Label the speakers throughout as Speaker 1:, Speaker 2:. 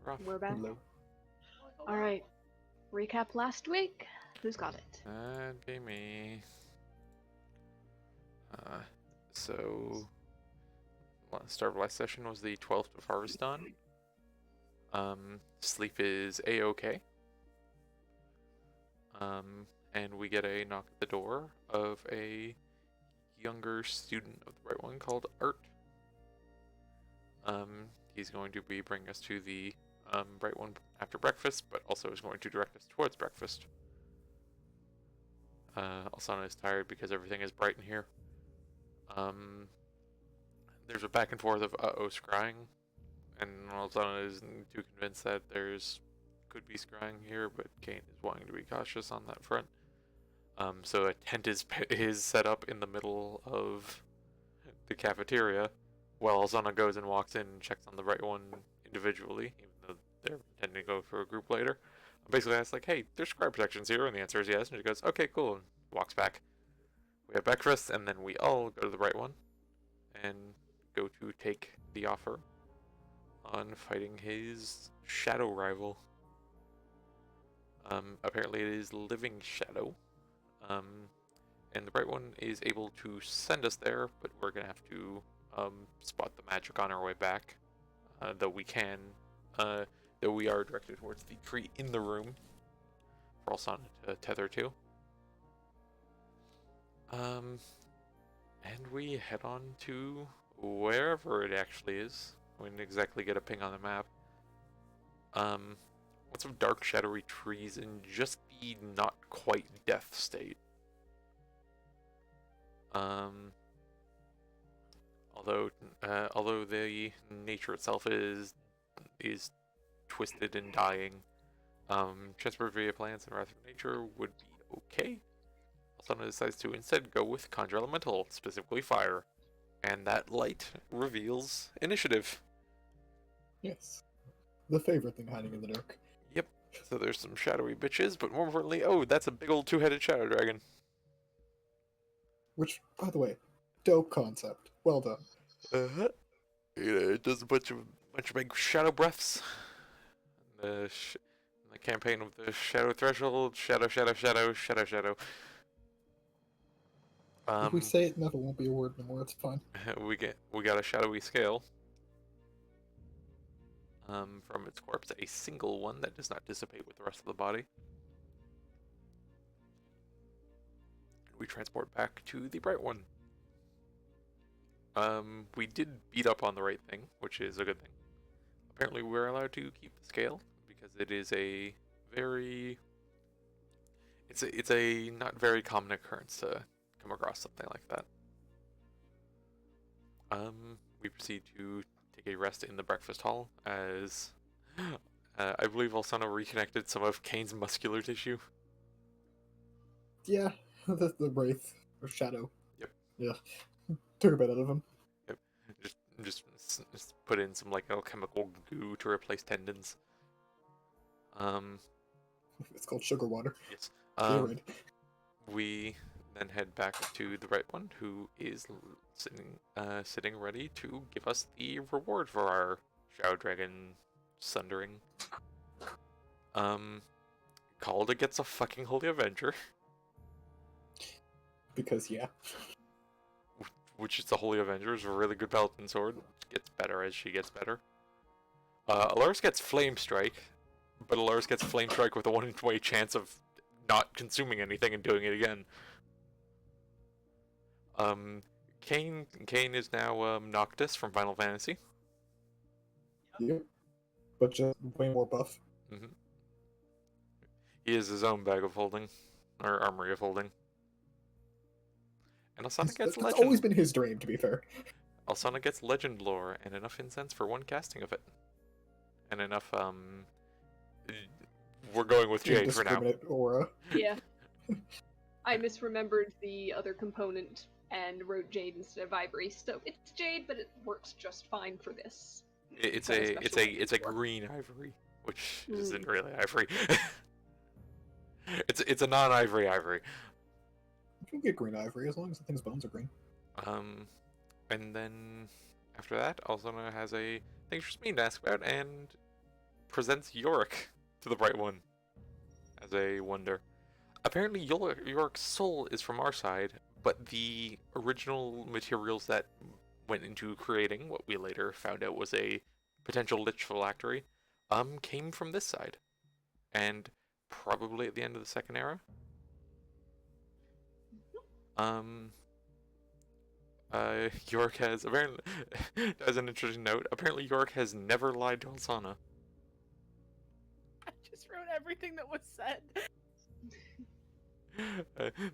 Speaker 1: Rough.
Speaker 2: We're back.
Speaker 3: Hello.
Speaker 2: Alright. Recap last week. Who's got it?
Speaker 1: That'd be me. So, start of last session was the 12th of Harvest Dawn. Sleep is A-OK. And we get a knock at the door of a younger student of the Bright One called Art. He's going to be bringing us to the Bright One after breakfast, but also is going to direct us towards breakfast. Alsana is tired because everything is bright in here. There's a back and forth of uh-oh scrying, and Alsana isn't too convinced that could be scrying here, but Kane is wanting to be cautious on that front. So a tent is set up in the middle of the cafeteria, while Alsana goes and walks in and checks on the Bright One individually, even though they're intending to go for a group later. Basically, I ask, like, hey, there's scry protections here, and the answer is yes, and she goes, okay, cool, and walks back. We have breakfast, and then we all go to the Bright One, and go to take the offer on fighting his shadow rival. Apparently it is Living Shadow. And the Bright One is able to send us there, but we're gonna have to spot the magic on our way back. Though we are directed towards the tree in the room for Alsana to tether to. And we head on to wherever it actually is. We didn't exactly get a ping on the map. Lots of dark, shadowy trees in just the not quite death state. Although the nature itself is twisted and dying, transport via plants and Wrath of Nature would be okay. Alsana decides to instead go with Conjure Elemental, specifically Fire, and that light reveals Initiative.
Speaker 3: Yes. The favorite thing hiding in the dark.
Speaker 1: Yep. So there's some shadowy bitches, but more importantly, oh, that's a big old two-headed shadow dragon.
Speaker 3: Which, by the way, dope concept. Well done.
Speaker 1: Uh-huh. It does a bunch of big shadow breaths. The campaign of the Shadow Threshold, shadow.
Speaker 3: If we say it enough, it won't be a word anymore. It's fine.
Speaker 1: we got a shadowy scale. From its corpse, a single one that does not dissipate with the rest of the body. We transport back to the Bright One. We did beat up on the right thing, which is a good thing. Apparently we're allowed to keep the scale, because it is a very... It's a not very common occurrence to come across something like that. We proceed to take a rest in the breakfast hall, as I believe Alsana reconnected some of Kane's muscular tissue.
Speaker 3: Yeah, the Wraith, or Shadow.
Speaker 1: Yep.
Speaker 3: Yeah. Took a bit out of him.
Speaker 1: Yep. Just put in some like alchemical goo to replace tendons.
Speaker 3: It's called sugar water.
Speaker 1: Yes.
Speaker 3: Gatorade.
Speaker 1: We then head back to the Bright One, who is sitting ready to give us the reward for our Shadow Dragon sundering. Calda gets a fucking Holy Avenger.
Speaker 3: Because, yeah.
Speaker 1: Which is the Holy Avenger, is a really good Paladin sword. Gets better as she gets better. Alaris gets Flame Strike, but Alaris gets Flame Strike with a 1 in 20 chance of not consuming anything and doing it again. Kane is now Noctis from Final Fantasy.
Speaker 3: Yep. But just way more buff.
Speaker 1: Mm-hmm. He is his own bag of holding, or armory of holding. And Alsana gets Legend.
Speaker 3: It's always been his dream, to be fair.
Speaker 1: Alsana gets Legend Lore and enough incense for one casting of it. And enough, we're going with Jade for now.
Speaker 3: Aura.
Speaker 2: Yeah. I misremembered the other component and wrote Jade instead of Ivory, so it's Jade, but it works just fine for this.
Speaker 1: It's a green ivory, which isn't really ivory. it's a non-ivory ivory.
Speaker 3: You can get green ivory as long as the thing's bones are green.
Speaker 1: And then after that, Alsana has a thing for me to ask about, and presents Yorick to the Bright One as a wonder. Apparently, Yorick's soul is from our side, but the original materials that went into creating what we later found out was a potential lich phylactery, came from this side, and probably at the end of the Second Era. Yorick has apparently, as an interesting note, apparently Yorick has never lied to Alsana.
Speaker 4: I just wrote everything that was said.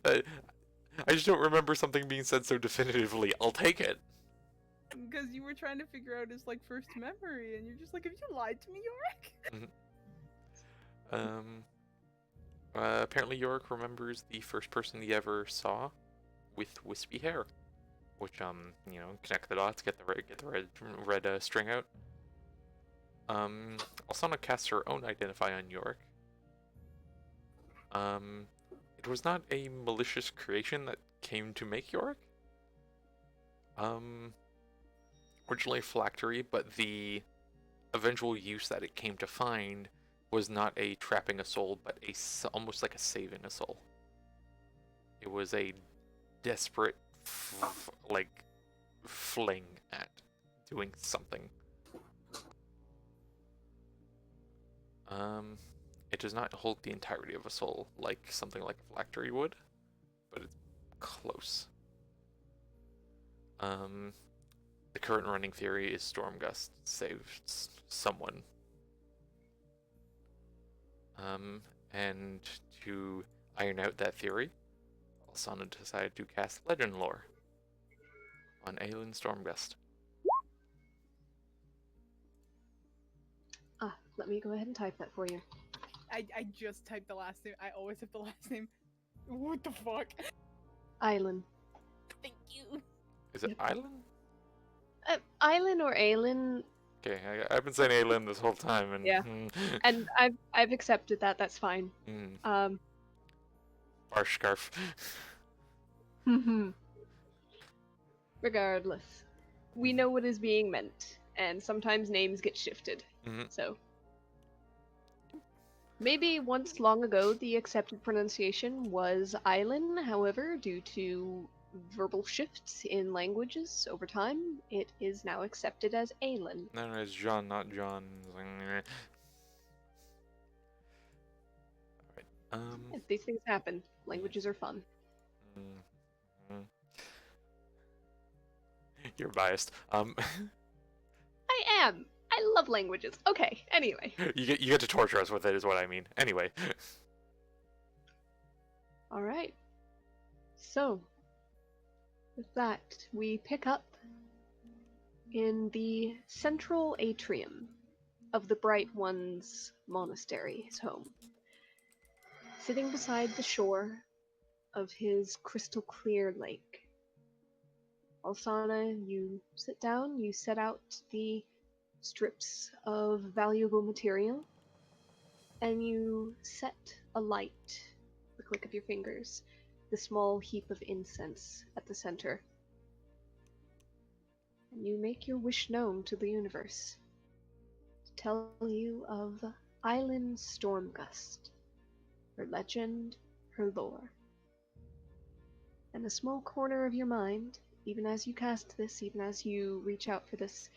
Speaker 1: I, I just don't remember something being said so definitively. I'll take it.
Speaker 4: Because you were trying to figure out his like first memory, and you're just like, have you lied to me, Yorick?
Speaker 1: Apparently Yorick remembers the first person he ever saw with wispy hair, which connect the dots, get the red string out. Alsana casts her own identify on Yorick. It was not a malicious creation that came to make Yorick. Originally a phylactery, but the eventual use that it came to find was not a trapping a soul, but almost like a saving a soul. It was a desperate, fling at doing something. It does not hold the entirety of a soul like something like a phylactery would, but it's close. The current running theory is Stormgust saved someone. And to iron out that theory, Alsana decided to cast Legend Lore on Aelin Stormgust.
Speaker 2: Let me go ahead and type that for you.
Speaker 4: I just typed the last name. I always have the last name. What the fuck?
Speaker 2: Island.
Speaker 4: Thank you.
Speaker 1: Is it Aelin?
Speaker 2: Island or Aelin.
Speaker 1: Okay, I've been saying Aelin this whole time, and
Speaker 2: Yeah. And I've accepted that. That's fine.
Speaker 1: Barscarf.
Speaker 2: Regardless, we know what is being meant, and sometimes names get shifted. So maybe once long ago the accepted pronunciation was Island. However, due to verbal shifts in languages over time, it is now accepted as Aelin.
Speaker 1: No, it's John, not John. Alright,
Speaker 2: These things happen. Languages are fun.
Speaker 1: You're biased.
Speaker 2: I am. I love languages. Okay, anyway.
Speaker 1: You get to torture us with it, is what I mean. Anyway.
Speaker 2: Alright. So, with that, we pick up in the central atrium of the Bright One's monastery, his home. Sitting beside the shore of his crystal clear lake. Alsana, you sit down, you set out the strips of valuable material, and you set alight, the click of your fingers, the small heap of incense at the center. And you make your wish known to the universe, to tell you of Aelin Stormgust, her legend, her lore. And a small corner of your mind, even as you cast this, even as you reach out for this,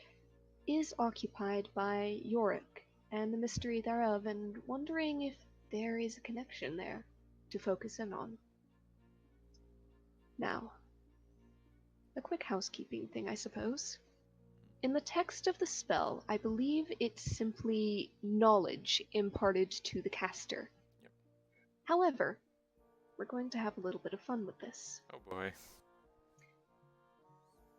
Speaker 2: is occupied by Yorick and the mystery thereof, and wondering if there is a connection there to focus in on. Now, a quick housekeeping thing, I suppose. In the text of the spell, I believe it's simply knowledge imparted to the caster.
Speaker 1: Yep.
Speaker 2: However, we're going to have a little bit of fun with this.
Speaker 1: Oh boy.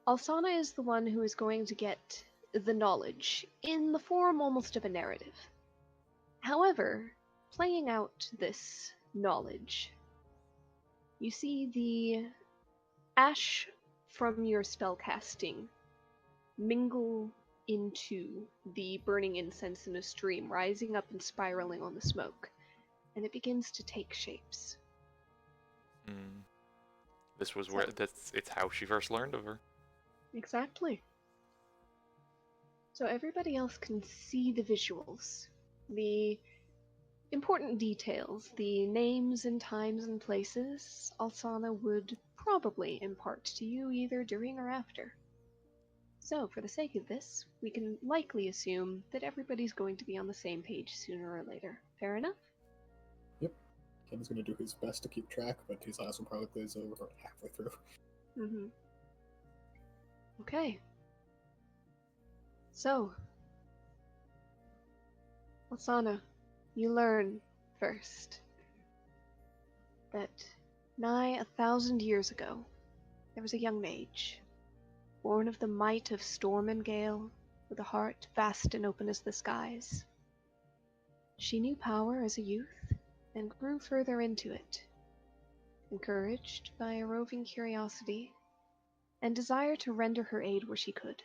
Speaker 2: Alsana is the one who is going to get the knowledge, in the form almost of a narrative. However, playing out this knowledge, you see the ash from your spellcasting mingle into the burning incense in a stream, rising up and spiraling on the smoke, and it begins to take shapes.
Speaker 1: This was where it's how she first learned of her.
Speaker 2: Exactly. So everybody else can see the visuals. The important details, the names and times and places, Alsana would probably impart to you either during or after. So, for the sake of this, we can likely assume that everybody's going to be on the same page sooner or later. Fair enough?
Speaker 3: Yep. Ken's gonna do his best to keep track, but his eyes will probably glaze over halfway through.
Speaker 2: Mm-hmm. Okay. So, Alsana, you learn first that nigh 1,000 years ago, there was a young mage, born of the might of storm and gale, with a heart vast and open as the skies. She knew power as a youth, and grew further into it, encouraged by a roving curiosity and desire to render her aid where she could.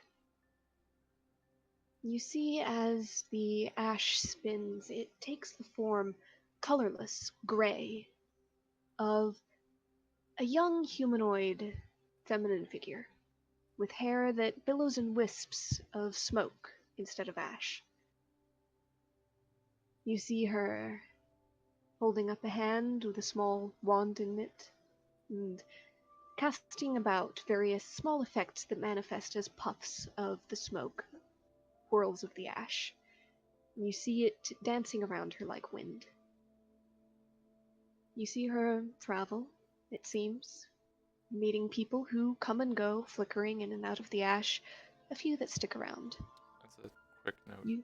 Speaker 2: You see, as the ash spins, it takes the form, colorless, gray, of a young humanoid feminine figure, with hair that billows in wisps of smoke instead of ash. You see her holding up a hand with a small wand in it, and casting about various small effects that manifest as puffs of the smoke, whirls of the ash. You see it dancing around her like wind. You see her travel, it seems, meeting people who come and go, flickering in and out of the ash, a few that stick around.
Speaker 1: That's a quick note.
Speaker 2: You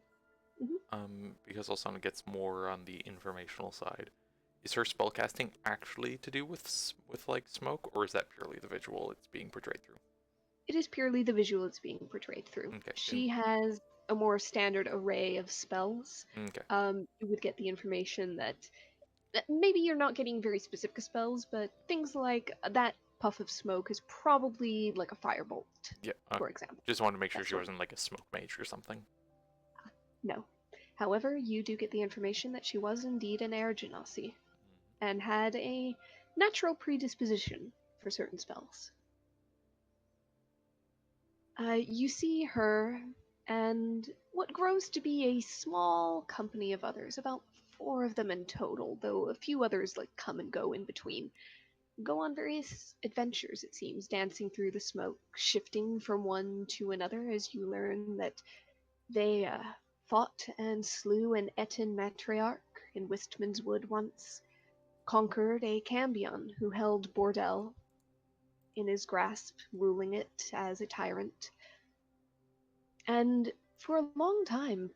Speaker 1: Because Alsana gets more on the informational side, is her spellcasting actually to do with like smoke, or is that purely the visual it's being portrayed through?
Speaker 2: It is purely the visual it's being portrayed through.
Speaker 1: Okay.
Speaker 2: She has a more standard array of spells.
Speaker 1: Okay.
Speaker 2: You would get the information that maybe you're not getting very specific spells, but things like that puff of smoke is probably like a firebolt,
Speaker 1: Yeah.
Speaker 2: for example.
Speaker 1: Just wanted to make sure
Speaker 2: That
Speaker 1: she
Speaker 2: sort.
Speaker 1: wasn't like a smoke mage or something.
Speaker 2: No. However, you do get the information that she was indeed an air genasi, and had a natural predisposition for certain spells. You see her and what grows to be a small company of others, about 4 of them in total, though a few others like come and go in between. Go on various adventures, it seems, dancing through the smoke, shifting from one to another as you learn that they fought and slew an Etin matriarch in Wistman's Wood once, conquered a Cambion who held Bordel in his grasp, ruling it as a tyrant, and for a long time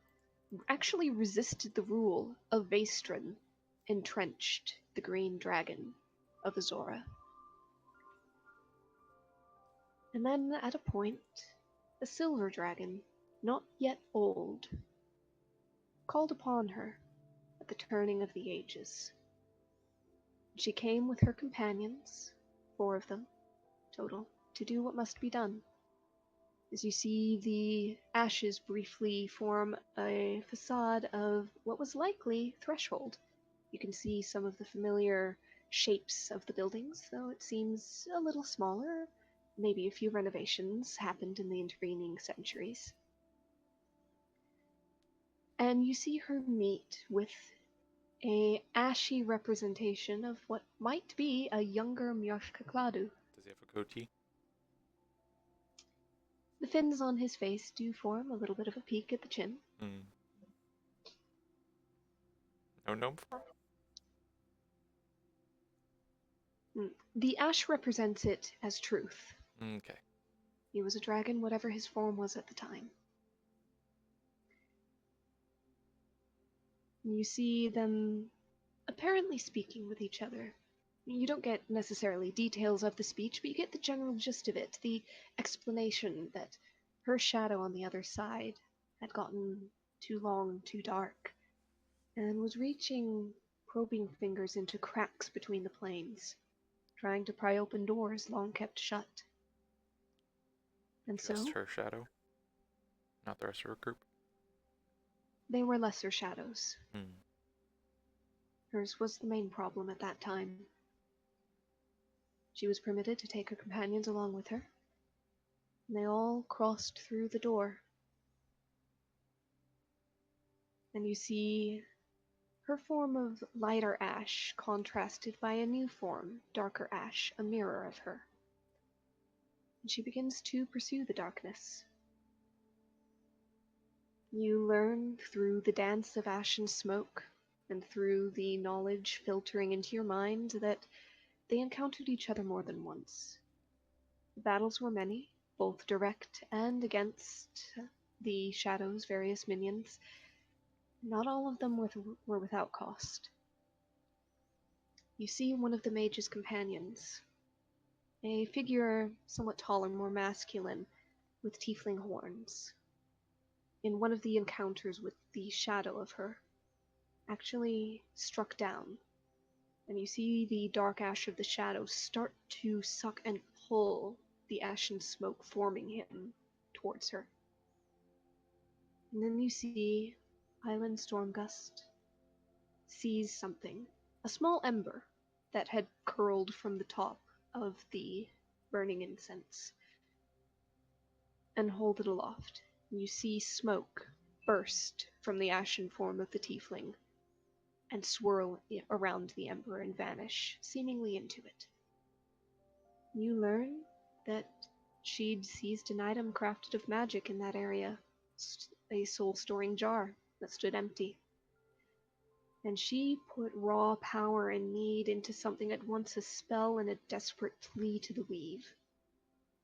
Speaker 2: actually resisted the rule of Vaestrin, entrenched the Green Dragon of Azora. And then at a point, a silver dragon, not yet old, called upon her at the turning of the ages. She came with her companions, 4 of them total, to do what must be done. As you see the ashes briefly form a facade of what was likely Threshold. You can see some of the familiar shapes of the buildings, though it seems a little smaller. Maybe a few renovations happened in the intervening centuries. And you see her meet with a ashy representation of what might be a younger Miashka Kladu.
Speaker 1: Does he have a goatee?
Speaker 2: The fins on his face do form a little bit of a peak at the chin.
Speaker 1: No gnome form?
Speaker 2: The ash represents it as truth.
Speaker 1: Okay.
Speaker 2: He was a dragon, whatever his form was at the time. You see them apparently speaking with each other. You don't get necessarily details of the speech, but you get the general gist of it, the explanation that her shadow on the other side had gotten too long, too dark, and was reaching probing fingers into cracks between the planes, trying to pry open doors long kept shut. And
Speaker 1: Just
Speaker 2: so
Speaker 1: her shadow? Not the rest of her group?
Speaker 2: they were lesser shadows.
Speaker 1: Hmm.
Speaker 2: Hers was the main problem at that time. She was permitted to take her companions along with her, and they all crossed through the door. and you see her form of lighter ash contrasted by a new form, darker ash, a mirror of her. And she begins to pursue the darkness. You learn through the dance of ash and smoke, and through the knowledge filtering into your mind, that they encountered each other more than once. The battles were many, both direct and against the Shadow's various minions. Not all of them were without cost. You see one of the mage's companions, a figure somewhat taller, more masculine, with tiefling horns. In one of the encounters with the shadow of her, actually struck down, and you see the dark ash of the shadow start to suck and pull the ashen smoke, forming him towards her. And then you see Island Stormgust sees something, a small ember that had curled from the top of the burning incense, and hold it aloft. You see smoke burst from the ashen form of the tiefling and swirl around the ember and vanish, seemingly into it. You learn that she'd seized an item crafted of magic in that area, a soul-storing jar that stood empty. And she put raw power and need into something at once a spell and a desperate plea to the weave.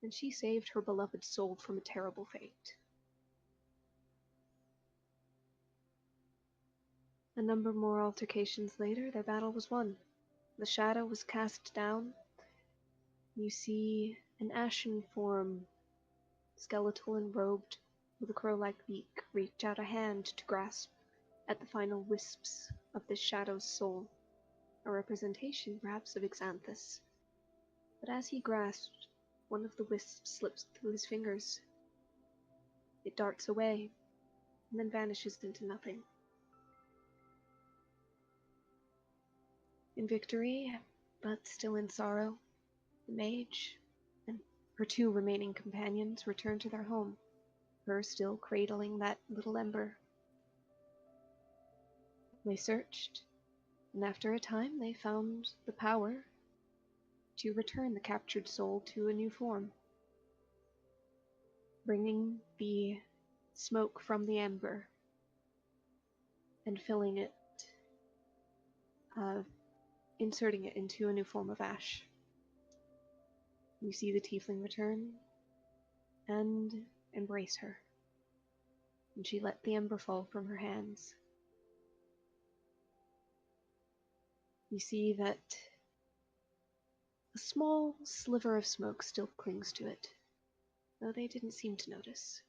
Speaker 2: And she saved her beloved soul from a terrible fate. A number more altercations later, their battle was won. The shadow was cast down. You see an ashen form, skeletal and robed, with a crow-like beak, reach out a hand to grasp at the final wisps of this shadow's soul, a representation perhaps of Xanthus. But as he grasped, one of the wisps slips through his fingers. It darts away, and then vanishes into nothing. In victory, but still in sorrow, the mage and her two remaining companions return to their home, her still cradling that little ember. They searched, and after a time they found the power to return the captured soul to a new form, bringing the smoke from the ember and filling it, inserting it into a new form of ash. You see the tiefling return and embrace her, and she let the ember fall from her hands. You see that a small sliver of smoke still clings to it, though they didn't seem to notice.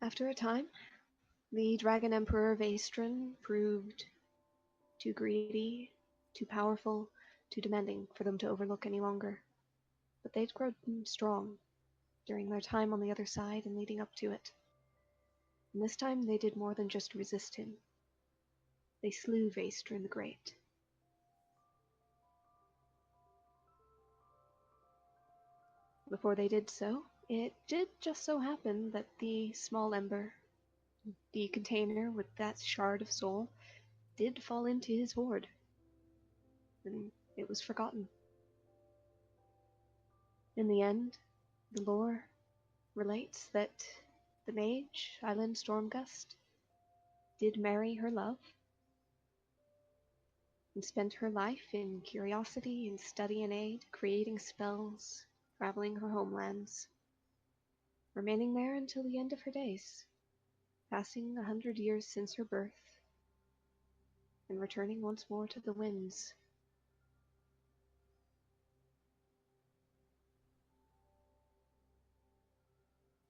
Speaker 2: After a time, the Dragon Emperor of Aestrin proved too greedy, too powerful, too demanding for them to overlook any longer. But they'd grown strong during their time on the other side and leading up to it. And this time they did more than just resist him. They slew Vaestrin the Great. Before they did so, it did just so happen that the small ember, the container with that shard of soul, did fall into his hoard, and it was forgotten. In the end, the lore relates that the mage, Island Stormgust, did marry her love, and spent her life in curiosity and study and aid, creating spells, traveling her homelands, remaining there until the end of her days, passing 100 years since her birth, and returning once more to the winds.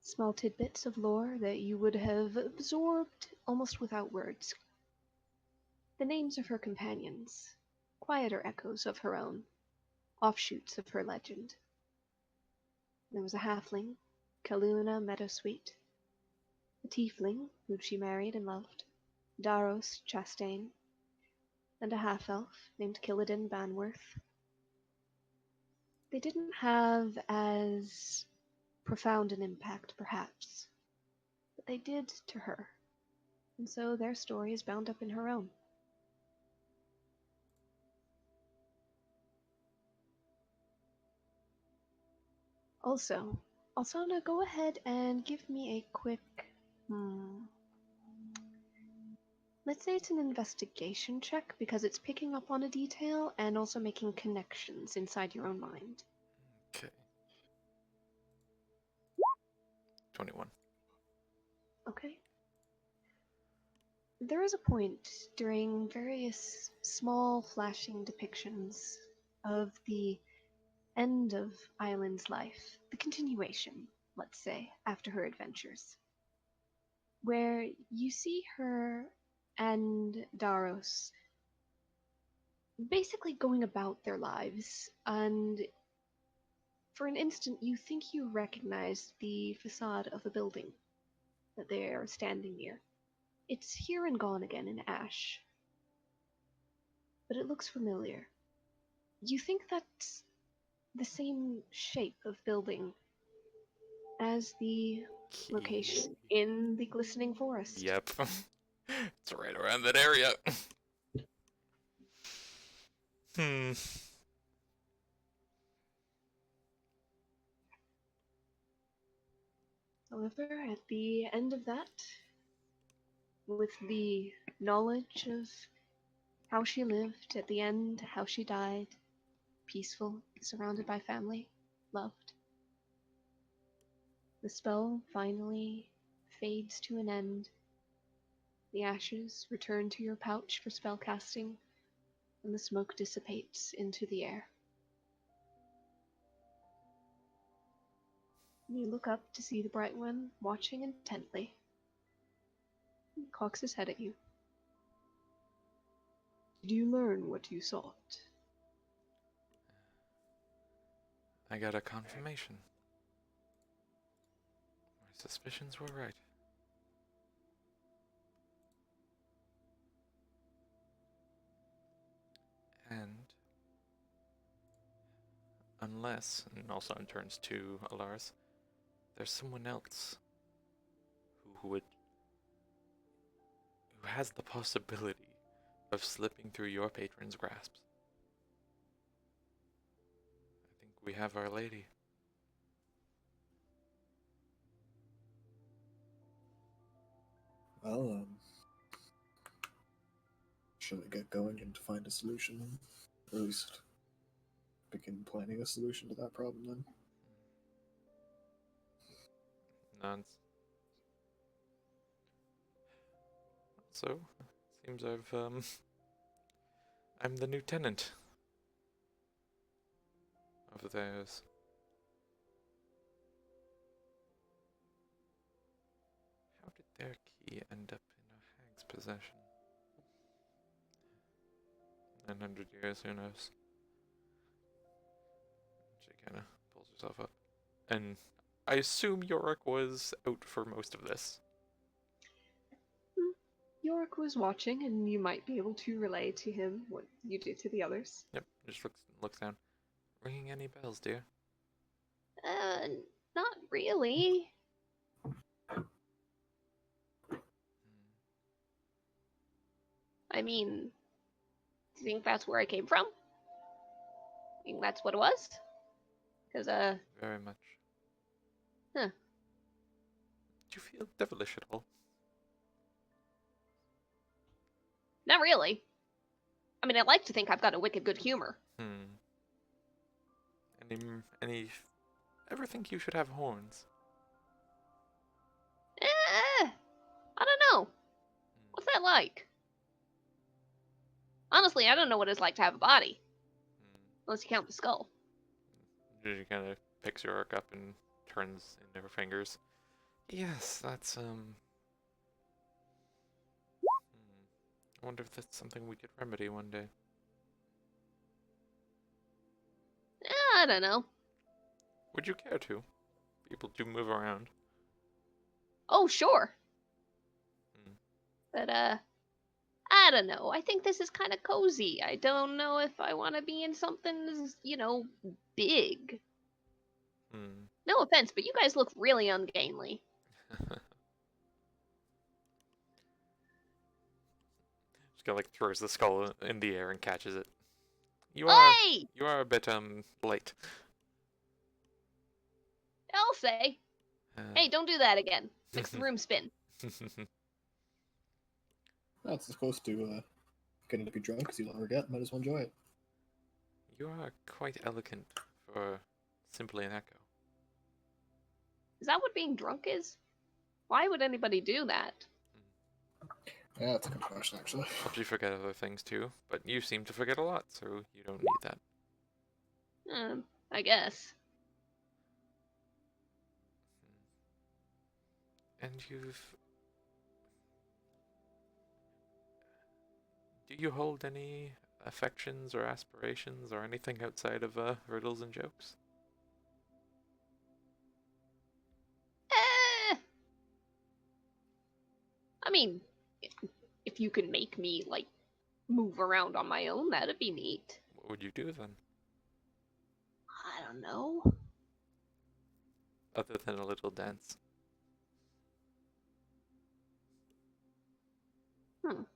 Speaker 2: Small tidbits of lore that you would have absorbed almost without words. The names of her companions, quieter echoes of her own, offshoots of her legend. There was a halfling, Kaluna Meadowsweet, a tiefling, whom she married and loved, Daros Chastain, and a half-elf named Killidan Banworth. They didn't have as profound an impact, perhaps, that they did to her. And so their story is bound up in her own. Also, Alsana, go ahead and give me a quick, let's say it's an investigation check, because it's picking up on a detail and also making connections inside your own mind.
Speaker 1: Okay. 21.
Speaker 2: Okay. There is a point during various small flashing depictions of the end of Island's life, the continuation, let's say, after her adventures, where you see her and Daros basically going about their lives, and for an instant you think you recognize the facade of a building that they are standing near. It's here and gone again in ash, but it looks familiar. You think that's the same shape of building as the location in the Glistening Forest.
Speaker 1: Yep. It's right around that area. Hmm.
Speaker 2: However, at the end of that, with the knowledge of how she lived at the end, how she died, peaceful, surrounded by family, loved, the spell finally fades to an end. The ashes return to your pouch for spellcasting, and the smoke dissipates into the air. You look up to see the Bright One watching intently. He cocks his head at you. Did you learn what you sought?
Speaker 1: I got a confirmation. My suspicions were right. And unless, and also turns to Alaris, there's someone else who has the possibility of slipping through your patron's grasp. I think we have Our Lady.
Speaker 3: Well, shall we get going and find a solution then? Or at least begin planning a solution to that problem then?
Speaker 1: None. So, seems I'm the new tenant of theirs. How did their key end up in a hag's possession? 900 years, who knows? She kinda pulls herself up. And I assume Yorick was out for most of this.
Speaker 2: Yorick was watching, and you might be able to relay to him what you did to the others.
Speaker 1: Yep, just looks down. Ringing any bells, dear?
Speaker 2: Not really. I mean, do you think that's where I came from? I think that's what it was? Because,
Speaker 1: Very much.
Speaker 2: Huh.
Speaker 1: Do you feel devilish at all?
Speaker 2: not really. I mean, I like to think I've got a wicked good humor.
Speaker 1: Any ever think you should have horns?
Speaker 2: I don't know. What's that like? Honestly, I don't know what it's like to have a body. Unless you count the skull.
Speaker 1: She kind of picks Yorick up and turns into her fingers. Yes, that's I wonder if that's something we could remedy one day.
Speaker 2: I don't know.
Speaker 1: Would you care to? People do move around.
Speaker 2: Oh, sure. But, I don't know. I think this is kind of cozy. I don't know if I want to be in something as, big. No offense, but you guys look really ungainly.
Speaker 1: Kind of like throws the skull in the air and catches it. You
Speaker 2: Hey!
Speaker 1: are a bit late.
Speaker 2: I'll say.
Speaker 1: Uh,
Speaker 2: Hey, don't do that again. Makes the room spin.
Speaker 3: That's supposed to getting to be drunk because you'll never get. Might as well enjoy it.
Speaker 1: You are quite elegant for simply an echo.
Speaker 2: Is that what being drunk is? Why would anybody do that?
Speaker 3: Yeah, that's a good question, actually.
Speaker 1: Helps you forget other things too, but you seem to forget a lot, so you don't need that.
Speaker 2: I guess.
Speaker 1: And do you hold any affections or aspirations or anything outside of riddles and jokes?
Speaker 2: Eh. I mean, if you could make me, like, move around on my own, that'd be neat.
Speaker 1: What would you do then,
Speaker 2: I don't know.
Speaker 1: other than a little dance?
Speaker 2: Well,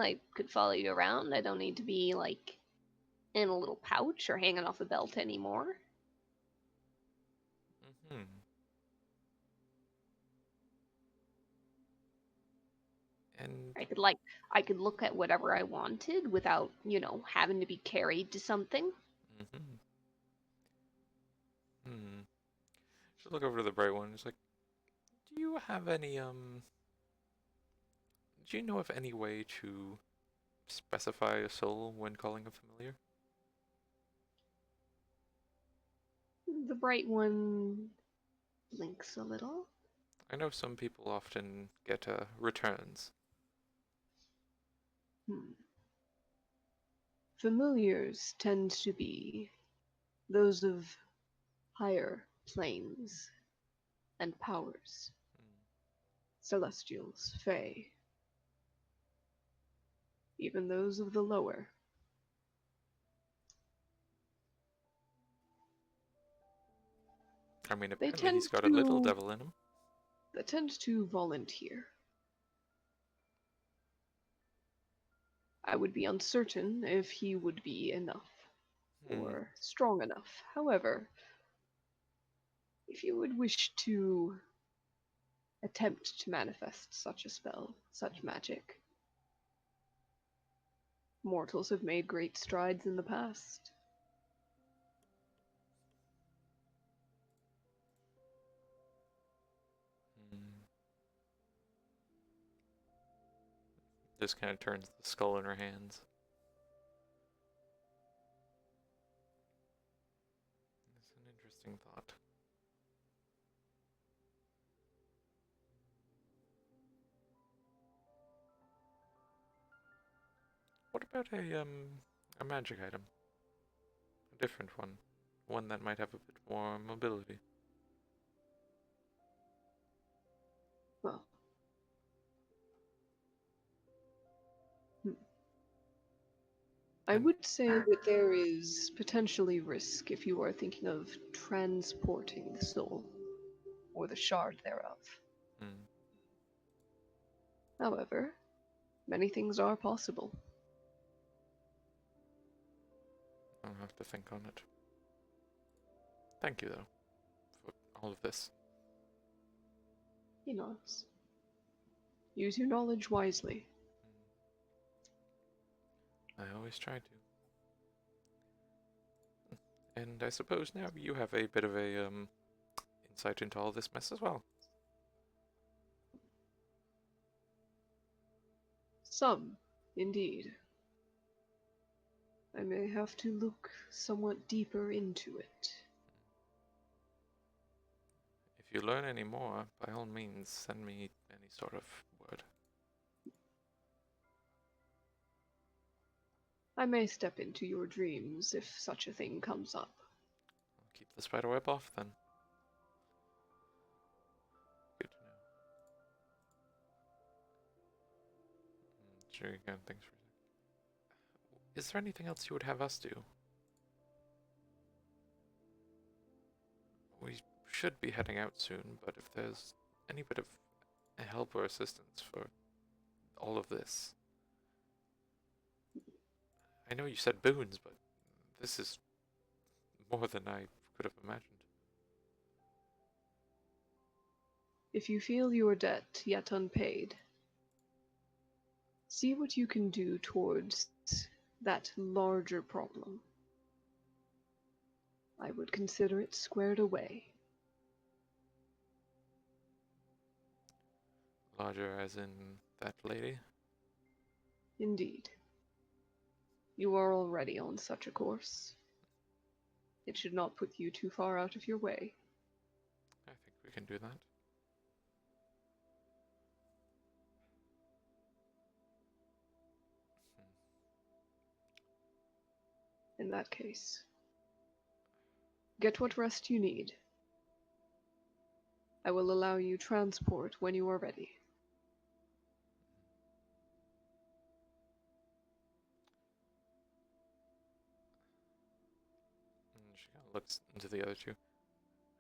Speaker 2: I could follow you around. I don't need to be, like, in a little pouch or hanging off a belt anymore.
Speaker 1: Mm-hmm. And
Speaker 2: I could look at whatever I wanted without, having to be carried to something.
Speaker 1: mm-hmm. Hmm. Should look over to the bright one. It's like, do you have any do you know of any way to specify a soul when calling a familiar?
Speaker 2: The bright one blinks a little.
Speaker 1: I know some people often get returns.
Speaker 2: Familiars tend to be those of higher planes and powers. Celestials, Fae. Even those of the lower.
Speaker 1: I mean,
Speaker 2: They
Speaker 1: apparently
Speaker 2: tend
Speaker 1: he's got a little
Speaker 2: to
Speaker 1: devil in him.
Speaker 2: They tend to volunteer. I would be uncertain if he would be enough or strong enough. However, if you would wish to attempt to manifest such a spell, such magic, mortals have made great strides in the past.
Speaker 1: Just kind of turns the skull in her hands. It's an interesting thought. What about a magic item? A different one. One that might have a bit more mobility.
Speaker 2: Well, I would say that there is potentially risk if you are thinking of transporting the soul, or the shard thereof. However, many things are possible.
Speaker 1: I'll have to think on it. Thank you, though, for all of this.
Speaker 2: He nods. Use your knowledge wisely.
Speaker 1: I always try to. And I suppose now you have a bit of a insight into all this mess as well.
Speaker 2: Some, indeed. I may have to look somewhat deeper into it.
Speaker 1: If you learn any more, by all means, send me any sort of word.
Speaker 2: I may step into your dreams if such a thing comes up.
Speaker 1: I'll keep the spiderweb off then. Good to know. Sure, again, thanks for a sec. Is there anything else you would have us do? We should be heading out soon, but if there's any bit of help or assistance for all of this, I know you said boons, but this is more than I could have imagined.
Speaker 2: If you feel your debt yet unpaid, see what you can do towards that larger problem. I would consider it squared away.
Speaker 1: Larger as in that lady?
Speaker 2: Indeed. You are already on such a course. It should not put you too far out of your way.
Speaker 1: I think we can do that.
Speaker 2: In that case, get what rest you need. I will allow you transport when you are ready.
Speaker 1: And she kind of looks into the other two.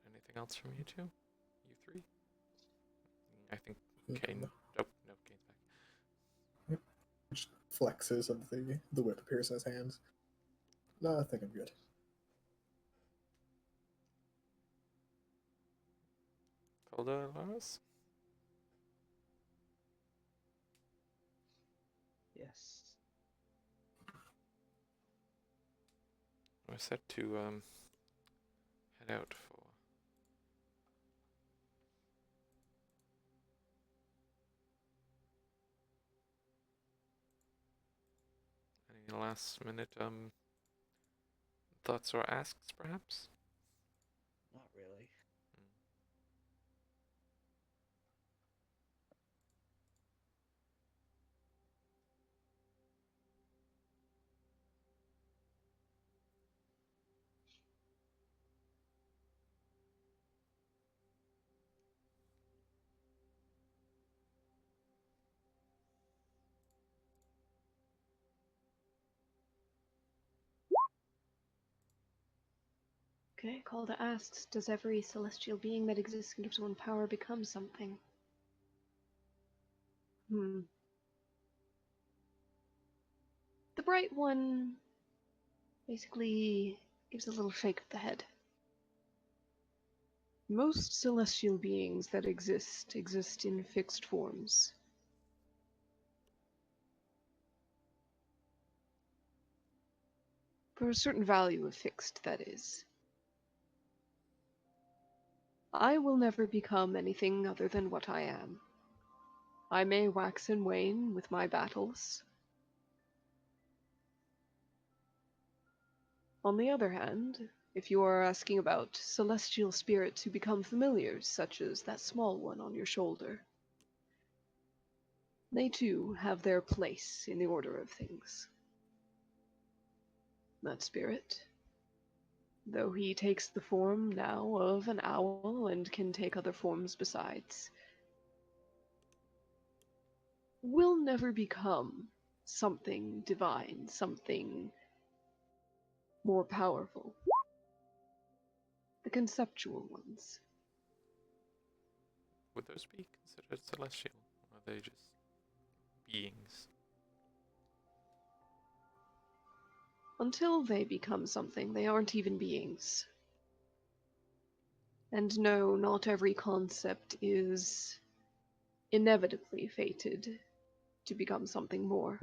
Speaker 1: Anything else from you two? You three? I think Kane. Oh, no, Kane's back.
Speaker 3: Just flexes and the whip appears in his hands. No, I think I'm good.
Speaker 1: Calderas?
Speaker 5: Yes.
Speaker 1: We're set to head out for any last minute thoughts or asks, perhaps?
Speaker 5: Not really.
Speaker 2: Okay, Calder asks, does every celestial being that exists and gives one power become something? The bright one basically gives a little shake of the head. Most celestial beings that exist in fixed forms. For a certain value of fixed, that is. I will never become anything other than what I am. I may wax and wane with my battles. On the other hand, if you are asking about celestial spirits who become familiars, such as that small one on your shoulder, they too have their place in the order of things. That spirit, though he takes the form now of an owl and can take other forms besides, will never become something divine, something more powerful. The conceptual ones.
Speaker 1: Would those be considered celestial? Or are they just beings?
Speaker 2: Until they become something, they aren't even beings. And no, not every concept is inevitably fated to become something more.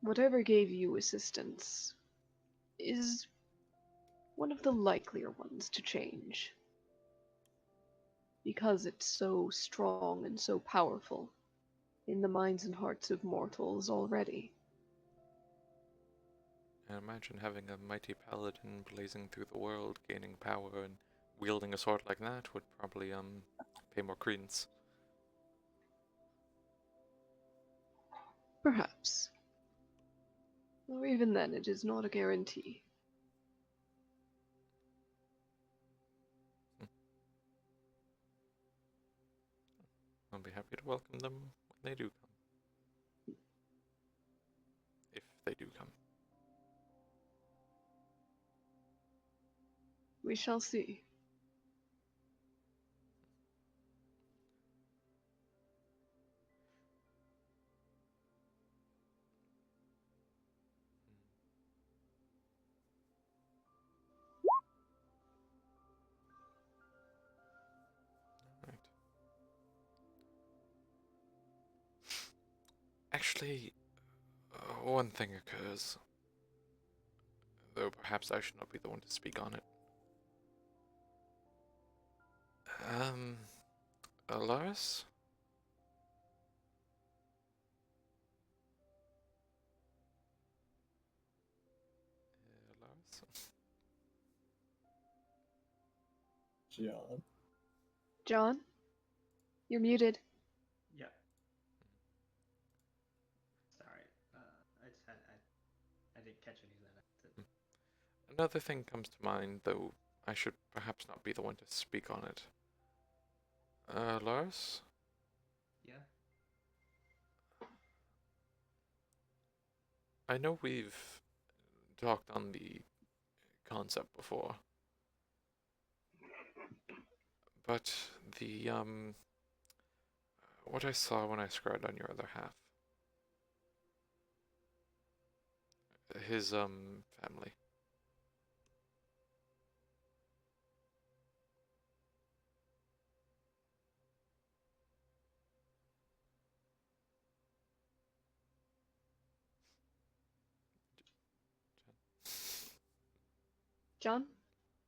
Speaker 2: Whatever gave you assistance is one of the likelier ones to change. Because it's so strong and so powerful in the minds and hearts of mortals already.
Speaker 1: I imagine having a mighty paladin blazing through the world, gaining power, and wielding a sword like that would probably pay more credence.
Speaker 2: Perhaps. Or even then, it is not a guarantee.
Speaker 1: I'll be happy to welcome them when they do come. If they do come.
Speaker 2: We shall see.
Speaker 1: Actually, one thing occurs, though perhaps I should not be the one to speak on it. Alaris? Alaris?
Speaker 3: John.
Speaker 2: John, you're muted.
Speaker 6: Yep. Sorry. I just had I didn't catch any of that.
Speaker 1: Another thing comes to mind, though I should perhaps not be the one to speak on it. Lars?
Speaker 6: Yeah.
Speaker 1: I know we've talked on the concept before, but the, what I saw when I scryed on your other half, his, family.
Speaker 2: John?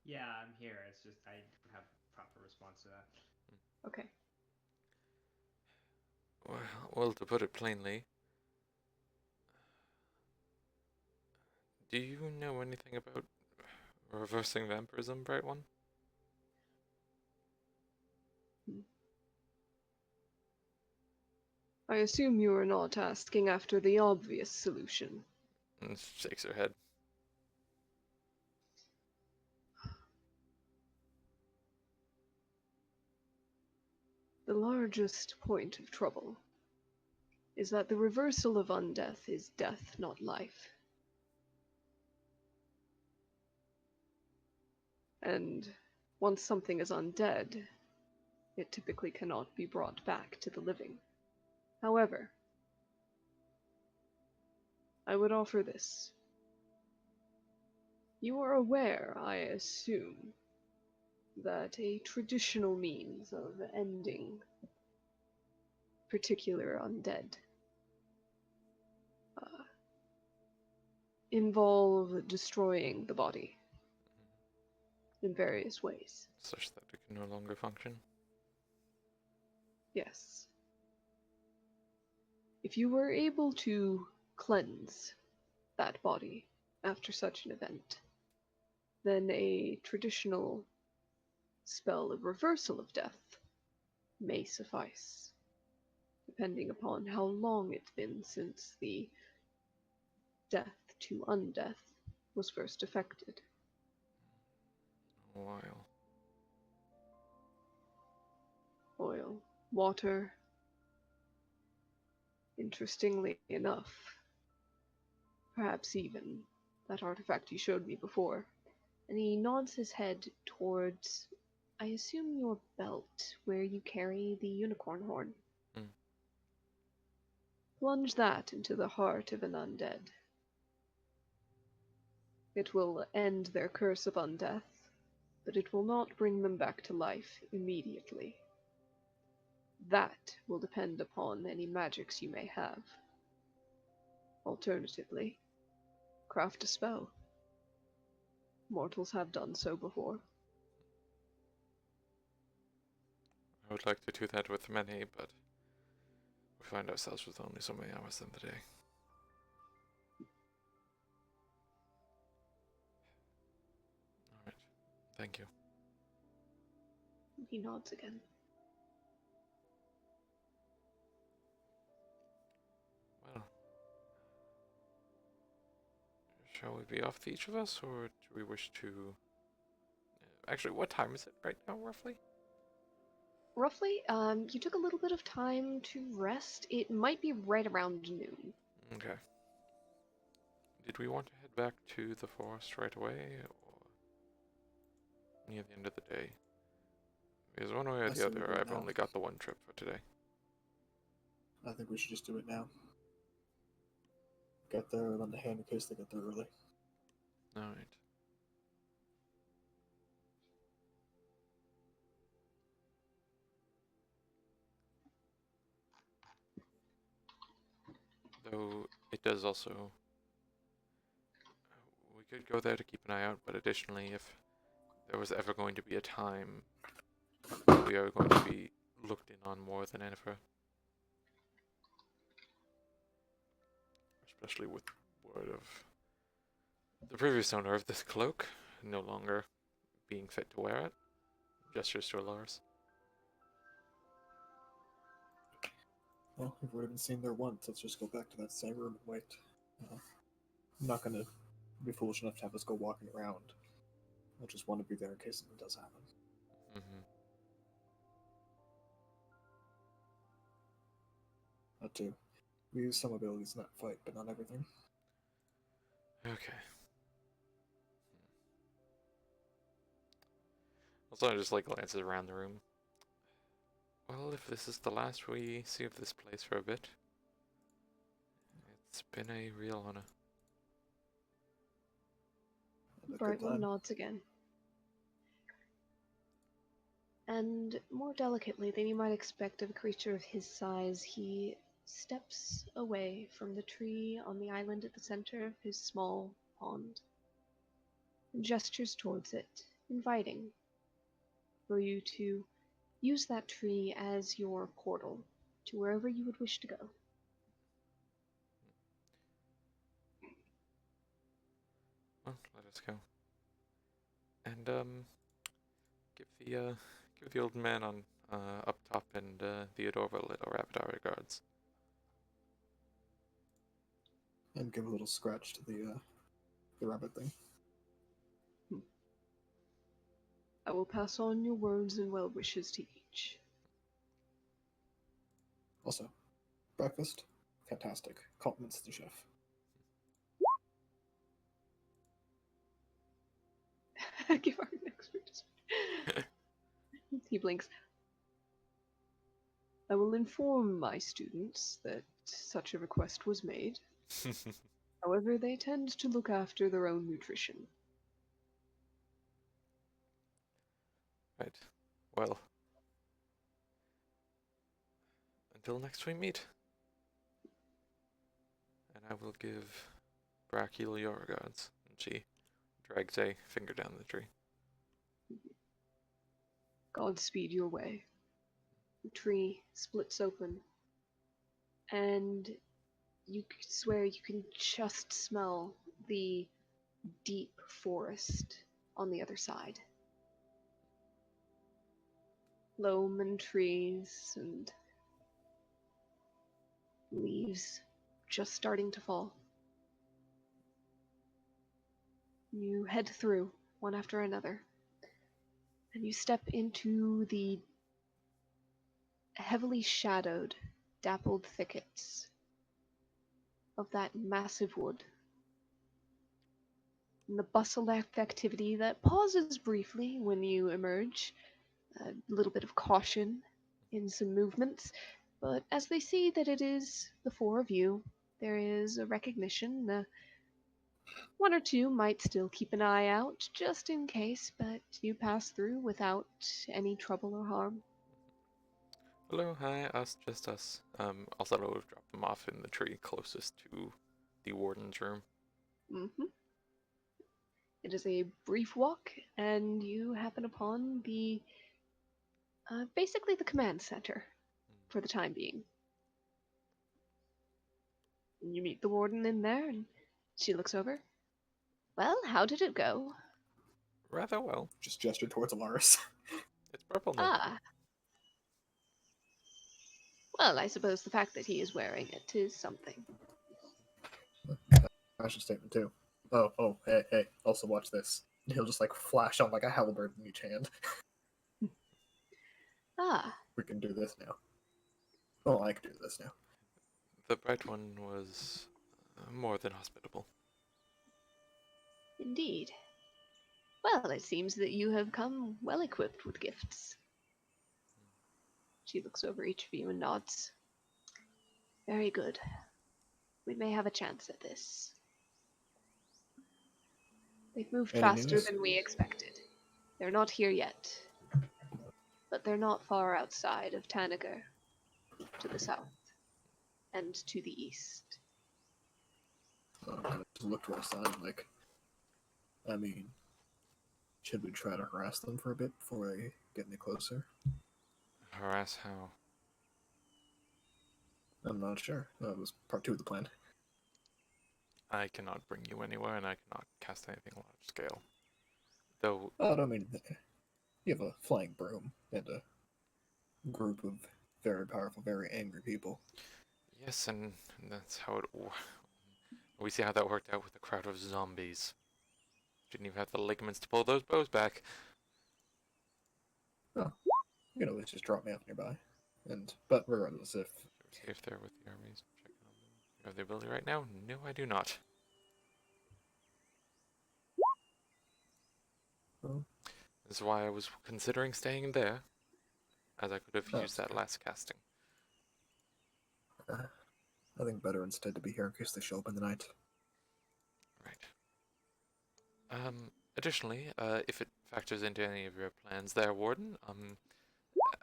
Speaker 6: Yeah, I'm here. It's just I don't have a proper response to that.
Speaker 2: Okay.
Speaker 1: Well, to put it plainly, do you know anything about reversing vampirism, Bright One?
Speaker 2: I assume you are not asking after the obvious solution.
Speaker 1: And shakes her head.
Speaker 2: The largest point of trouble is that the reversal of undeath is death, not life. And once something is undead, it typically cannot be brought back to the living. However, I would offer this. You are aware, I assume, that a traditional means of ending particular undead involve destroying the body in various ways.
Speaker 1: Such that it can no longer function.
Speaker 2: Yes. If you were able to cleanse that body after such an event, then a traditional spell of reversal of death may suffice, depending upon how long it's been since the death to undeath was first effected.
Speaker 1: A while.
Speaker 2: Oil, water. Interestingly enough, perhaps even that artifact you showed me before. And he nods his head towards, I assume, your belt, where you carry the unicorn horn.
Speaker 1: Mm.
Speaker 2: Plunge that into the heart of an undead. It will end their curse of undeath, but it will not bring them back to life immediately. That will depend upon any magics you may have. Alternatively, craft a spell. Mortals have done so before.
Speaker 1: I would like to do that with many, but we find ourselves with only so many hours in the day. Alright, thank you.
Speaker 2: He nods again.
Speaker 1: Well, shall we be off to each of us, or do we wish to... Actually, what time is it right now, roughly?
Speaker 2: Roughly, you took a little bit of time to rest. It might be right around noon.
Speaker 1: Okay. Did we want to head back to the forest right away, or near the end of the day? Because one way or
Speaker 3: I
Speaker 1: the
Speaker 3: say we
Speaker 1: other,
Speaker 3: do it
Speaker 1: I've
Speaker 3: now.
Speaker 1: only got the one trip for today.
Speaker 3: I think we should just do it now. Get there and lend a hand in case they get there early.
Speaker 1: Alright. So it does also. We could go there to keep an eye out, but additionally, if there was ever going to be a time we are going to be looked in on more than ever, especially with word of the previous owner of this cloak no longer being fit to wear it. Gestures to Alaris.
Speaker 3: Well, we've already been seen there once. Let's just go back to that same room and wait. I'm not gonna be foolish enough to have us go walking around. I just want to be there in case something does happen.
Speaker 1: Mm-hmm.
Speaker 3: That too. We use some abilities in that fight, but not everything.
Speaker 1: Okay. Also, I just like glances around the room. Well, if this is the last we see of this place for a bit, it's been a real honor.
Speaker 3: Had a good
Speaker 2: Brightwood
Speaker 3: time.
Speaker 2: nods again. And more delicately than you might expect of a creature of his size, he steps away from the tree on the island at the center of his small pond and gestures towards it, inviting for you to use that tree as your portal to wherever you would wish to go.
Speaker 1: Well, let us go. And give the old man on up top and Theodora a little rabbit our regards.
Speaker 3: And give a little scratch to the rabbit thing.
Speaker 2: I will pass on your words and well wishes to each.
Speaker 3: Also, breakfast, fantastic. Compliments to the chef.
Speaker 2: Give our next He blinks. I will inform my students that such a request was made. However, they tend to look after their own nutrition.
Speaker 1: Right. Well, until next we meet. And I will give Brachil your regards. And she drags a finger down the tree.
Speaker 2: Godspeed your way. The tree splits open, and you swear you can just smell the deep forest on the other side. Loam and trees and leaves just starting to fall. You head through one after another, and you step into the heavily shadowed, dappled thickets of that massive wood. And the bustle of activity that pauses briefly when you emerge, a little bit of caution in some movements, but as they see that it is the four of you, there is a recognition. One or two might still keep an eye out, just in case, but you pass through without any trouble or harm.
Speaker 1: Hello, hi, us, just us. Also, I would drop them off in the tree closest to the warden's room.
Speaker 2: Mm-hmm. It is a brief walk, and you happen upon the basically the command center for the time being. And you meet the warden in there, and she looks over. Well, how did it go?
Speaker 1: Rather well.
Speaker 3: Just gesture towards Alaris.
Speaker 1: It's purple now.
Speaker 2: Ah. Well, I suppose the fact that he is wearing it is something.
Speaker 3: Fashion statement too. Oh, hey, also watch this. He'll just like flash on like a halberd in each hand.
Speaker 2: Ah,
Speaker 3: We can do this now. Oh, I can do this now.
Speaker 1: The bright one was more than hospitable.
Speaker 2: indeed. Well, it seems that you have come well equipped with gifts. She looks over each of you and nods. Very good. We may have a chance at this. They've moved
Speaker 3: Any
Speaker 2: faster
Speaker 3: news?
Speaker 2: than we expected. They're not here yet, but they're not far outside of Tanagar, to the south and to the east.
Speaker 3: kind of just look to our side, like, I mean, should we try to harass them for a bit before they get any closer?
Speaker 1: Harass how?
Speaker 3: I'm not sure. That was part 2 of the plan.
Speaker 1: I cannot bring you anywhere, and I cannot cast anything large scale. Though,
Speaker 3: Oh, I don't mean you have a flying broom and a group of very powerful, very angry people.
Speaker 1: yes, and that's how it. We see how that worked out with a crowd of zombies. Didn't even have the ligaments to pull those bows back.
Speaker 3: You can always just drop me off nearby. But regardless, if
Speaker 1: See if they're with the armies. Checking on them. You have the ability right now? No, I do not.
Speaker 3: well,
Speaker 1: This is why I was considering staying there, as I could have used that
Speaker 3: okay.
Speaker 1: last casting.
Speaker 3: I think better instead to be here in case they show up in the night.
Speaker 1: Right. Additionally, if it factors into any of your plans there, Warden,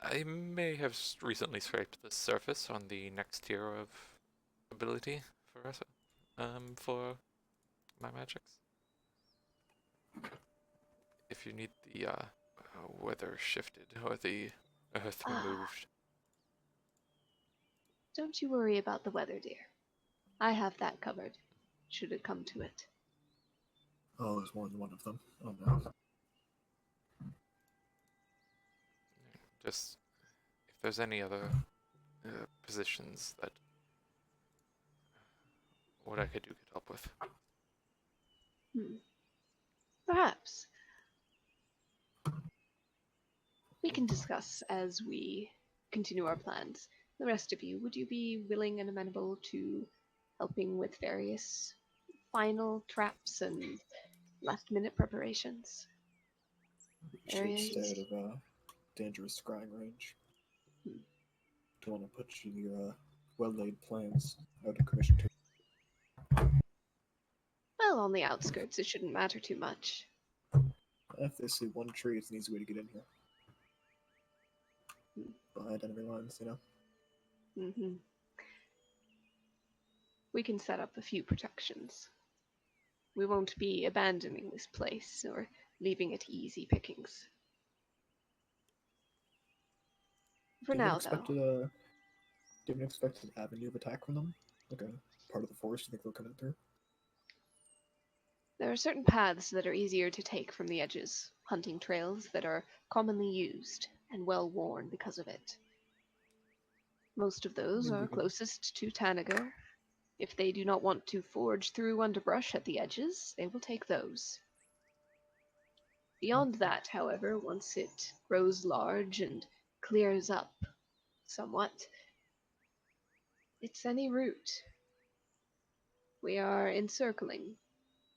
Speaker 1: I may have recently scraped the surface on the next tier of ability for us, for my magics. If you need the, weather shifted, or the earth removed.
Speaker 2: Don't you worry about the weather, dear. I have that covered, should it come to it.
Speaker 3: Oh, there's more than one of them. Oh no.
Speaker 1: Just, if there's any other positions that what I could help with.
Speaker 2: Perhaps. We can discuss as we continue our plans. The rest of you, would you be willing and amenable to helping with various final traps and last-minute preparations?
Speaker 3: We should
Speaker 2: Areas?
Speaker 3: stay out of dangerous scrying range. Don't want to put your well-laid plans out of commission too.
Speaker 2: Well, on the outskirts, it shouldn't matter too much.
Speaker 3: If they see one tree, it's an easy way to get in here. Behind enemy lines, you know?
Speaker 2: We can set up a few protections. We won't be abandoning this place or leaving it easy pickings. For now, though.
Speaker 3: Do you have an expected avenue of attack from them? Like a part of the forest you think they'll come in through?
Speaker 2: There are certain paths that are easier to take from the edges, hunting trails that are commonly used and well worn because of it. Most of those are closest to Tanagar. If they do not want to forge through underbrush at the edges, they will take those. Beyond that, however, once it grows large and clears up somewhat, it's any route. We are encircling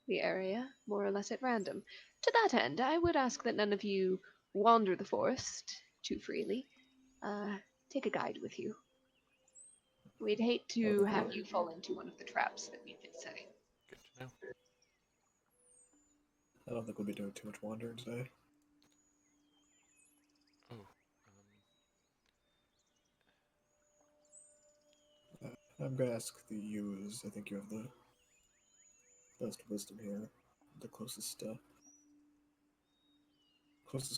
Speaker 2: the area, more or less at random. To that end, I would ask that none of you wander the forest too freely. Take a guide with you. We'd hate to have you fall into one of the traps that we've been setting.
Speaker 1: Good to know.
Speaker 3: I don't think we'll be doing too much wandering today.
Speaker 1: Oh,
Speaker 3: I'm gonna ask the U's. I think you have the best wisdom here. The closest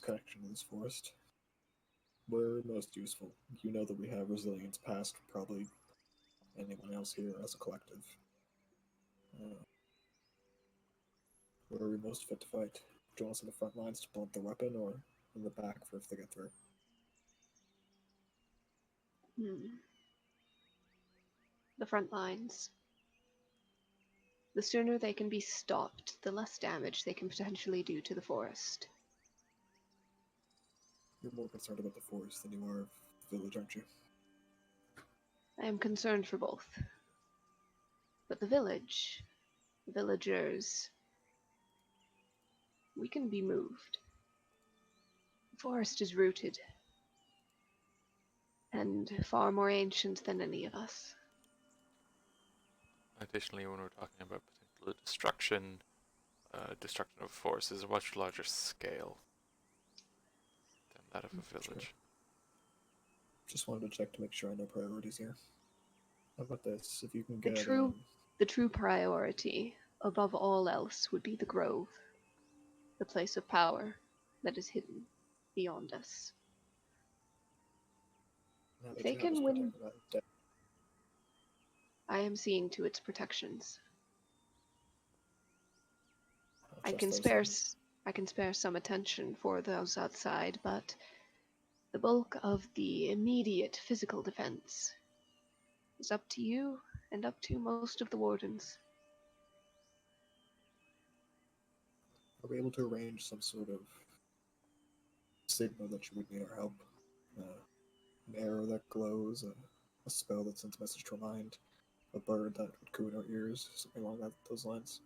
Speaker 3: connection to this forest. We're most useful. You know that we have resilience past probably anyone else here as a collective. Where are we most fit to fight? Do you want us in the front lines to blunt their weapon, or in the back for if they get through?
Speaker 2: The front lines. The sooner they can be stopped, the less damage they can potentially do to the forest.
Speaker 3: You're more concerned about the forest than you are of the village, aren't you?
Speaker 2: I am concerned for both. But the village, the villagers, we can be moved. The forest is rooted and far more ancient than any of us.
Speaker 1: additionally, when we're talking about potential destruction, destruction of forests is a much larger scale than that of a village.
Speaker 3: Sure. Just wanted to check to make sure I know priorities here. How about this? If you can get
Speaker 2: the true priority, above all else, would be the Grove, the place of power that is hidden beyond us.
Speaker 3: Now
Speaker 2: If
Speaker 3: that
Speaker 2: they
Speaker 3: you have us
Speaker 2: can win,
Speaker 3: protected, I'm dead.
Speaker 2: I am seeing to its protections.
Speaker 3: I'll
Speaker 2: I
Speaker 3: trust
Speaker 2: can
Speaker 3: those
Speaker 2: spare
Speaker 3: things.
Speaker 2: I can spare some attention for those outside, but the bulk of the immediate physical defense is up to you and up to most of the wardens.
Speaker 3: Are we able to arrange some sort of signal that you would need our help? An arrow that glows, a spell that sends a message to a mind, a bird that would coo in our ears, something along those lines.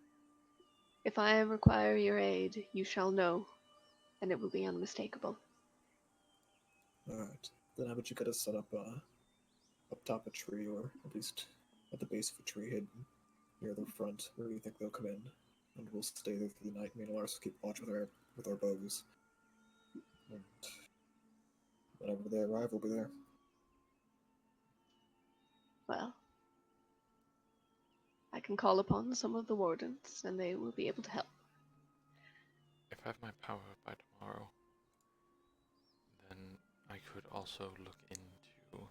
Speaker 2: If I require your aid, you shall know, and it will be unmistakable.
Speaker 3: Alright. Then how about you get us set up up top a tree, or at least at the base of a tree hidden near the front where you think they'll come in. And we'll stay there through the night. Me and Lars keep watch with our bows. And whenever they arrive, we'll be there.
Speaker 2: Well, I can call upon some of the wardens, and they will be able to help.
Speaker 1: If I have my power by tomorrow, then I could also look into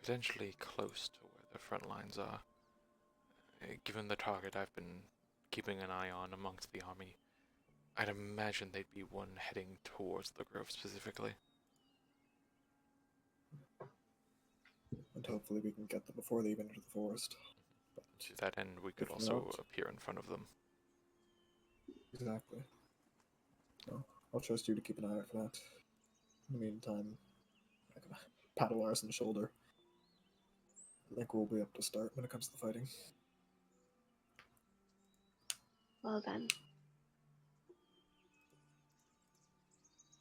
Speaker 1: potentially close to where the front lines are. Given the target I've been keeping an eye on amongst the army, I'd imagine they'd be one heading towards the Grove specifically.
Speaker 3: And hopefully we can get them before they even enter the forest. But
Speaker 1: To that end, we could
Speaker 3: if
Speaker 1: also
Speaker 3: not-
Speaker 1: appear in front of them.
Speaker 3: Exactly. Well, I'll trust you to keep an eye out for that. In the meantime, I can pat Lars on the shoulder. I think we'll be up to start when it comes to the fighting.
Speaker 2: Well then,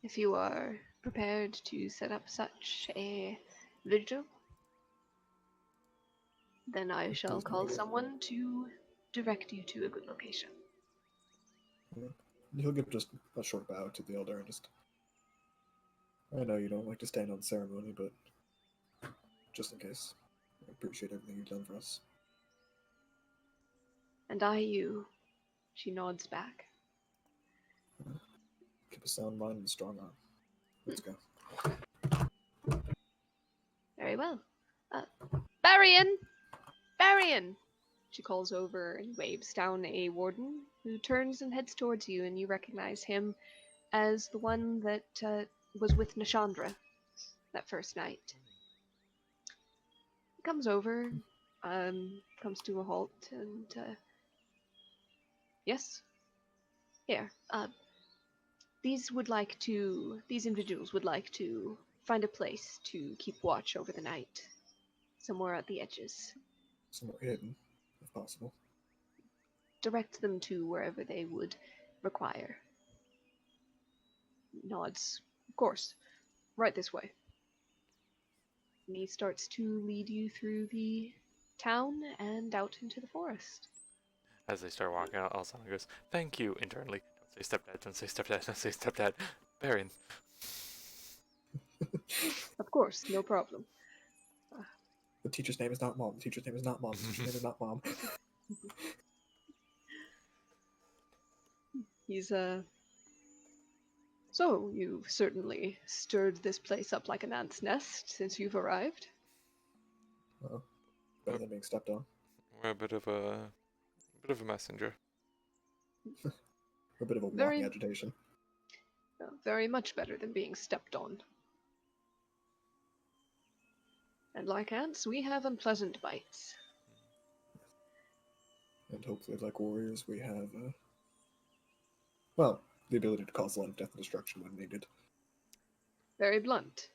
Speaker 2: if you are prepared to set up such a vigil, then I shall
Speaker 3: There's no
Speaker 2: call
Speaker 3: way.
Speaker 2: someone to direct you to a good location.
Speaker 3: He'll give just a short bow to the elder and just. I know you don't like to stand on ceremony, but just in case, I appreciate everything you've done for us.
Speaker 2: And I you. She nods back.
Speaker 3: Keep a sound mind and a strong arm. Let's go.
Speaker 2: Very well. Barian! Barian! She calls over and waves down a warden who turns and heads towards you, and you recognize him as the one that was with Nishandra that first night. He comes over, comes to a halt, and yes? Here, these individuals would like to find a place to keep watch over the night, somewhere at the edges.
Speaker 3: Somewhere hidden, if possible.
Speaker 2: Direct them to wherever they would require. Nods. Of course. Right this way. And he starts to lead you through the town and out into the forest.
Speaker 1: As they start walking out, Alsana goes, "Thank you," internally. Don't say stepdad, don't say stepdad, don't say stepdad. Baron.
Speaker 2: Of course, no problem.
Speaker 3: The teacher's name is not Mom. The teacher's name is not Mom. The teacher's name is not Mom.
Speaker 2: He's, So, you've certainly stirred this place up like an ant's nest since you've arrived.
Speaker 3: Well, better than being stepped on.
Speaker 1: We're a bit of a messenger.
Speaker 3: A bit of a
Speaker 2: Very-
Speaker 3: walking agitation.
Speaker 2: Very much better than being stepped on. And like ants, we have unpleasant bites.
Speaker 3: And hopefully, like warriors, we have, well, the ability to cause a lot of death and destruction when needed.
Speaker 2: Very blunt.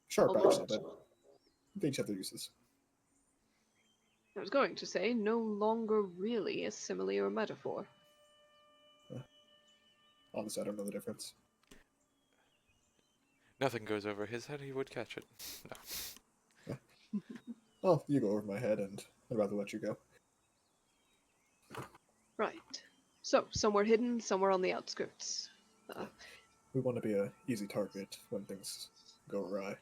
Speaker 3: Sharp,
Speaker 2: Almost.
Speaker 3: actually, but they each have their uses.
Speaker 2: I was going to say, no longer really a simile or metaphor.
Speaker 3: Honestly, I don't know the difference.
Speaker 1: Nothing goes over his head, he would catch it. No.
Speaker 3: Well, you go over my head, and I'd rather let you go.
Speaker 2: Right. So, somewhere hidden, somewhere on the outskirts.
Speaker 3: We want to be a easy target when things go awry.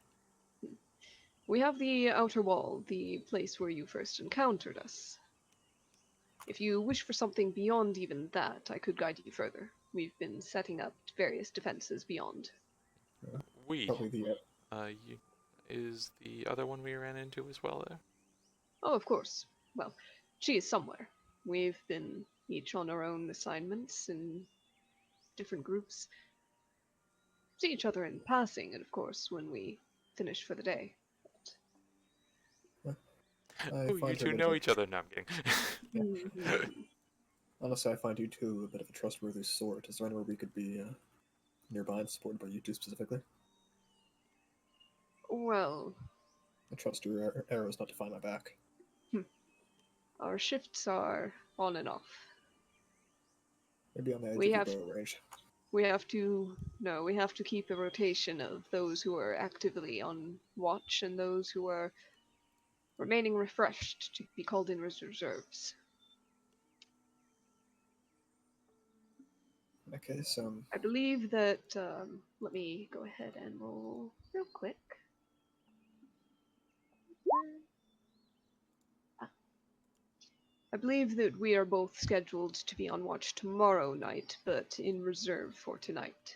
Speaker 2: We have the outer wall, the place where you first encountered us. If you wish for something beyond even that, I could guide you further. We've been setting up various defenses beyond.
Speaker 1: We.
Speaker 3: Probably the
Speaker 1: Is the other one we ran into as well there?
Speaker 2: Oh, of course. Well, she is somewhere. We've been each on our own assignments in different groups. See each other in passing, and of course, when we finish for the day.
Speaker 3: I
Speaker 1: Oh, you
Speaker 3: find her
Speaker 1: two
Speaker 3: a
Speaker 1: know
Speaker 3: bit-
Speaker 1: each other. No, I'm kidding.
Speaker 2: Mhm.
Speaker 3: Honestly, I find you two a bit of a trustworthy sort. Is there anywhere we could be nearby and supported by you two specifically?
Speaker 2: Well,
Speaker 3: I trust your arrows not to find my back.
Speaker 2: our shifts are on and off.
Speaker 3: Maybe on the edge
Speaker 2: We
Speaker 3: of your
Speaker 2: have-
Speaker 3: bow range.
Speaker 2: We have to keep a rotation of those who are actively on watch and those who are remaining refreshed to be called in as reserves.
Speaker 3: In that case,
Speaker 2: I believe that, let me go ahead and roll real quick. I believe that we are both scheduled to be on watch tomorrow night, but in reserve for tonight.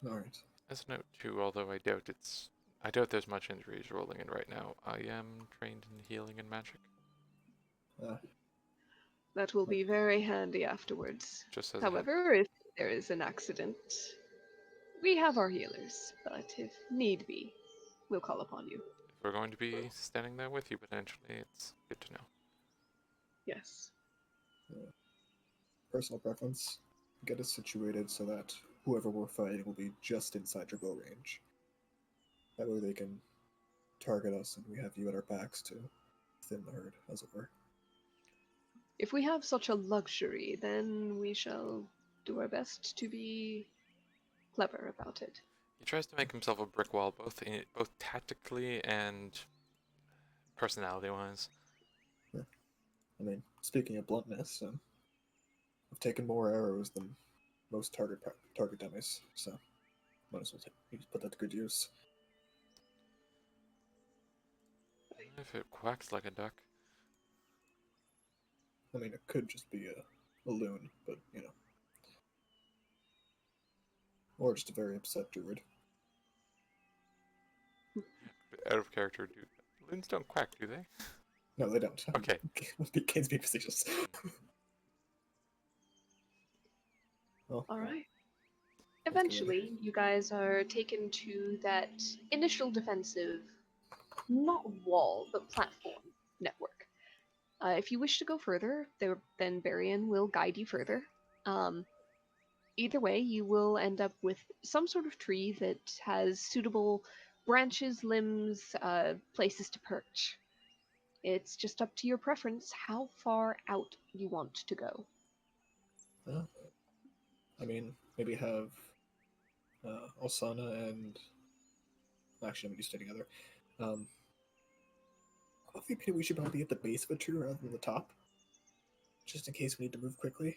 Speaker 3: alright.
Speaker 1: As a note too, although I doubt there's much injuries rolling in right now. I am trained in healing and magic.
Speaker 2: That will be very handy afterwards.
Speaker 1: Just as a head-
Speaker 2: However, if there is an accident, we have our healers, but if need be, we'll call upon you.
Speaker 1: if we're going to be standing there with you potentially, it's good to know.
Speaker 2: Yes.
Speaker 3: Personal preference, get us situated so that whoever we're fighting will be just inside your bow range. That way they can target us and we have you at our backs to thin the herd, as it were.
Speaker 2: If we have such a luxury, then we shall do our best to be clever about it.
Speaker 1: He tries to make himself a brick wall, both tactically and personality-wise.
Speaker 3: I mean, speaking of bluntness, I've taken more arrows than most target dummies, so might as well put that to good use.
Speaker 1: If it quacks like a duck.
Speaker 3: I mean, it could just be a loon, but you know, or just a very upset druid.
Speaker 1: Out of character, dude. Loons don't quack, do they?
Speaker 3: No, they don't.
Speaker 1: Okay.
Speaker 3: Kane's being facetious. Well,
Speaker 2: Alright. Eventually, you guys are taken to that initial defensive, not wall, but platform network. If you wish to go further, then Barian will guide you further. Either way, you will end up with some sort of tree that has suitable branches, limbs, places to perch. It's just up to your preference how far out you want to go.
Speaker 3: I mean, maybe have Osana and actually, let me just stay together. I think maybe we should probably be at the base of a tree rather than the top, just in case we need to move quickly.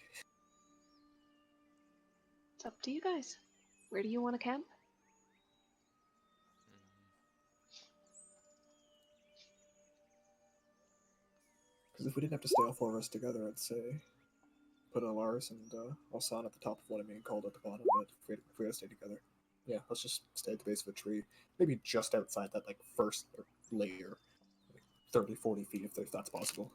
Speaker 2: It's up to you guys. Where do you want to camp?
Speaker 3: Because if we didn't have to stay all four of us together, I'd say put Alaris and Alsan at the top of one and me and Cold at the bottom. But if we had to stay together, yeah, let's just stay at the base of a tree, maybe just outside that like first layer, like 30, 40 feet if that's possible.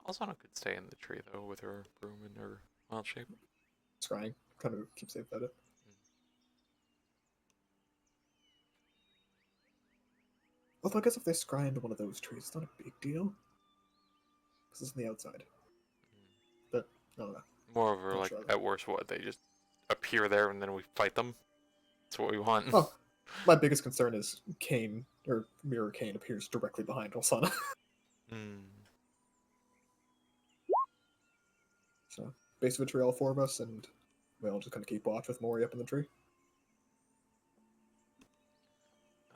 Speaker 1: Alzana could stay in the tree though, with her broom and her wild shape.
Speaker 3: Scrying, trying to keep safe at it. Although I guess if they scry into one of those trees, it's not a big deal. Because it's on the outside. But, I don't know.
Speaker 1: Moreover,
Speaker 3: Not
Speaker 1: like,
Speaker 3: sure.
Speaker 1: at worst, what, they just appear there and then we fight them? That's what we want.
Speaker 3: Oh, my biggest concern is Kane, or Mirror Kane, appears directly behind Osana. So, base of a tree, all four of us, and we all just kind of keep watch with Mori up in the tree.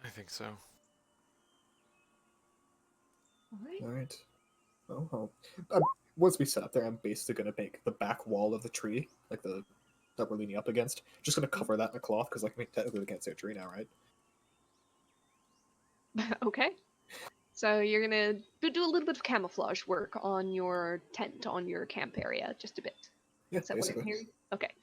Speaker 1: I think so.
Speaker 2: Alright.
Speaker 3: Alright. Well, once we set up there, I'm basically going to make the back wall of the tree, like the that we're leaning up against. Just gonna cover that in a cloth because, like, I mean, technically we can't say a tree now, right?
Speaker 2: Okay. So you're gonna do a little bit of camouflage work on your tent, on your camp area, just a bit.
Speaker 3: Yeah,
Speaker 2: Is that what I'm
Speaker 3: basically.
Speaker 2: hearing? Okay.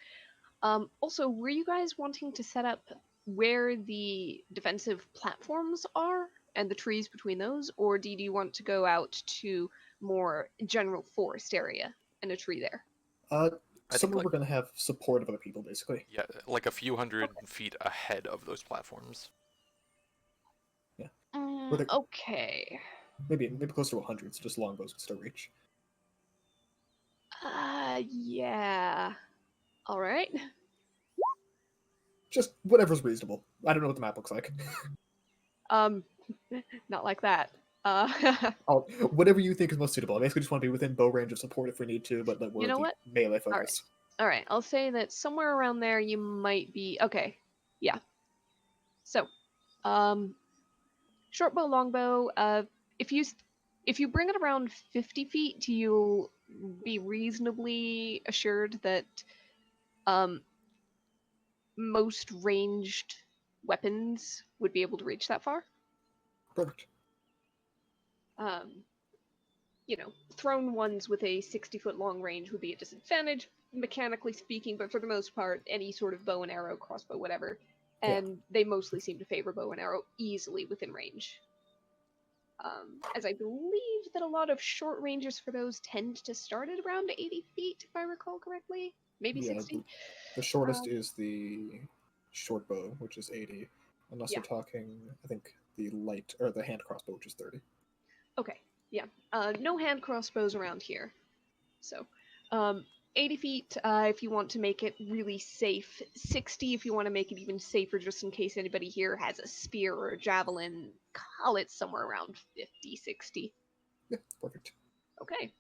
Speaker 2: Also, were you guys wanting to set up where the defensive platforms are and the trees between those, or do you want to go out to more general forest area and a tree there?
Speaker 1: I think,
Speaker 3: Somewhere
Speaker 1: like,
Speaker 3: we're gonna have support of other people, basically.
Speaker 1: yeah, like a few hundred feet ahead of those platforms.
Speaker 3: Where they-
Speaker 2: Okay.
Speaker 3: maybe close to 100, so just longbows can still reach.
Speaker 2: Yeah. All right.
Speaker 3: Just whatever's reasonable. I don't know what the map looks like.
Speaker 2: Um, not like that.
Speaker 3: Whatever you think is most suitable. I basically just want to be within bow range of support if we need to, but that we're
Speaker 2: You know
Speaker 3: the
Speaker 2: what?
Speaker 3: melee focus.
Speaker 2: All right. I'll say that somewhere around there you might be. Okay. Yeah. So, short bow, longbow. If you bring it around 50 feet, you'll be reasonably assured that most ranged weapons would be able to reach that far.
Speaker 3: Perfect.
Speaker 2: Thrown ones with a 60-foot long range would be a disadvantage, mechanically speaking, but for the most part, any sort of bow and arrow, crossbow, whatever. And they mostly seem to favor bow and arrow easily within range. As I believe that a lot of short ranges for those tend to start at around 80 feet, if I recall correctly. Maybe
Speaker 3: Yeah,
Speaker 2: 60.
Speaker 3: the shortest is the short bow, which is 80. Unless
Speaker 2: Yeah.
Speaker 3: you're talking, I think, the light, or the hand crossbow, which is 30.
Speaker 2: Okay, yeah. No hand crossbows around here. So, 80 feet if you want to make it really safe. 60 if you want to make it even safer, just in case anybody here has a spear or a javelin. Call it somewhere around 50, 60.
Speaker 3: Yeah, perfect.
Speaker 2: Okay.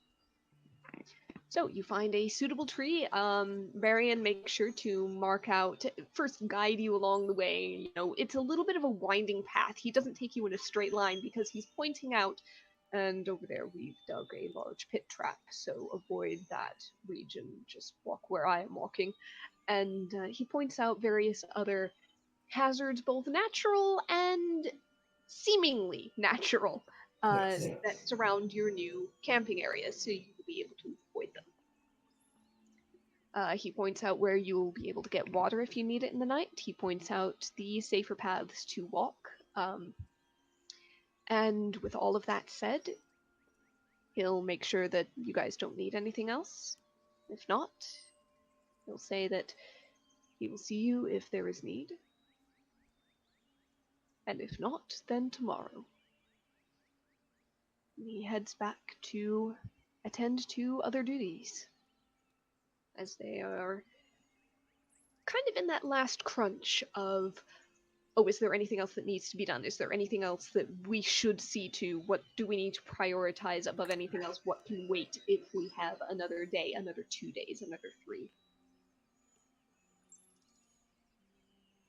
Speaker 2: So you find a suitable tree. Varian makes sure to mark out, first guide you along the way. It's a little bit of a winding path. He doesn't take you in a straight line because he's pointing out, and over there we've dug a large pit trap, so avoid that region. Just walk where I am walking. And he points out various other hazards, both natural and seemingly natural,
Speaker 3: Yes.
Speaker 2: that surround your new camping area, so you'll be able to avoid them. He points out where you'll be able to get water if you need it in the night. He points out the safer paths to walk. And with all of that said, he'll make sure that you guys don't need anything else. If not, he'll say that he will see you if there is need. And if not, then tomorrow. He heads back to attend to other duties, as they are kind of in that last crunch of, oh, is there anything else that needs to be done? Is there anything else that we should see to? What do we need to prioritize above anything else? What can wait if we have another day, another 2 days, another 3?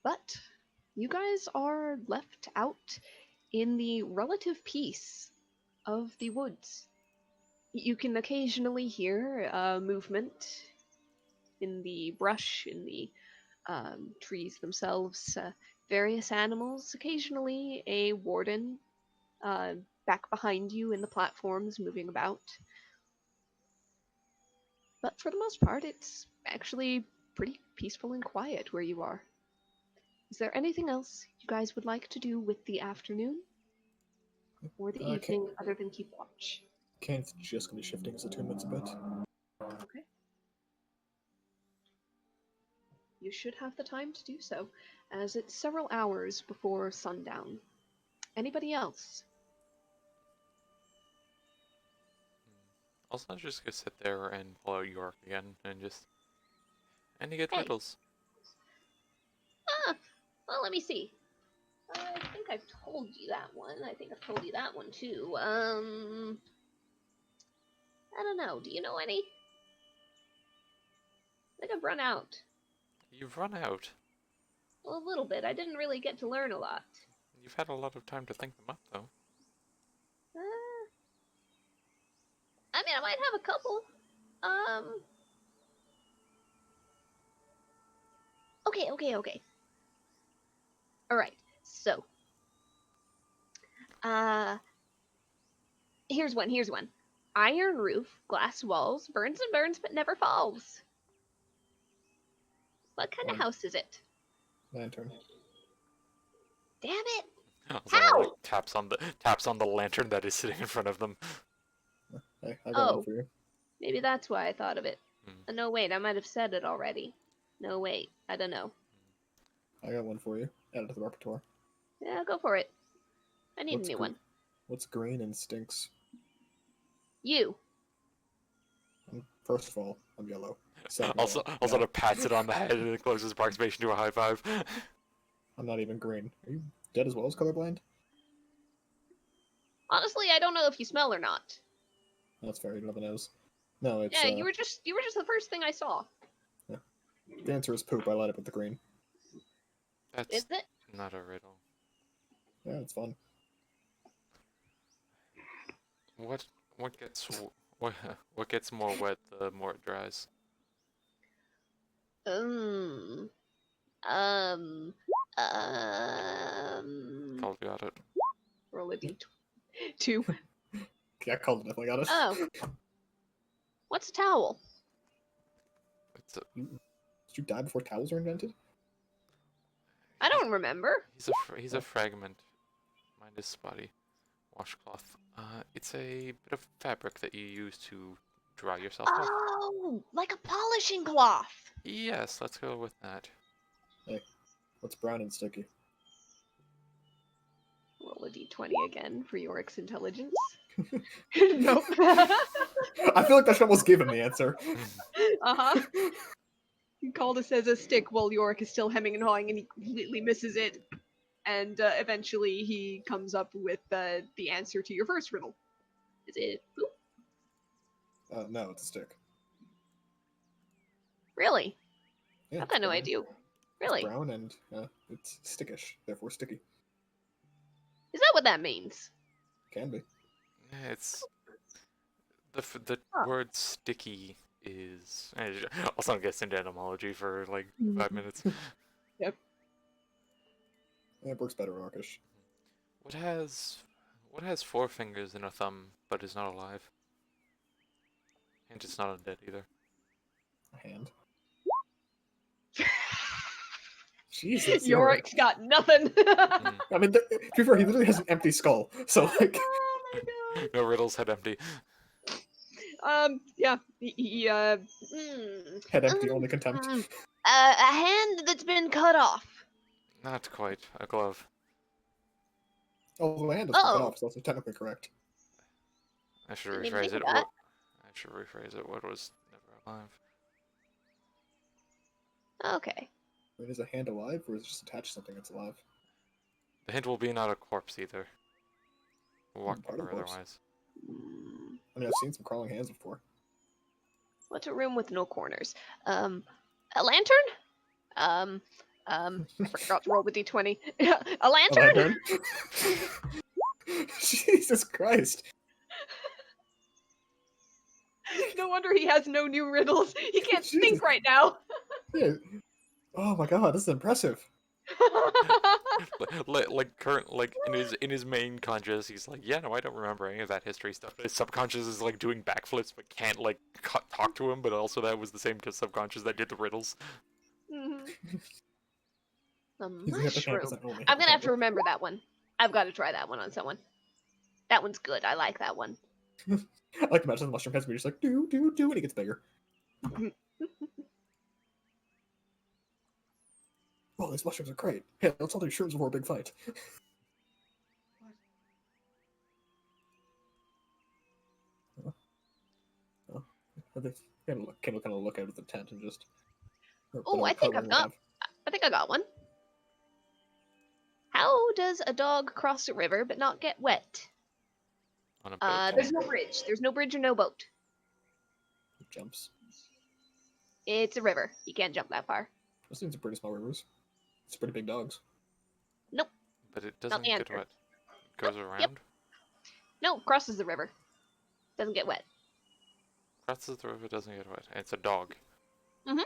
Speaker 2: But you guys are left out in the relative peace of the woods. You can occasionally hear movement in the brush, in the trees themselves, various animals, occasionally a warden back behind you in the platforms moving about. But for the most part, it's actually pretty peaceful and quiet where you are. Is there anything else you guys would like to do with the afternoon or the
Speaker 3: Okay.
Speaker 2: evening other than keep watch?
Speaker 3: Kane's just going to be shifting his attunements a bit.
Speaker 2: Okay. You should have the time to do so, as it's several hours before sundown. Anybody else?
Speaker 1: Also, just go sit there and pull out York again and just. And you get
Speaker 2: Hey.
Speaker 1: riddles.
Speaker 2: Well, let me see. I think I've told you that one. I think I've told you that one too. I don't know. Do you know any? I think I've run out.
Speaker 1: You've run out.
Speaker 2: Well, a little bit. I didn't really get to learn a lot.
Speaker 1: You've had a lot of time to think them up, though.
Speaker 2: I mean, I might have a couple. Okay. Alright, so. Here's one. Iron roof, glass walls, burns and burns but never falls. What kind of
Speaker 3: Um,
Speaker 2: house is it?
Speaker 3: Lantern.
Speaker 2: Damn it!
Speaker 1: Ozana, like,
Speaker 2: How?
Speaker 1: taps on the lantern that is sitting in front of them.
Speaker 3: Hey, I got
Speaker 2: Oh.
Speaker 3: one for you.
Speaker 2: Maybe that's why I thought of it.
Speaker 1: Hmm.
Speaker 2: No, wait, I might have said it already. No, wait, I don't know.
Speaker 3: I got one for you. Add it to the repertoire.
Speaker 2: Yeah, go for it. I need a new one.
Speaker 3: What's green and stinks?
Speaker 2: You.
Speaker 3: First of all, I'm yellow. Second
Speaker 1: Also,
Speaker 3: of all,
Speaker 1: also
Speaker 3: no,
Speaker 1: pats it on the head and closes approximation to a high five.
Speaker 3: I'm not even green. Are you dead as well as colorblind?
Speaker 2: Honestly, I don't know if you smell or not.
Speaker 3: That's fair. You don't have a nose. No, it's
Speaker 2: Yeah, you were just the first thing I saw.
Speaker 3: the answer is poop. I light up with the green.
Speaker 1: That's
Speaker 2: Is it?
Speaker 1: not a riddle.
Speaker 3: Yeah, it's fun.
Speaker 1: What gets more wet the more it dries?
Speaker 2: Um.
Speaker 1: Called got it.
Speaker 2: Roll a d2.
Speaker 3: Yeah, I called it. I got it.
Speaker 2: Oh. What's a towel?
Speaker 1: It's a,
Speaker 3: Did you die before towels were invented?
Speaker 2: I don't remember.
Speaker 1: he's a fragment. Mine is spotty. Washcloth. It's a bit of fabric that you use to dry yourself off.
Speaker 2: Oh, like a polishing cloth.
Speaker 1: Yes, let's go with that.
Speaker 3: What's brown and sticky?
Speaker 2: Roll a d20 again for Yorick's intelligence. Nope.
Speaker 3: I feel like that should almost give him the answer.
Speaker 2: Uh-huh. Calder says a stick while Yorick is still hemming and hawing, and he completely misses it. And eventually he comes up with the answer to your first riddle. Is it poop?
Speaker 3: No, it's a stick.
Speaker 2: Really?
Speaker 3: Yeah,
Speaker 2: I've got no
Speaker 3: brown.
Speaker 2: idea.
Speaker 3: It's
Speaker 2: Really?
Speaker 3: brown and it's stickish, therefore sticky.
Speaker 2: Is that what that means?
Speaker 3: Can be.
Speaker 1: It's the
Speaker 2: Huh.
Speaker 1: word sticky is. Also gets into etymology for like 5 minutes.
Speaker 3: Yeah, it works better in Orcish.
Speaker 1: What has 4 fingers and a thumb but is not alive? And it's not undead either.
Speaker 3: A hand. Jesus.
Speaker 2: Yorick's got nothing.
Speaker 3: I mean, to be fair, he literally has an empty skull. So like,
Speaker 2: Oh my god.
Speaker 1: No riddles, head empty.
Speaker 2: Yeah.
Speaker 3: head empty, only contempt.
Speaker 2: A hand that's been cut off.
Speaker 1: Not quite. A glove.
Speaker 3: Oh, the hand is cut
Speaker 2: Oh.
Speaker 3: off, so that's technically correct.
Speaker 1: I should
Speaker 2: Didn't even
Speaker 1: rephrase
Speaker 2: think
Speaker 1: it.
Speaker 2: of that.
Speaker 1: I should rephrase it. What was never alive?
Speaker 2: Okay.
Speaker 3: I mean, is a hand alive, or is it just attached to something that's alive?
Speaker 1: The hint will be not a corpse either. Walk
Speaker 3: part of
Speaker 1: or
Speaker 3: the corpse.
Speaker 1: otherwise.
Speaker 3: I mean, I've seen some crawling hands before.
Speaker 2: What's a room with no corners? A lantern? I forgot to roll the d20. A
Speaker 3: A
Speaker 2: lantern?
Speaker 3: lantern? Jesus Christ.
Speaker 2: No wonder he has no new riddles. He can't
Speaker 3: Jesus.
Speaker 2: think right now.
Speaker 3: Yeah. Oh my god, this is impressive.
Speaker 1: Like in his main conscious, he's like, yeah, no, I don't remember any of that history stuff. But his subconscious is like doing backflips, but can't like talk to him. But also that was the same subconscious that did the riddles.
Speaker 2: Mhm. A
Speaker 3: He's a
Speaker 2: mushroom.
Speaker 3: hippocampus only.
Speaker 2: I'm gonna have to remember that one. I've got to try that one on someone. That one's good. I like that one.
Speaker 3: I like to imagine the mushroom heads be just like, do, and he gets bigger. Oh, these mushrooms are great. Hey, let's all do shrooms before a big fight. Kendall kind of look out of the tent and just.
Speaker 2: Oh, I think I've got. I think I got one. How does a dog cross a river but not get wet?
Speaker 1: On a boat.
Speaker 2: There's no bridge. There's no bridge or no boat.
Speaker 3: Jumps.
Speaker 2: It's a river. You can't jump that far.
Speaker 3: Those things are pretty small rivers. It's pretty big dogs.
Speaker 1: But it doesn't
Speaker 2: the
Speaker 1: get
Speaker 2: answer.
Speaker 1: wet. It goes around.
Speaker 2: Yep. No, crosses the river. Doesn't get wet.
Speaker 1: Crosses the river, doesn't get wet. And it's a dog.
Speaker 2: Mhm.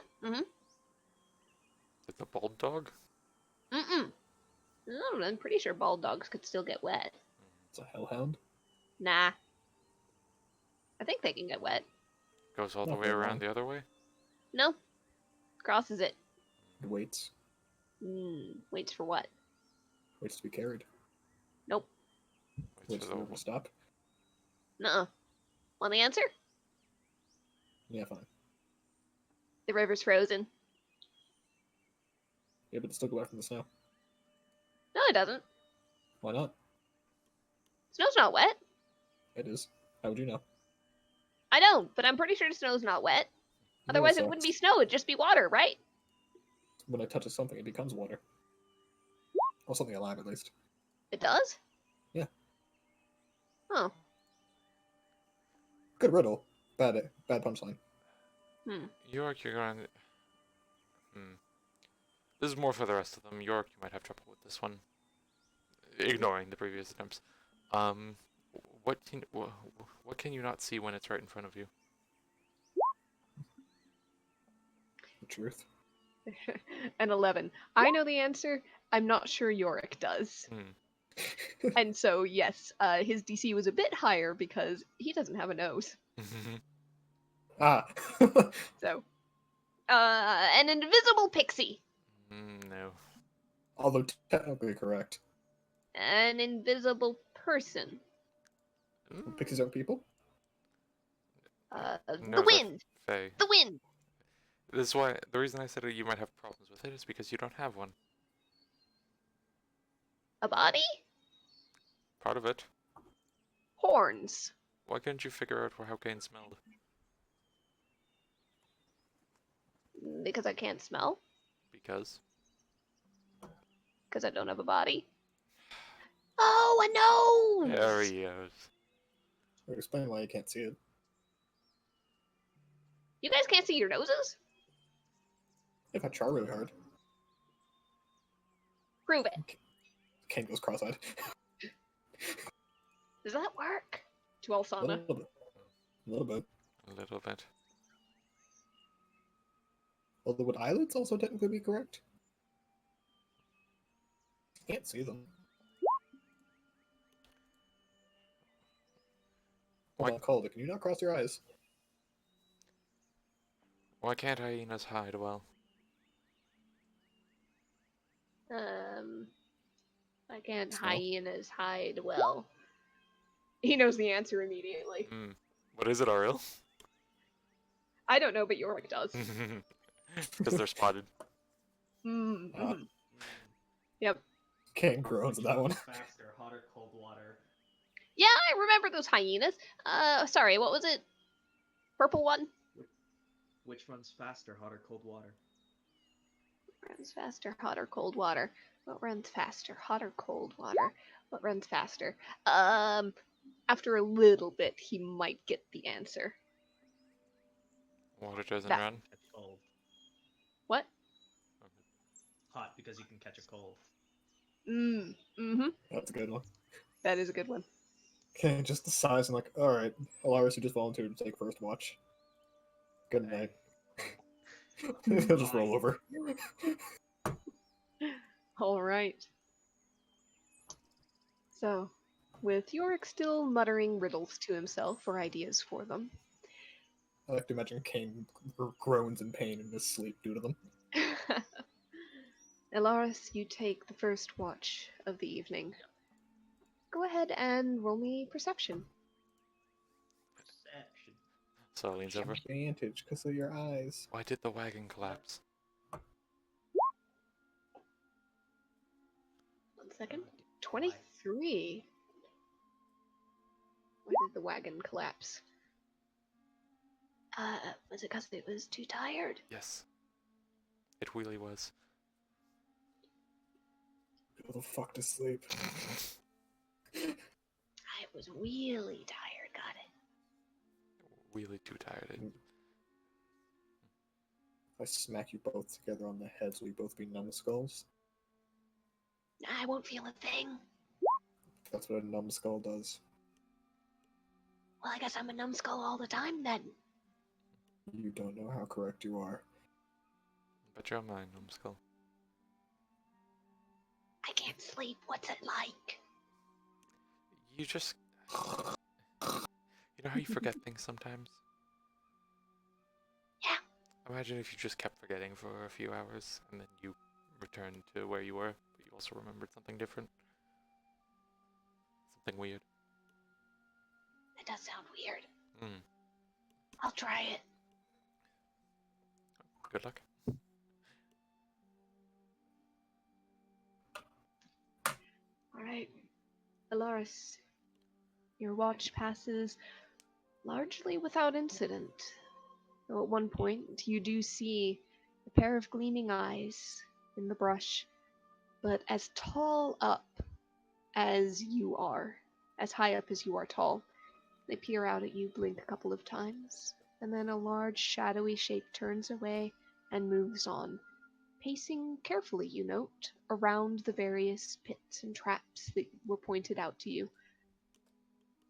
Speaker 1: It's a bald dog?
Speaker 2: Mm-mm. No, I'm pretty sure bald dogs could still get wet.
Speaker 3: It's a hellhound.
Speaker 2: Nah. I think they can get wet.
Speaker 1: Goes all the
Speaker 3: Not
Speaker 1: way
Speaker 3: very
Speaker 1: around
Speaker 3: long.
Speaker 1: the other way?
Speaker 2: No. Crosses it.
Speaker 3: It waits.
Speaker 2: Waits for what?
Speaker 3: Waits to be carried.
Speaker 2: Nope.
Speaker 1: Waits
Speaker 3: Waits
Speaker 1: for
Speaker 3: for the
Speaker 1: the...
Speaker 3: river to stop.
Speaker 2: Nuh-uh. Want the answer?
Speaker 3: Yeah, fine.
Speaker 2: The river's frozen.
Speaker 3: Yeah, but it's still go back from the snow.
Speaker 2: No, it doesn't.
Speaker 3: Why not?
Speaker 2: Snow's not wet.
Speaker 3: It is. How would you know?
Speaker 2: I don't, but I'm pretty sure snow's not wet.
Speaker 3: You know
Speaker 2: Otherwise,
Speaker 3: what
Speaker 2: it wouldn't
Speaker 3: sucks?
Speaker 2: be snow. It'd just be water, right?
Speaker 3: When it touches something, it becomes water. Or something alive, at least.
Speaker 2: It does?
Speaker 3: Yeah.
Speaker 2: Oh.
Speaker 3: Good riddle. Bad punchline.
Speaker 1: York, you're going... This is more for the rest of them. York, you might have trouble with this one. Ignoring the previous attempts. What can you not see when it's right in front of you?
Speaker 3: The truth.
Speaker 2: An 11. I know the answer. I'm not sure Yorick does. And so, yes, his DC was a bit higher because he doesn't have a nose.
Speaker 3: Ah!
Speaker 2: So, an invisible pixie.
Speaker 1: No.
Speaker 3: Although technically correct.
Speaker 2: An invisible person.
Speaker 3: Pixies are people?
Speaker 1: No,
Speaker 2: The
Speaker 1: they're
Speaker 2: wind.
Speaker 1: Fae.
Speaker 2: The wind.
Speaker 1: This is why the reason I said you might have problems with it is because you don't have one.
Speaker 2: A body?
Speaker 1: Part of it.
Speaker 2: Horns.
Speaker 1: Why couldn't you figure out how Kane smelled?
Speaker 2: Because I can't smell.
Speaker 1: Because
Speaker 2: Because I don't have a body. Oh, a nose!
Speaker 1: there he is.
Speaker 3: Or explain why you can't see it.
Speaker 2: You guys can't see your noses?
Speaker 3: If I try really hard,
Speaker 2: Prove it.
Speaker 3: Kane goes cross-eyed.
Speaker 2: Does that work? To
Speaker 3: A
Speaker 2: Alsana.
Speaker 3: little bit. A little bit.
Speaker 1: A little bit.
Speaker 3: Although would eyelids also technically be correct? Can't see them. Hold
Speaker 1: Why-
Speaker 3: on, Calder, can you not cross your eyes?
Speaker 1: Why can't hyenas hide well?
Speaker 2: I can't
Speaker 3: Smell.
Speaker 2: hyenas hide well. He knows the answer immediately.
Speaker 1: What is it, Ariel?
Speaker 2: I don't know, but Yorick does.
Speaker 1: Because they're spotted.
Speaker 2: Mm-hmm. Yep.
Speaker 3: Kane groans at that one.
Speaker 6: Faster, hotter, cold water.
Speaker 2: Yeah, I remember those hyenas. Sorry, what was it? Purple one?
Speaker 5: Which runs faster, hot or cold water?
Speaker 2: Runs faster, hot or cold water? What runs faster, hot or cold water? What runs faster? After a little bit, he might get the answer.
Speaker 1: Water doesn't
Speaker 2: That-
Speaker 1: run.
Speaker 6: Catch cold.
Speaker 2: What?
Speaker 6: Hot because you can catch a cold.
Speaker 2: Mm-hmm.
Speaker 3: That's a good one.
Speaker 2: That is a good one.
Speaker 3: Kane just decides and like, alright, Alaris, you just volunteered to take first watch. Good night. He'll just roll over.
Speaker 2: Alright. So, with Yorick still muttering riddles to himself or ideas for them,
Speaker 3: I like to imagine Kane groans in pain in his sleep due to them.
Speaker 2: Elaris, you take the first watch of the evening. Go ahead and roll me perception.
Speaker 6: Perception.
Speaker 1: So leans over.
Speaker 3: Advantage because of your eyes.
Speaker 1: Why did the wagon collapse?
Speaker 2: 1 second. 23. Why did the wagon collapse? Was it because it was too tired?
Speaker 1: Yes. It really was.
Speaker 3: Go the fuck to sleep.
Speaker 2: I was really tired, got it.
Speaker 1: Really too tired.
Speaker 3: If I smack you both together on the heads, will you both be numbskulls?
Speaker 2: I won't feel a thing.
Speaker 3: That's what a numbskull does.
Speaker 2: Well, I guess I'm a numbskull all the time then.
Speaker 3: You don't know how correct you are.
Speaker 1: But you're mine, numbskull.
Speaker 2: sleep. What's it like?
Speaker 1: You just. You know how you forget things sometimes?
Speaker 2: Yeah.
Speaker 1: Imagine if you just kept forgetting for a few hours and then you returned to where you were, but you also remembered something different. Something weird.
Speaker 2: That does sound weird.
Speaker 1: Hmm.
Speaker 2: I'll try it.
Speaker 1: Good luck.
Speaker 2: Alright. Alaris, your watch passes largely without incident. Though at one point you do see a pair of gleaming eyes in the brush, but as tall up as you are, as high up as you are tall. They peer out at you, blink a couple of times, and then a large shadowy shape turns away and moves on, pacing carefully, you note, around the various pits and traps that were pointed out to you.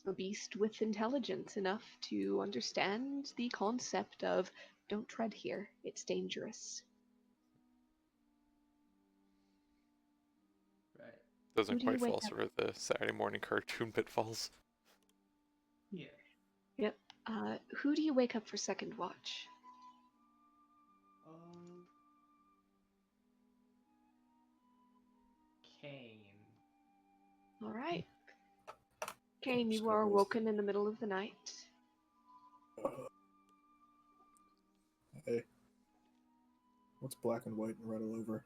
Speaker 2: A beast with intelligence enough to understand the concept of don't tread here, it's dangerous.
Speaker 6: Right.
Speaker 2: Who
Speaker 1: Doesn't
Speaker 2: do you
Speaker 1: quite
Speaker 2: wake
Speaker 1: fall
Speaker 2: up?
Speaker 1: through the Saturday morning cartoon pitfalls.
Speaker 6: Yeah.
Speaker 2: Yep. Who do you wake up for second watch?
Speaker 6: Kane.
Speaker 2: Alright. Kane,
Speaker 3: Just
Speaker 2: you
Speaker 3: go
Speaker 2: are
Speaker 3: first.
Speaker 2: awoken in the middle of the night.
Speaker 3: Hey. What's black and white and red all over?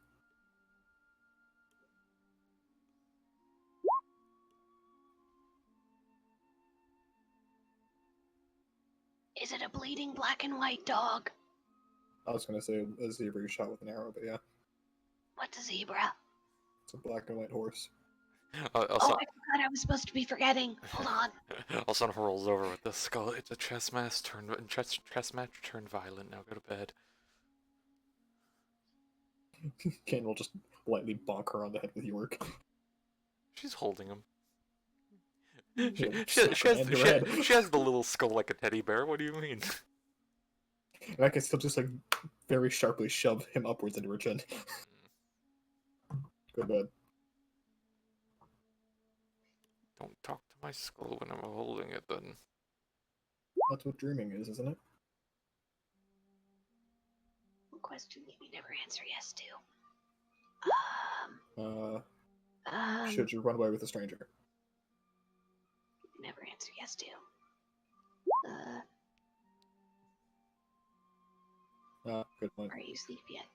Speaker 2: Is it a bleeding black and white dog?
Speaker 3: I was gonna say a zebra you shot with an arrow, but yeah.
Speaker 2: What's a zebra?
Speaker 3: It's a black and white horse.
Speaker 2: Oh, I forgot I was supposed to be forgetting. Hold on.
Speaker 1: Also rolls over with the skull. It's a chess match turned violent. Now go to bed.
Speaker 3: Kane will just lightly bonk her on the head with York.
Speaker 1: She's holding him.
Speaker 3: He'll
Speaker 1: She
Speaker 3: slap her hand in her head.
Speaker 1: she has the little skull like a teddy bear. What do you mean?
Speaker 3: And I can still just like very sharply shove him upwards into her chin. Go to bed.
Speaker 1: Don't talk to my skull when I'm holding it, then.
Speaker 3: That's what dreaming is, isn't it?
Speaker 2: What question can we never answer yes to?
Speaker 3: Should you run away with a stranger?
Speaker 2: Never answer yes to.
Speaker 3: Good point.
Speaker 2: Are you asleep yet?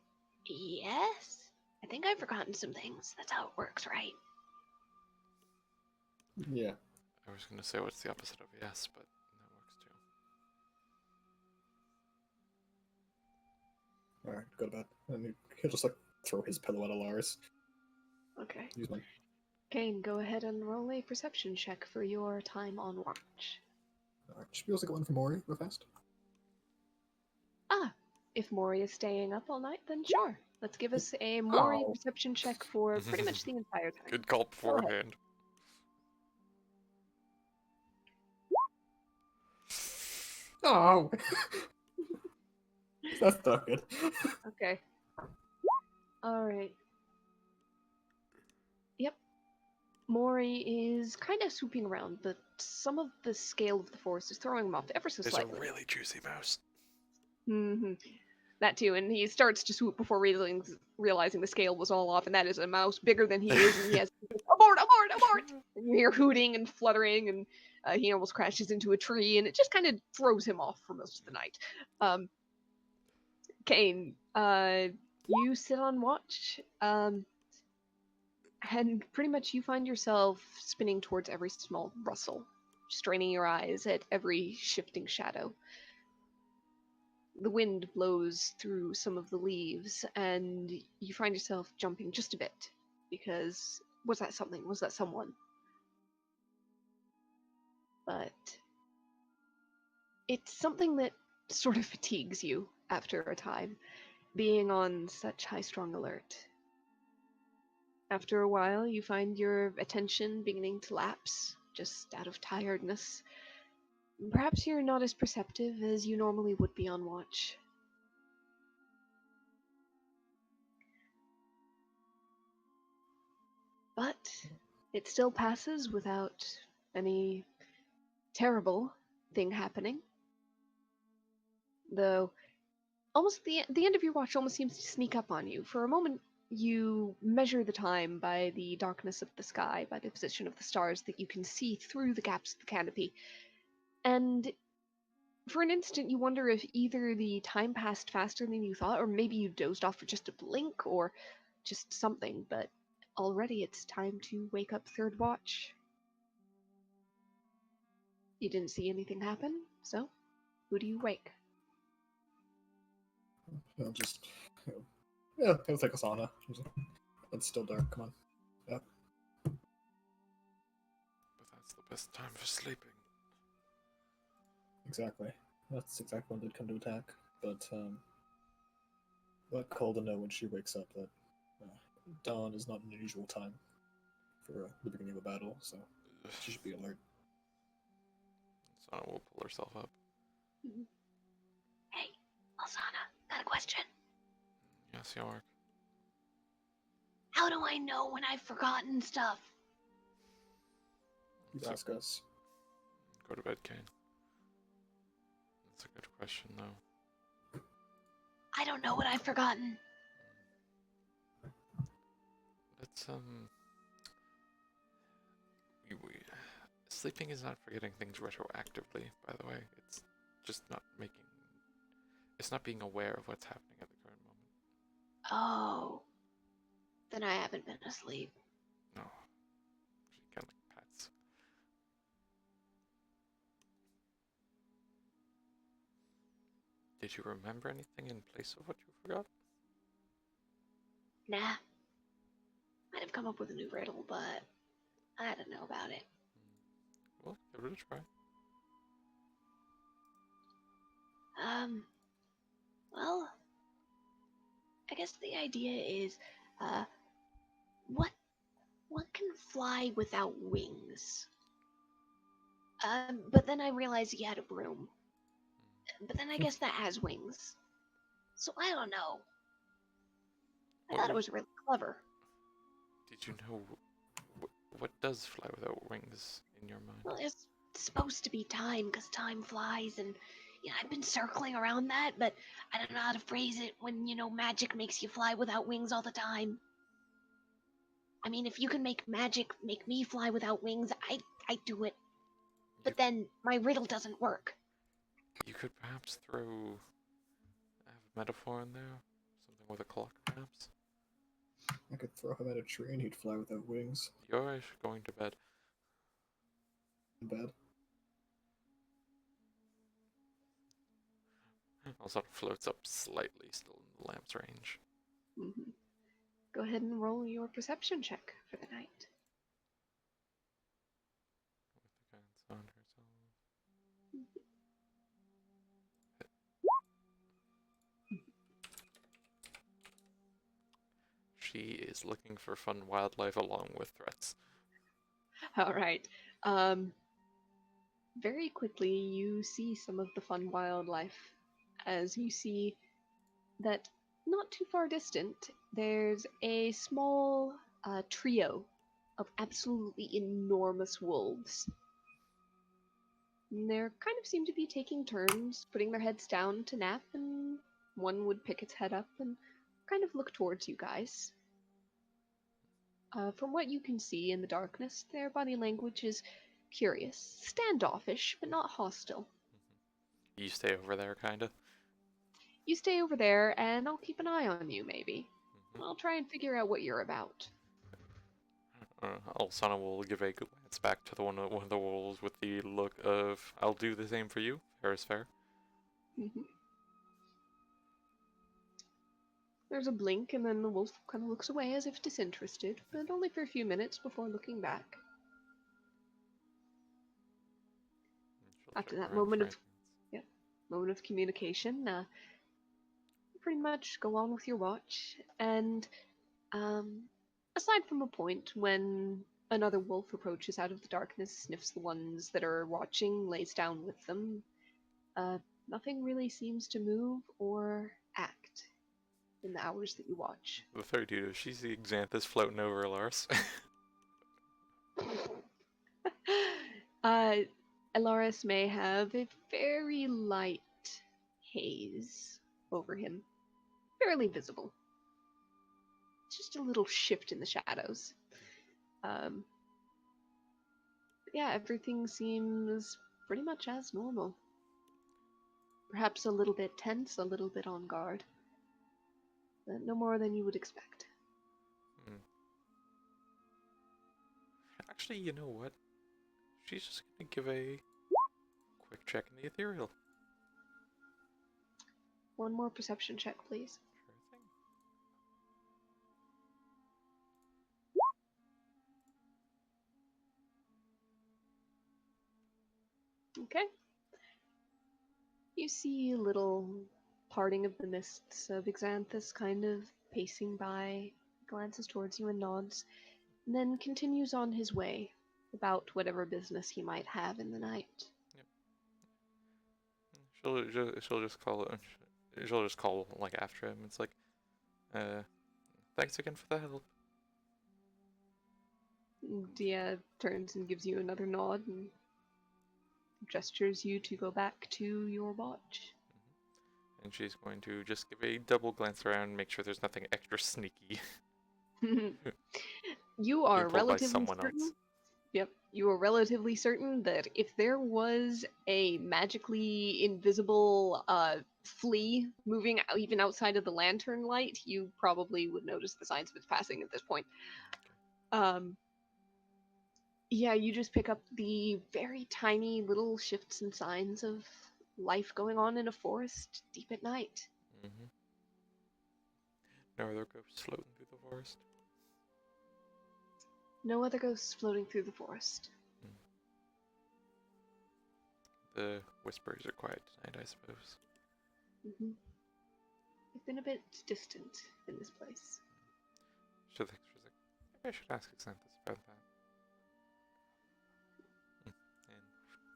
Speaker 2: Yes. I think I've forgotten some things. That's how it works, right?
Speaker 3: Yeah.
Speaker 1: I was gonna say what's the opposite of yes, but that works too.
Speaker 3: Alright, go to bed. And he'll just like throw his pillow at Alaris.
Speaker 2: Okay.
Speaker 3: Use mine.
Speaker 2: Kane, go ahead and roll a perception check for your time on watch.
Speaker 3: Alright, should we also go in for Mori real fast?
Speaker 2: If Mori is staying up all night, then sure. Let's give us a Mori
Speaker 3: Oh.
Speaker 2: perception check for pretty much the entire time.
Speaker 1: Good call
Speaker 2: Go ahead.
Speaker 1: beforehand.
Speaker 3: Oh! That's not good.
Speaker 2: Okay. Alright. Yep. Mori is kind of swooping around, but some of the scale of the force is throwing him off ever so
Speaker 1: There's a
Speaker 2: slightly.
Speaker 1: really juicy mouse.
Speaker 2: Mm-hmm. That too, and he starts to swoop before realizing the scale was all off, and that is a mouse bigger than he is, and he has abort, abort, abort! And you hear hooting and fluttering, and he almost crashes into a tree, and it just kind of throws him off for most of the night. Kane, you sit on watch, and pretty much you find yourself spinning towards every small rustle, straining your eyes at every shifting shadow. The wind blows through some of the leaves, and you find yourself jumping just a bit, because was that something? Was that someone? But it's something that sort of fatigues you after a time, being on such high-strung alert. After a while, you find your attention beginning to lapse, just out of tiredness. Perhaps you're not as perceptive as you normally would be on watch. but it still passes without any terrible thing happening. Though, almost the end of your watch almost seems to sneak up on you. For a moment, you measure the time by the darkness of the sky, by the position of the stars that you can see through the gaps of the canopy, and for an instant you wonder if either the time passed faster than you thought, or maybe you dozed off for just a blink, or just something, but already it's time to wake up third watch. You didn't see anything happen, so who do you wake?
Speaker 3: I'll just, yeah, it'll take a sauna. It's still dark. Come on. Yep.
Speaker 1: But that's the best time for sleeping.
Speaker 3: Exactly. That's exactly when they'd come to attack. But let Calder know when she wakes up that dawn is not an unusual time for the beginning of a battle, so she should be alert.
Speaker 1: Sana will pull herself up.
Speaker 2: Hey, Alsana, got a question.
Speaker 1: Yes, York.
Speaker 2: How do I know when I've forgotten stuff?
Speaker 3: You
Speaker 1: So-
Speaker 3: ask us.
Speaker 1: Go to bed, Kane. That's a good question, though.
Speaker 2: I don't know what I've forgotten.
Speaker 1: Let's sleeping is not forgetting things retroactively, by the way. It's just not making. It's not being aware of what's happening at the current moment.
Speaker 2: Oh. Then I haven't been asleep.
Speaker 1: No. She kind of like pats. Did you remember anything in place of what you forgot?
Speaker 2: Nah. Might have come up with a new riddle, but I don't know about it.
Speaker 1: Well, give it a try.
Speaker 2: Well, I guess the idea is, what can fly without wings? But then I realized he had a broom. But then I guess that has wings. So I don't know. I thought it was really clever.
Speaker 1: Did you know what does fly without wings in your mind?
Speaker 2: Well, it's supposed to be time, because time flies, and I've been circling around that, but I don't know how to phrase it when, magic makes you fly without wings all the time. I mean, if you can make magic make me fly without wings, I'd do it. But then my riddle doesn't work.
Speaker 1: You could perhaps have a metaphor in there? Something with a clock, perhaps?
Speaker 3: I could throw him at a tree and he'd fly without wings.
Speaker 1: You're going to bed.
Speaker 3: In bed.
Speaker 1: Also floats up slightly, still in the lamp's range.
Speaker 2: Mm-hmm. Go ahead and roll your perception check for the night.
Speaker 1: With the guidance on herself. She is looking for fun wildlife along with threats.
Speaker 2: All right. Very quickly, you see some of the fun wildlife as you see that not too far distant, there's a small trio of absolutely enormous wolves. And they kind of seem to be taking turns, putting their heads down to nap, and one would pick its head up and kind of look towards you guys. From what you can see in the darkness, their body language is curious, standoffish, but not hostile.
Speaker 1: You stay over there, kinda?
Speaker 2: You stay over there, and I'll keep an eye on you, maybe.
Speaker 1: Mhm.
Speaker 2: I'll try and figure out what you're about.
Speaker 1: Alsana will give a glance back to one of the wolves with the look of, I'll do the same for you. Fair is fair.
Speaker 2: Mm-hmm. There's a blink, and then the wolf kind of looks away as if disinterested, but only for a few minutes before looking back.
Speaker 1: She'll
Speaker 2: After
Speaker 1: check
Speaker 2: that
Speaker 1: around
Speaker 2: moment
Speaker 1: for
Speaker 2: of
Speaker 1: anything
Speaker 2: moment of communication, pretty much go on with your watch, and aside from a point when another wolf approaches out of the darkness, sniffs the ones that are watching, lays down with them, nothing really seems to move or act in the hours that you watch.
Speaker 1: The 32, she sees Xanthus floating over Lars.
Speaker 2: Elaris may have a very light haze over him, barely visible. Just a little shift in the shadows. Yeah, everything seems pretty much as normal. Perhaps a little bit tense, a little bit on guard. But no more than you would expect.
Speaker 1: Actually, you know what? She's just gonna give a quick check in the ethereal.
Speaker 2: One more perception check, please.
Speaker 1: Sure thing.
Speaker 2: Okay. You see a little parting of the mists of Xanthus kind of pacing by, glances towards you and nods, and then continues on his way about whatever business he might have in the night.
Speaker 1: She'll just call it. She'll just call like after him. It's like, thanks again for the help.
Speaker 2: Dia turns and gives you another nod and gestures you to go back to your watch.
Speaker 1: And she's going to just give a double glance around, make sure there's nothing extra sneaky.
Speaker 2: You are
Speaker 1: Being pulled by
Speaker 2: relatively
Speaker 1: someone
Speaker 2: certain.
Speaker 1: else.
Speaker 2: Yep, you are relatively certain that if there was a magically invisible flea moving even outside of the lantern light, you probably would notice the signs of its passing at this point. Yeah, you just pick up the very tiny little shifts and signs of life going on in a forest deep at night.
Speaker 1: Mm-hmm. No other ghosts floating through the forest.
Speaker 2: No other ghosts floating through the forest.
Speaker 1: The whispers are quiet tonight, I suppose.
Speaker 2: Mm-hmm. They've been a bit distant in this place.
Speaker 1: She's like, maybe I should ask Xanthus about that. And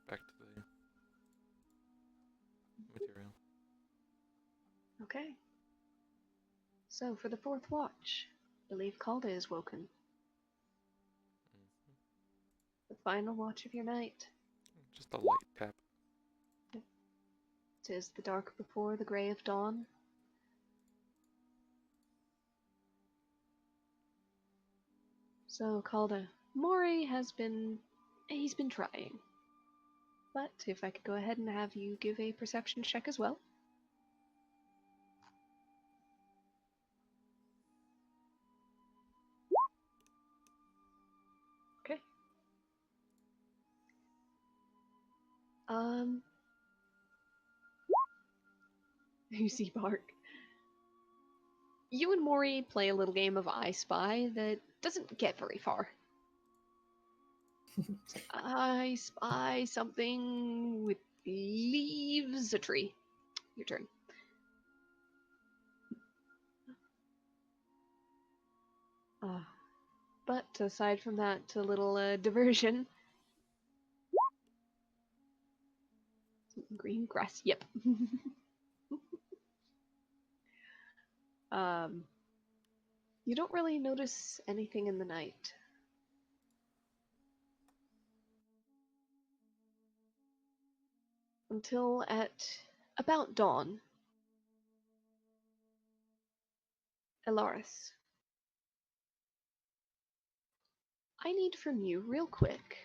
Speaker 1: back to the material.
Speaker 2: Okay. So, for the fourth watch, I believe Calda is woken. The final watch of your night.
Speaker 1: Just a light tap.
Speaker 2: 'Tis the dark before the grey of dawn. So, Calda, Mori has been... he's been trying. But if I could go ahead and have you give a perception check as well. Okay. You see Bark. You and Mori play a little game of I Spy that doesn't get very far. I spy something with leaves a tree. Your turn. But aside from that, a little diversion. Green grass. Yep. You don't really notice anything in the night. Until at about dawn. Elaris. I need from you, real quick.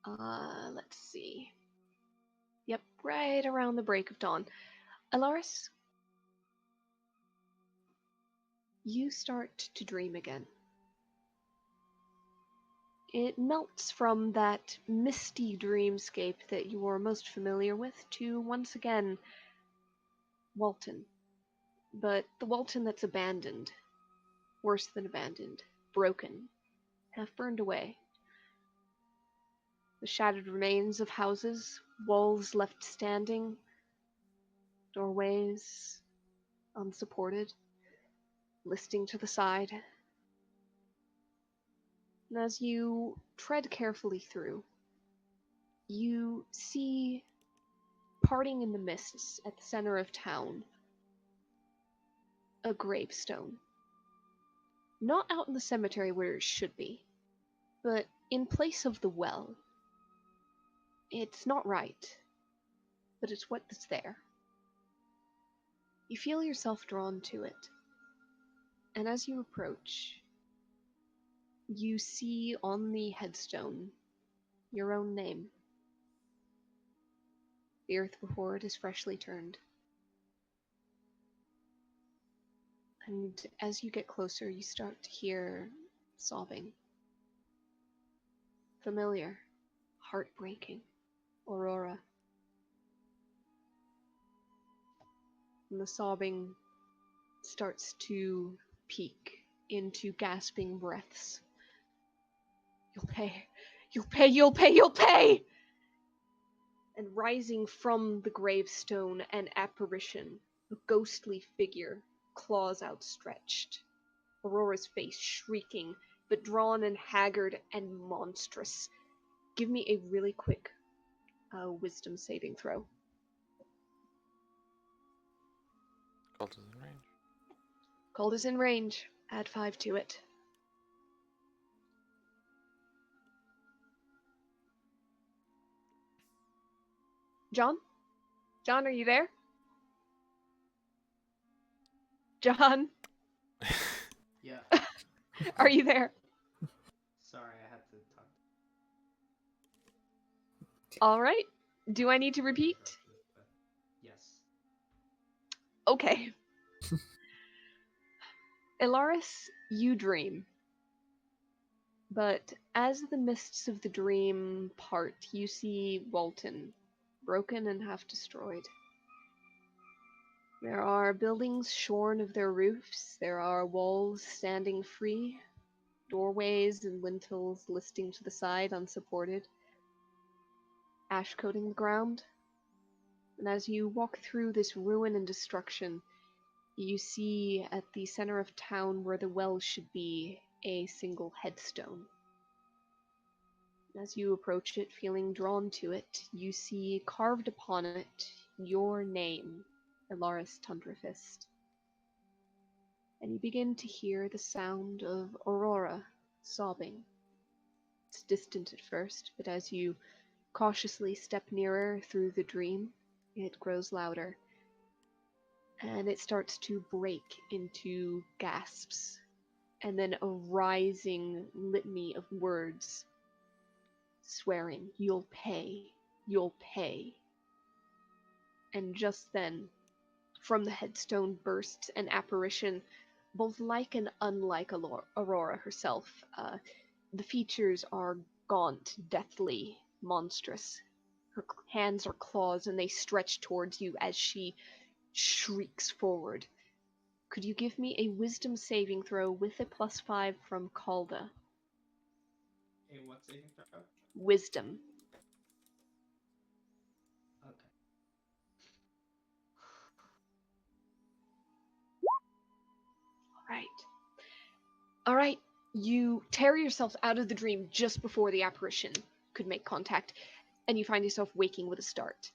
Speaker 2: Let's see. Yep, right around the break of dawn. Elaris, you start to dream again. It melts from that misty dreamscape that you are most familiar with to, once again, Walton. But the Walton that's abandoned. Worse than abandoned. Broken. Half burned away. The shattered remains of houses, walls left standing, doorways unsupported, listing to the side. And as you tread carefully through, you see, parting in the mists at the center of town, a gravestone. Not out in the cemetery where it should be, But in place of the well, it's not right, but it's what's there. You feel yourself drawn to it, and as you approach, you see on the headstone your own name. The earth before it is freshly turned. And as you get closer, you start to hear sobbing. Familiar, heartbreaking. Aurora. And the sobbing starts to peak into gasping breaths. You'll pay! You'll pay! You'll pay! You'll pay! And rising from the gravestone, an apparition, a ghostly figure, claws outstretched. Aurora's face shrieking, but drawn and haggard and monstrous. Give me a really quick wisdom saving throw.
Speaker 1: Called is in range.
Speaker 2: Cold is in range. Add 5 to it. John? John, are you there? John?
Speaker 6: Yeah.
Speaker 2: Are you there?
Speaker 6: Sorry, I had to talk.
Speaker 2: Alright. Do I need to repeat?
Speaker 6: Yes.
Speaker 2: Okay. Ilaris, you dream. But as the mists of the dream part, you see Walton, broken and half destroyed. There are buildings shorn of their roofs, there are walls standing free, doorways and lintels listing to the side unsupported, ash coating the ground. And as you walk through this ruin and destruction, you see at the center of town where the well should be a single headstone. As you approach it, feeling drawn to it, you see carved upon it your name, Ilaris Tundrafist. And you begin to hear the sound of Aurora sobbing. It's distant at first, but as you cautiously step nearer through the dream, it grows louder. And it starts to break into gasps, and then a rising litany of words, swearing, "You'll pay, you'll pay." And just then, from the headstone bursts an apparition, both like and unlike Aurora herself. The features are gaunt, deathly, monstrous. Her hands are claws, and they stretch towards you as she shrieks forward. Could you give me a wisdom saving throw with a +5 from Calda?
Speaker 6: Hey, what saving throw?
Speaker 2: Wisdom.
Speaker 6: Okay.
Speaker 2: Alright. You tear yourself out of the dream just before the apparition could make contact, and you find yourself waking with a start.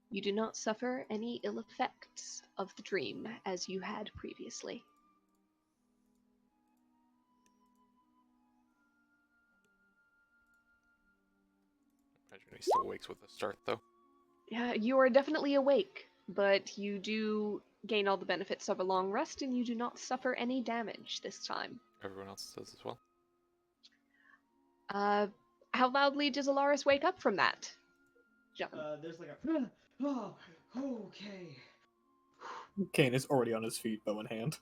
Speaker 2: You do not suffer any ill effects of the dream as you had previously.
Speaker 1: Imagine he still wakes with a start, though.
Speaker 2: Yeah, you are definitely awake, but you do gain all the benefits of a long rest, and you do not suffer any damage this time.
Speaker 1: Everyone else does as well.
Speaker 2: How loudly does Alaris wake up from that? John.
Speaker 6: There's like a. Oh, okay.
Speaker 3: Kane is already on his feet, bow in hand.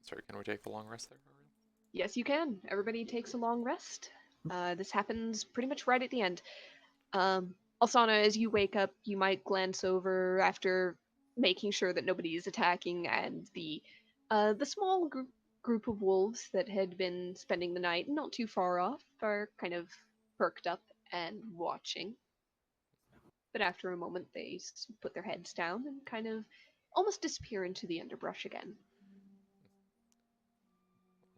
Speaker 1: Sorry, can we take the long rest there? Ariel?
Speaker 2: Yes, you can. Everybody takes a long rest. This happens pretty much right at the end. Alsana, as you wake up, you might glance over after making sure that nobody is attacking, and the small group of wolves that had been spending the night not too far off are kind of perked up and watching. But after a moment, they put their heads down and kind of almost disappear into the underbrush again.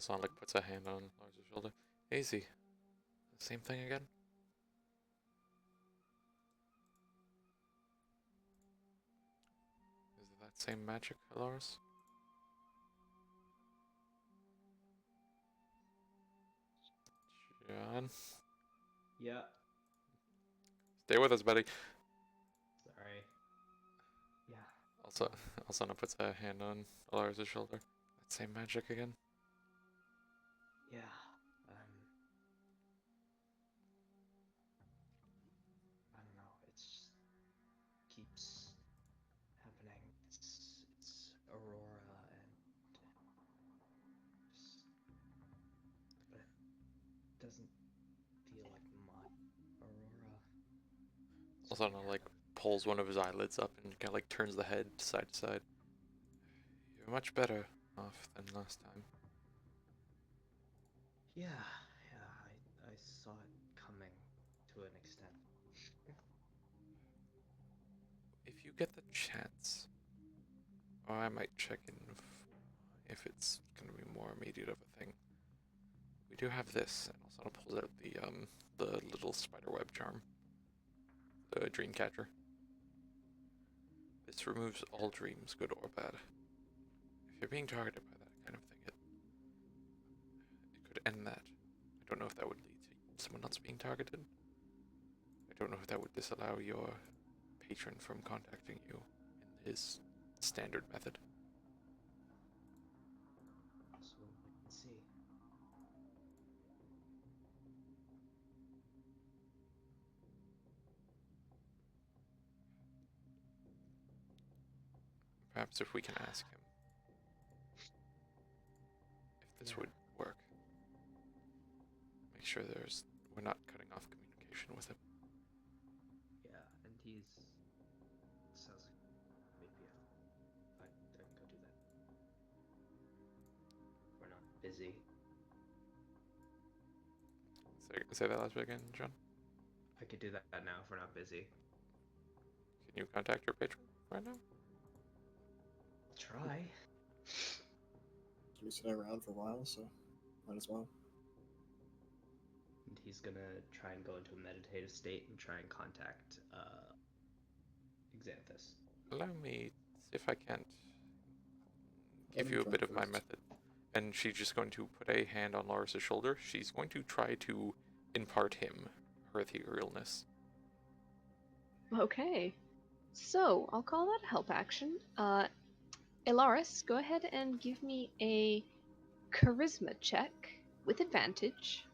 Speaker 1: Sonic puts a hand on Lars's shoulder. Easy. The same thing again? Is it that same magic, Lars? John,
Speaker 5: Yeah.
Speaker 1: stay with us, buddy.
Speaker 5: Sorry. Yeah.
Speaker 1: Also, Alsana puts a hand on Alaris' shoulder. That same magic again.
Speaker 5: Yeah. I don't know. It just keeps happening. It's Aurora and just, but it doesn't feel like my Aurora. So
Speaker 1: Alsana like pulls one of his eyelids up and kind of like turns the head side to side. You're much better off than last time.
Speaker 5: Yeah, I saw it coming to an extent.
Speaker 1: If you get the chance, or I might check in if it's gonna be more immediate of a thing. We do have this, and Alsana pulls out the little spider web charm, the dream catcher. This removes all dreams, good or bad. If you're being targeted by that kind of thing, it could end that. I don't know if that would lead to someone else being targeted. I don't know if that would disallow your patron from contacting you in his standard method.
Speaker 5: So we can see.
Speaker 1: Perhaps if we can ask him if this
Speaker 5: Yeah.
Speaker 1: would work. Make sure we're not cutting off communication with him.
Speaker 5: Yeah, and sounds like maybe I can go do that. We're not busy.
Speaker 1: Say that last bit again, John.
Speaker 5: I could do that now if we're not busy.
Speaker 1: Can you contact your patron right now?
Speaker 5: Try.
Speaker 3: We sit around for a while, so might as well.
Speaker 5: And he's gonna try and go into a meditative state and try and contact Xanthus.
Speaker 1: Allow me see if I can't
Speaker 3: Let
Speaker 1: give
Speaker 3: him
Speaker 1: you a
Speaker 3: try
Speaker 1: bit of my
Speaker 3: first.
Speaker 1: method. And she's just going to put a hand on Laris's shoulder. She's going to try to impart him her etherealness.
Speaker 2: Okay. So, I'll call that a help action. Elaris, go ahead and give me a charisma check with advantage.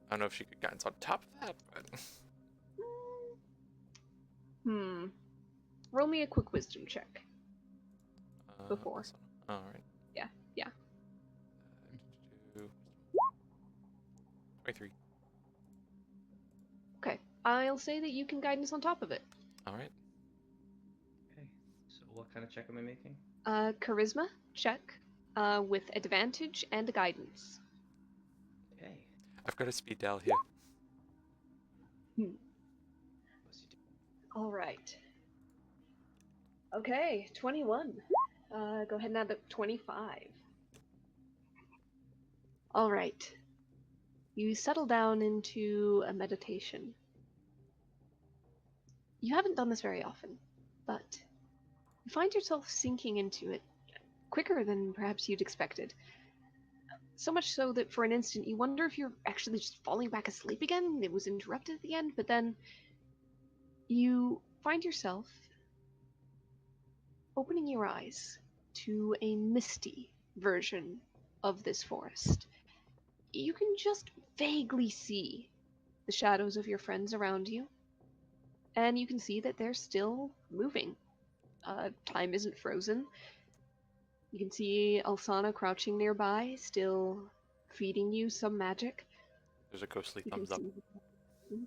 Speaker 1: I don't know if she could guidance on top of that, but
Speaker 2: Roll me a quick wisdom check. Before.
Speaker 1: also, all right.
Speaker 2: Yeah.
Speaker 1: 23.
Speaker 2: Okay. I'll say that you can guidance on top of it.
Speaker 1: All right.
Speaker 5: Okay. So what kind of check am I making?
Speaker 2: Charisma check with advantage and guidance.
Speaker 5: Okay.
Speaker 1: I've got a speed dial here.
Speaker 5: What's you do?
Speaker 2: All right. Okay, 21. Go ahead and add the 25. All right. You settle down into a meditation. You haven't done this very often, but you find yourself sinking into it quicker than perhaps you'd expected. So much so that for an instant you wonder if you're actually just falling back asleep again. It was interrupted at the end, but then you find yourself opening your eyes to a misty version of this forest. You can just vaguely see the shadows of your friends around you, and you can see that they're still moving. Time isn't frozen. You can see Alsana crouching nearby, still feeding you some magic.
Speaker 1: There's a ghostly
Speaker 2: You can
Speaker 1: thumbs up.
Speaker 2: see,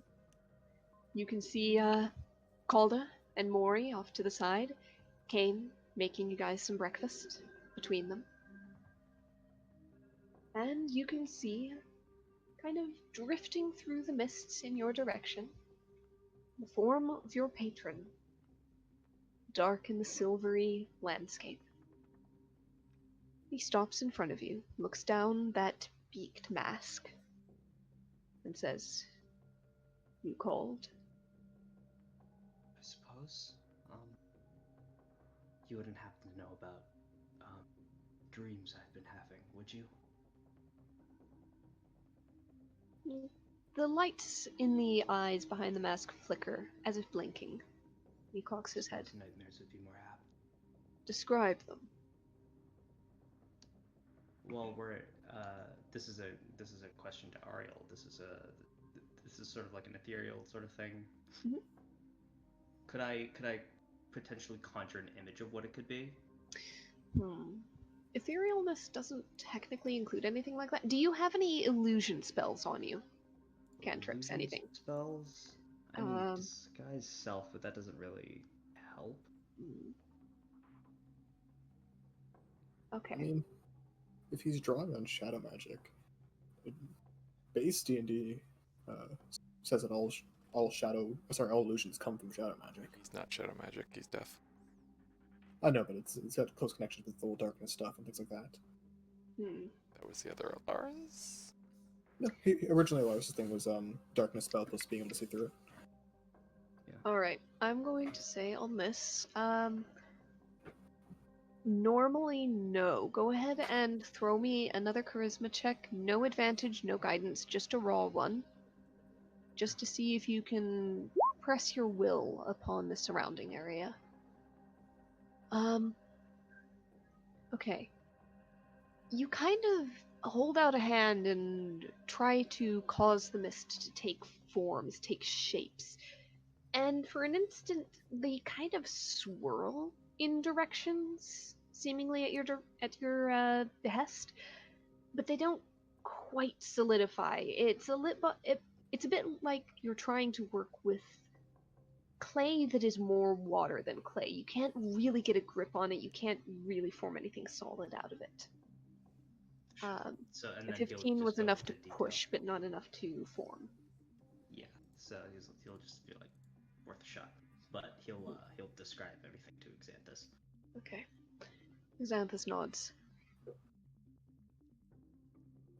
Speaker 2: you can see Calda and Mori off to the side. Kane making you guys some breakfast between them. And you can see, kind of drifting through the mists in your direction, the form of your patron, dark in the silvery landscape. He stops in front of you, looks down that beaked mask, and says, "You called?"
Speaker 5: I suppose. You wouldn't happen to know about dreams I've been having, would you?
Speaker 2: The lights in the eyes behind the mask flicker, as if blinking. He cocks his head.
Speaker 5: Those nightmares would be more apt.
Speaker 2: Describe them.
Speaker 5: Well, this is a question to Ariel. This is sort of like an ethereal sort of thing.
Speaker 2: Mhm.
Speaker 5: Could I potentially conjure an image of what it could be?
Speaker 2: Etherealness doesn't technically include anything like that. Do you have any illusion spells on you? Cantrips,
Speaker 5: Illusion
Speaker 2: anything?
Speaker 5: spells? I mean, disguise self, but that doesn't really help.
Speaker 2: Okay.
Speaker 3: I mean, if he's drawing on shadow magic, base D&D says that all illusions come from shadow magic.
Speaker 1: He's not shadow magic. He's deaf.
Speaker 3: I know, but it's got close connections with the whole darkness stuff and things like that.
Speaker 1: That was the other Alaris.
Speaker 3: No, originally Alaris' thing was darkness spell plus being able to see through it.
Speaker 2: Alright, I'm going to say on this, normally no. Go ahead and throw me another charisma check. No advantage, no guidance, just a raw one. Just to see if you can press your will upon the surrounding area. Okay. You kind of hold out a hand and try to cause the mist to take forms, take shapes. And for an instant, they kind of swirl in directions, seemingly at your behest, but they don't quite solidify. It's a bit like you're trying to work with clay that is more water than clay. You can't really get a grip on it. You can't really form anything solid out of it.
Speaker 5: So and
Speaker 2: A
Speaker 5: then
Speaker 2: 15
Speaker 5: he'll
Speaker 2: was
Speaker 5: just go
Speaker 2: enough
Speaker 5: into
Speaker 2: to
Speaker 5: detail.
Speaker 2: push, but not enough to form.
Speaker 5: Yeah, so he'll just be like worth a shot, but he'll describe everything to Xanthus.
Speaker 2: Okay. Xanthus nods.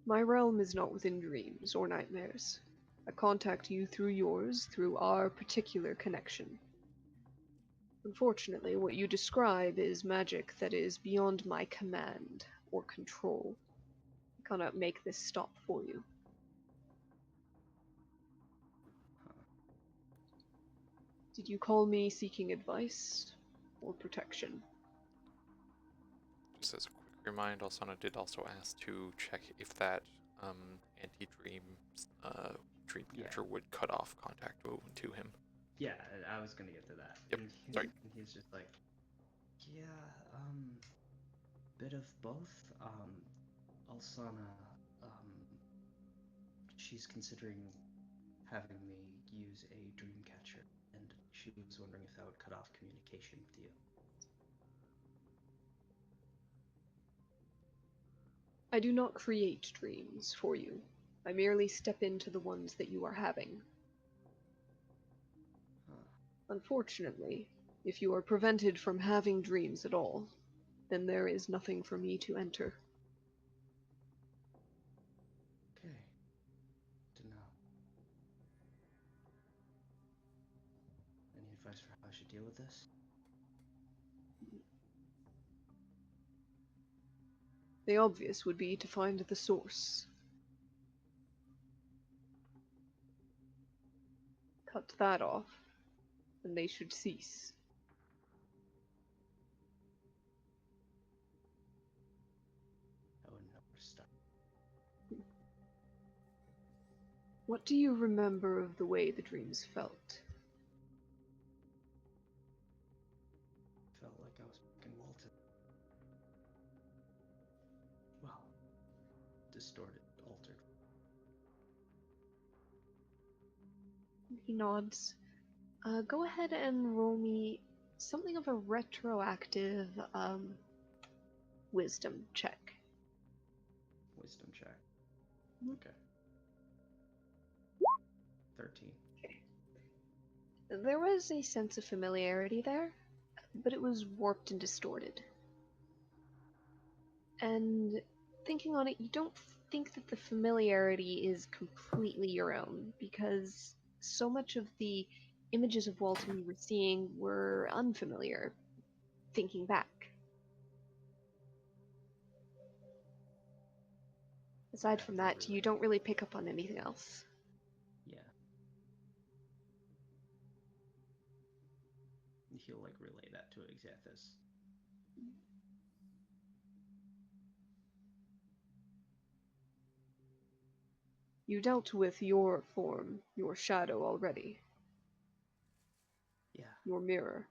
Speaker 2: My realm is not within dreams or nightmares. I contact you through yours, through our particular connection. Unfortunately, what you describe is magic that is beyond my command or control. I cannot make this stop for you. Did you call me seeking advice or protection?
Speaker 1: Just as a quick reminder, Alsana did also ask to check if that anti-dream dream catcher would cut off contact to him.
Speaker 5: Yeah, I was gonna get to that.
Speaker 1: Yep,
Speaker 5: And
Speaker 1: sorry.
Speaker 5: he's just like, yeah, bit of both. Alsana, she's considering having me use a dream catcher, and she was wondering if that would cut off communication with you.
Speaker 2: I do not create dreams for you. I merely step into the ones that you are having. Unfortunately, if you are prevented from having dreams at all, then there is nothing for me to enter.
Speaker 5: Okay. To know. Any advice for how I should deal with this?
Speaker 2: The obvious would be to find the source. Cut that off, and they should cease.
Speaker 5: I wouldn't know where to start.
Speaker 2: What do you remember of the way the dreams felt?
Speaker 5: Felt like I was fucking Walton. Well, distorted, altered.
Speaker 2: He nods. Go ahead and roll me something of a retroactive wisdom check.
Speaker 5: Wisdom check.
Speaker 2: Mhm.
Speaker 5: Okay. 13.
Speaker 2: There was a sense of familiarity there, but it was warped and distorted. And thinking on it, you don't think that the familiarity is completely your own, because so much of the images of Walton you were seeing were unfamiliar, thinking back. Aside
Speaker 5: Yeah,
Speaker 2: from
Speaker 5: they'll
Speaker 2: that, you
Speaker 5: relay.
Speaker 2: don't really pick up on anything else.
Speaker 5: Yeah. He'll like relay that to Xanthus.
Speaker 2: You dealt with your form, your shadow already,
Speaker 5: Yeah.
Speaker 2: your mirror.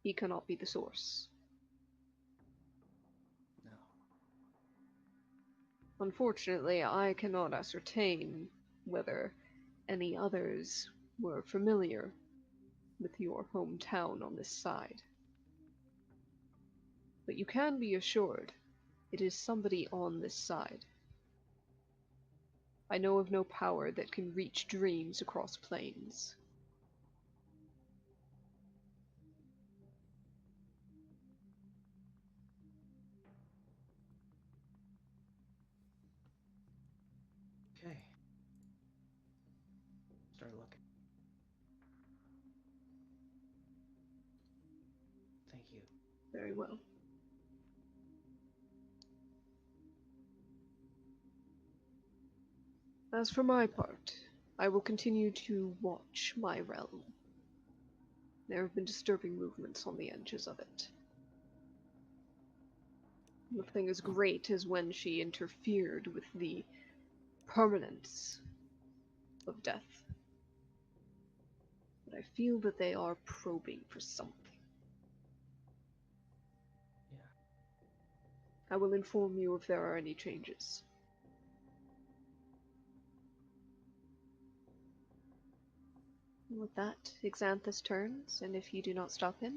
Speaker 2: He cannot be the source.
Speaker 5: No.
Speaker 2: Unfortunately, I cannot ascertain whether any others were familiar with your hometown on this side. But you can be assured it is somebody on this side. I know of no power that can reach dreams across planes.
Speaker 5: Okay. Start looking. Thank you.
Speaker 2: Very well. As for my part, I will continue to watch my realm. There have been disturbing movements on the edges of it. Nothing as great as when she interfered with the permanence of death. But I feel that they are probing for something.
Speaker 5: Yeah.
Speaker 2: I will inform you if there are any changes. And with that, Xanthus turns, and if you do not stop him,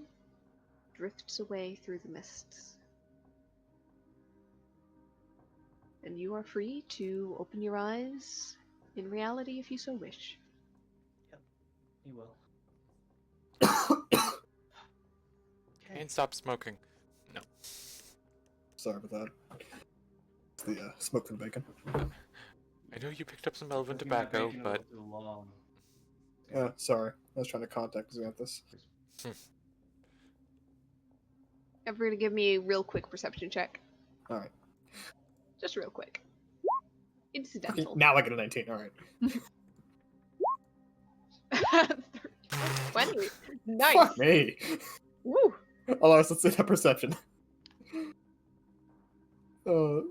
Speaker 2: drifts away through the mists. And you are free to open your eyes in reality if you so wish.
Speaker 5: He will.
Speaker 1: Kane, stop smoking. No.
Speaker 3: Sorry about that. It's the smoke from the bacon.
Speaker 1: I know you picked up some elven
Speaker 5: Cooking that
Speaker 1: tobacco,
Speaker 5: bacon a
Speaker 1: but
Speaker 5: little too long.
Speaker 3: Yeah, sorry. I was trying to contact Xanthus.
Speaker 2: Everybody give me a real quick perception check.
Speaker 3: Alright.
Speaker 2: Just real quick.
Speaker 3: Okay,
Speaker 2: Incidental.
Speaker 3: now I get a 19. Alright.
Speaker 2: 20. Nice.
Speaker 3: Fuck me!
Speaker 2: Woo.
Speaker 3: Alas, let's see that perception.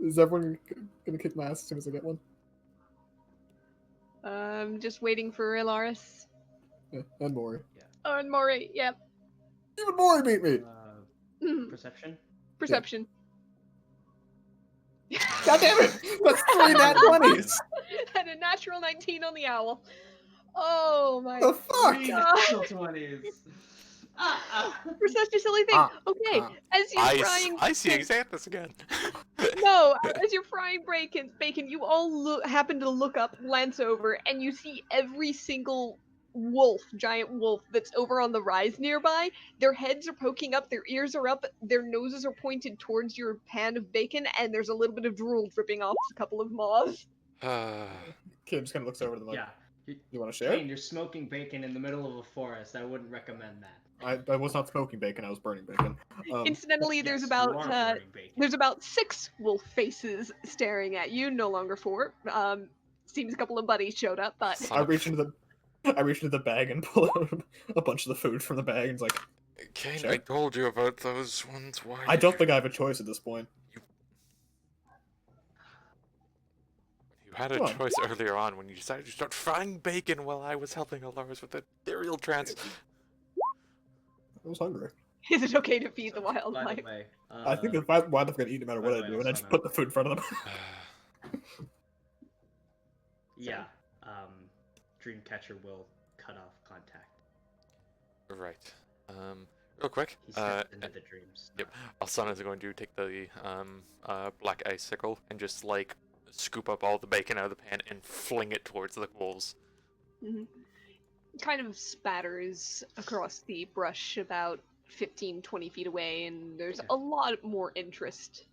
Speaker 3: Is everyone gonna kick my ass as soon as I get one?
Speaker 2: Just waiting for Ilaris.
Speaker 3: Yeah, and Mori.
Speaker 2: Oh, and Mori. Yep.
Speaker 3: Even Mori beat me!
Speaker 5: Perception?
Speaker 2: Perception.
Speaker 3: God damn it! That's 3 nat 20s!
Speaker 2: And a natural 19 on the owl. Oh my
Speaker 3: The fuck?
Speaker 5: Three
Speaker 2: God.
Speaker 5: natural 20s.
Speaker 2: For such a silly thing. Okay, as you're frying
Speaker 1: I see Xanthus again.
Speaker 2: No, as you're frying bacon, you all happen to look up, glance over, and you see every single giant wolf that's over on the rise nearby. Their heads are poking up, their ears are up, their noses are pointed towards your pan of bacon, and there's a little bit of drool dripping off a couple of maws.
Speaker 3: Kid just kind of looks over to them like,
Speaker 5: Yeah.
Speaker 3: you want to share?
Speaker 5: Kane, you're smoking bacon in the middle of a forest. I wouldn't recommend that.
Speaker 3: I was not smoking bacon, I was burning bacon.
Speaker 2: Incidentally, there's
Speaker 5: Yes,
Speaker 2: about
Speaker 5: you are burning bacon.
Speaker 2: there's about 6 wolf faces staring at you, no longer 4. Seems a couple of buddies showed up, but
Speaker 3: I reach into the bag and pull out a bunch of the food from the bag and it's like,
Speaker 1: Kane,
Speaker 3: Sure.
Speaker 1: I told you about those ones. Why?
Speaker 3: I don't think I have a choice at this point.
Speaker 1: You had a
Speaker 3: Come on.
Speaker 1: choice earlier on when you decided to start frying bacon while I was helping Alaris with the ethereal trance.
Speaker 3: I was hungry.
Speaker 2: is it okay to feed the
Speaker 5: By
Speaker 2: wildlife?
Speaker 5: the way,
Speaker 3: I think if I wind up gonna eat no matter
Speaker 5: by
Speaker 3: what
Speaker 5: the
Speaker 3: I
Speaker 5: way,
Speaker 3: do, and I just
Speaker 5: Lysana.
Speaker 3: put the food in front of them.
Speaker 5: yeah, Dreamcatcher will cut off contact.
Speaker 1: Right. Real quick.
Speaker 5: He stepped into the dreams.
Speaker 1: Yep. Alsana is going to take the black icicle and just like scoop up all the bacon out of the pan and fling it towards the wolves.
Speaker 2: Kind of spatters across the brush about 15-20 feet away, and there's
Speaker 5: Okay.
Speaker 2: a lot more interest.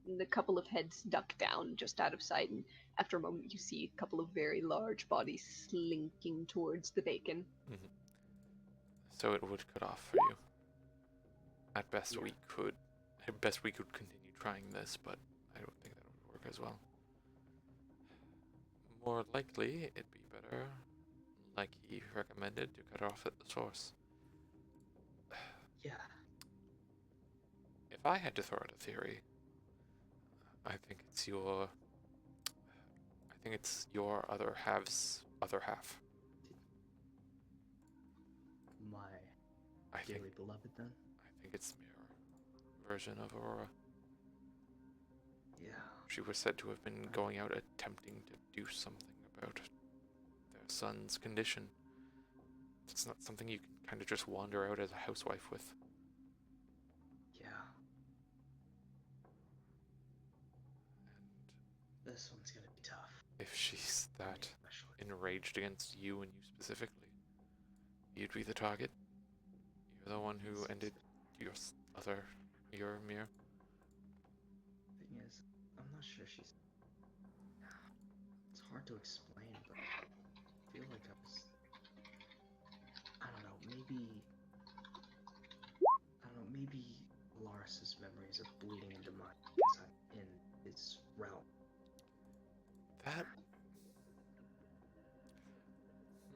Speaker 2: And a couple of heads duck down just out of sight, and after a moment you see a couple of very large bodies slinking towards the bacon.
Speaker 1: So it would cut off for you. At best we could continue trying this, but I don't think that would work as well. More likely, it'd be better, like he recommended, to cut off at the source.
Speaker 5: Yeah.
Speaker 1: If I had to throw out a theory, I think it's your other half's other half.
Speaker 5: My
Speaker 1: I think
Speaker 5: dearly beloved, then.
Speaker 1: I think it's mirror version of Aurora.
Speaker 5: Yeah.
Speaker 1: She was said to have been going out attempting to do something about their son's condition. It's not something you can kind of just wander out as a housewife with.
Speaker 5: Yeah. This one's gonna be tough.
Speaker 1: If she's
Speaker 5: for me
Speaker 1: that
Speaker 5: especially.
Speaker 1: enraged against you and you specifically, you'd be the target. You're the one who ended your mirror.
Speaker 5: Thing is, I'm not sure she's. It's hard to explain, but I feel like I don't know, maybe Laris's memories are bleeding into mine because I'm in his realm.
Speaker 1: That.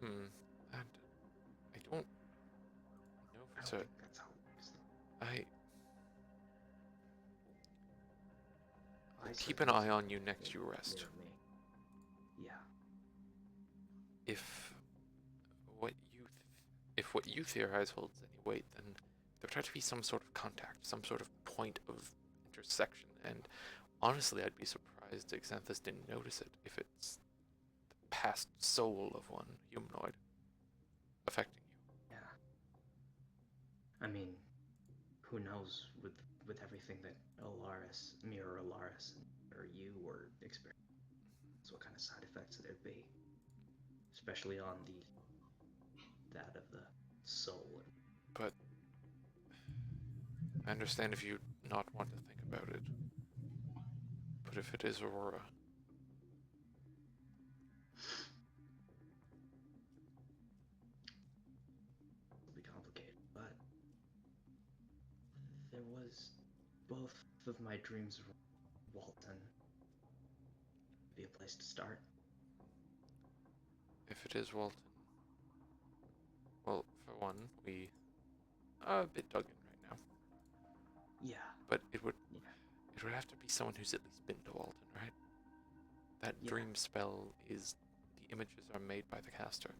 Speaker 1: And I don't know
Speaker 5: I
Speaker 1: for
Speaker 5: don't
Speaker 1: certain.
Speaker 5: think that's how it works.
Speaker 1: I'll
Speaker 5: I
Speaker 1: keep an
Speaker 5: certainly
Speaker 1: eye on
Speaker 5: think
Speaker 1: you
Speaker 5: they
Speaker 1: next you rest.
Speaker 5: mirror me. Yeah.
Speaker 1: If what you theorize holds any weight, then there would have to be some sort of contact, some sort of point of intersection. And honestly, I'd be surprised Xanthus didn't notice it if it's the past soul of one humanoid affecting you.
Speaker 5: Yeah. I mean, who knows with everything that Mirror Alaris, or you were experiencing, what kind of side effects there'd be, especially on that of the soul.
Speaker 1: But I understand if you not want to think about it. But if it is Aurora,
Speaker 5: It'll be complicated, but there was both of my dreams of Walton. Be a place to start.
Speaker 1: if it is Walton, well, for one, we are a bit dug in right now.
Speaker 5: Yeah.
Speaker 1: But it would
Speaker 5: Yeah.
Speaker 1: have to be someone who's at least been to Walton, right? That
Speaker 5: Yeah.
Speaker 1: dream spell is the images are made by the caster.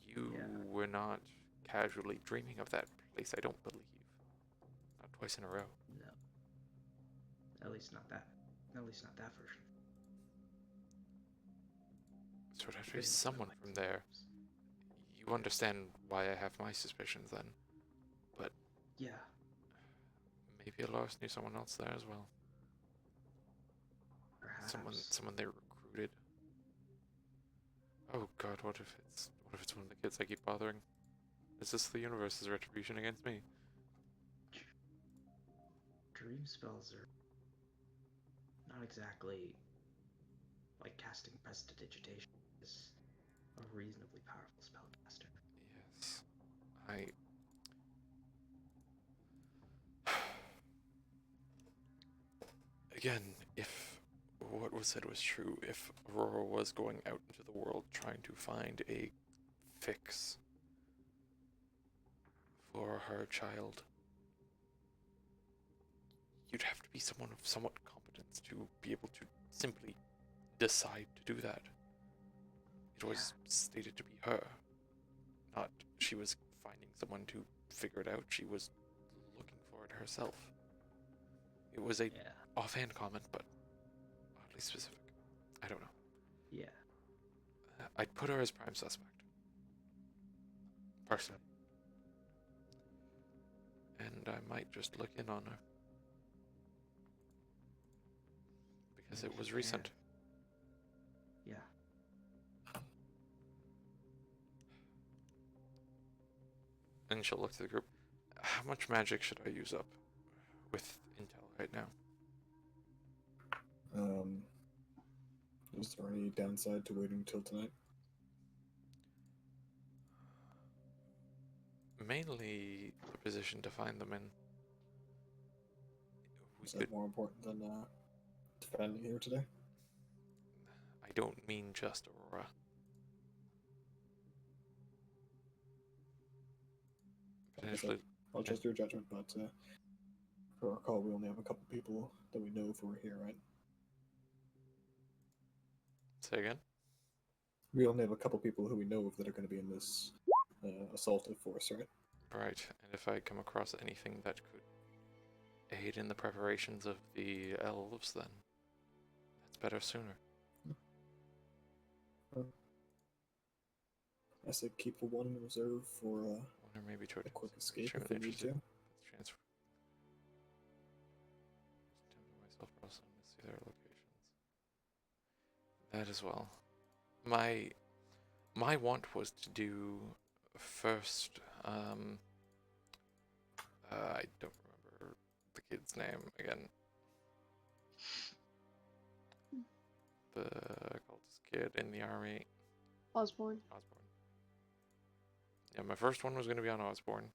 Speaker 1: You were not casually dreaming of that place, I don't believe. Not twice in a row.
Speaker 5: No. At least not that version.
Speaker 1: So it has to be
Speaker 5: There's
Speaker 1: someone
Speaker 5: like
Speaker 1: from there. You understand why I have my suspicions then. But
Speaker 5: Yeah.
Speaker 1: maybe Alaris knew someone else there as well.
Speaker 5: Perhaps.
Speaker 1: Someone they recruited. Oh god, what if it's one of the kids I keep bothering? Is this the universe's retribution against me?
Speaker 5: Dream spells are not exactly like casting prestidigitation. Is a reasonably powerful spellcaster.
Speaker 1: Yes. Again, if what was said was true, if Aurora was going out into the world trying to find a fix for her child, you'd have to be someone of somewhat competence to be able to simply decide to do that. It was stated to be her, not she was finding someone to figure it out. She was looking for it herself. It was a offhand comment, but oddly specific. I don't know.
Speaker 5: Yeah.
Speaker 1: I'd put her as prime suspect. Personally. And I might just look in on her. Because it was recent.
Speaker 5: Yeah.
Speaker 1: And she'll look to the group. How much magic should I use up with intel right now?
Speaker 3: Is there any downside to waiting till tonight?
Speaker 1: Mainly the position to find them in.
Speaker 3: Is that more important than defending here today?
Speaker 1: don't mean just Aurora.
Speaker 3: Like I said,
Speaker 1: Potentially,
Speaker 3: I'll trust your judgment, but for our call, we only have a couple people that we know if we're here, right?
Speaker 1: say again.
Speaker 3: We only have a couple people who we know of that are going to be in this assaultive force, right?
Speaker 1: Right, and if I come across anything that could aid in the preparations of the elves, then that's better sooner.
Speaker 3: I say keep the one in reserve for
Speaker 1: Wonder maybe
Speaker 3: a quick escape if
Speaker 1: extremely
Speaker 3: we need
Speaker 1: interested.
Speaker 3: to.
Speaker 1: Let's transfer. Just tempt myself for also to see their locations. That as well. My want was to do first. I don't remember the kid's name again. The cultist kid in the army.
Speaker 2: Osborne.
Speaker 1: Osborne. Yeah, my first one was going to be on Osborne.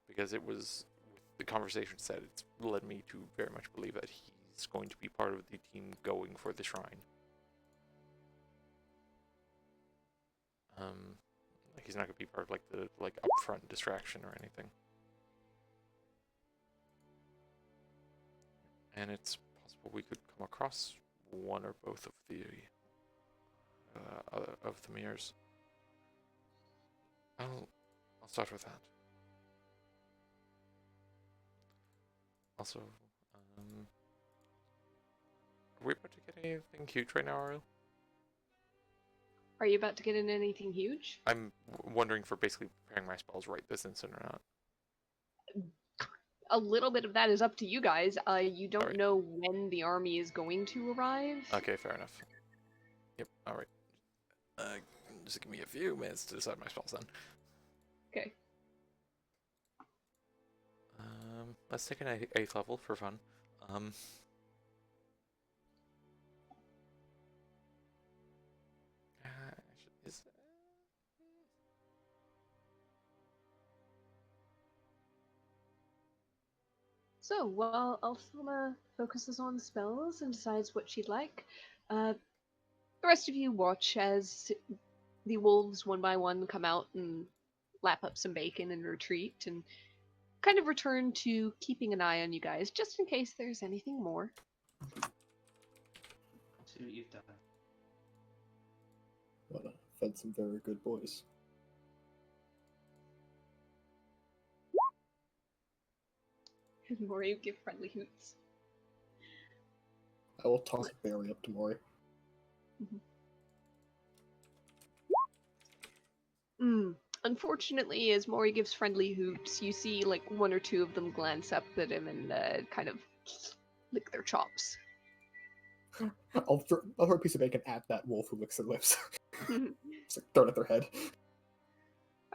Speaker 1: Because it was, the conversation said, it's led me to very much believe that he's going to be part of the team going for the shrine. Like he's not going to be part of like the upfront distraction or anything. And it's possible we could come across one or both of the mirrors. I'll start with that. Also, are we about to get anything huge right now, Ariel?
Speaker 2: Are you about to get in anything huge?
Speaker 1: I'm wondering for basically preparing my spells right this instant or not.
Speaker 2: A little bit of that is up to you guys. You don't
Speaker 1: Alright.
Speaker 2: know when the army is going to arrive.
Speaker 1: Okay, fair enough. Yep, alright. Just give me a few minutes to decide my spells then.
Speaker 2: Okay.
Speaker 1: Let's take an 8th level for fun. Is
Speaker 2: So, while Althama focuses on spells and decides what she'd like, the rest of you watch as the wolves one by one come out and lap up some bacon and retreat, and kind of return to keeping an eye on you guys, just in case there's anything more.
Speaker 6: See what you've done.
Speaker 3: But fed some very good boys.
Speaker 2: And more you give friendly hoots.
Speaker 3: I will toss a berry up to Mori.
Speaker 2: Unfortunately, as Mori gives friendly hoots, you see like one or two of them glance up at him and kind of lick their chops.
Speaker 3: I'll throw a piece of bacon at that wolf who licks their lips. Just like throw it at their head.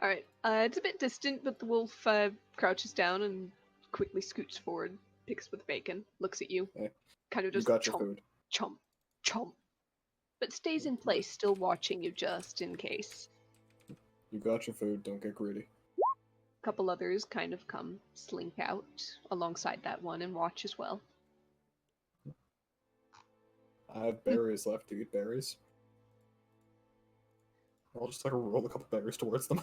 Speaker 2: Alright, it's a bit distant, but the wolf crouches down and quickly scoots forward, picks up the bacon, looks at you,
Speaker 3: Hey,
Speaker 2: kind of
Speaker 3: You
Speaker 2: just
Speaker 3: got your
Speaker 2: chomp,
Speaker 3: food.
Speaker 2: chomp, chomp, but stays in place, still watching you just in case.
Speaker 3: You got your food, don't get greedy.
Speaker 2: A couple others kind of come, slink out alongside that one and watch as well.
Speaker 3: I have berries left. Do you eat berries? I'll just like roll a couple berries towards them.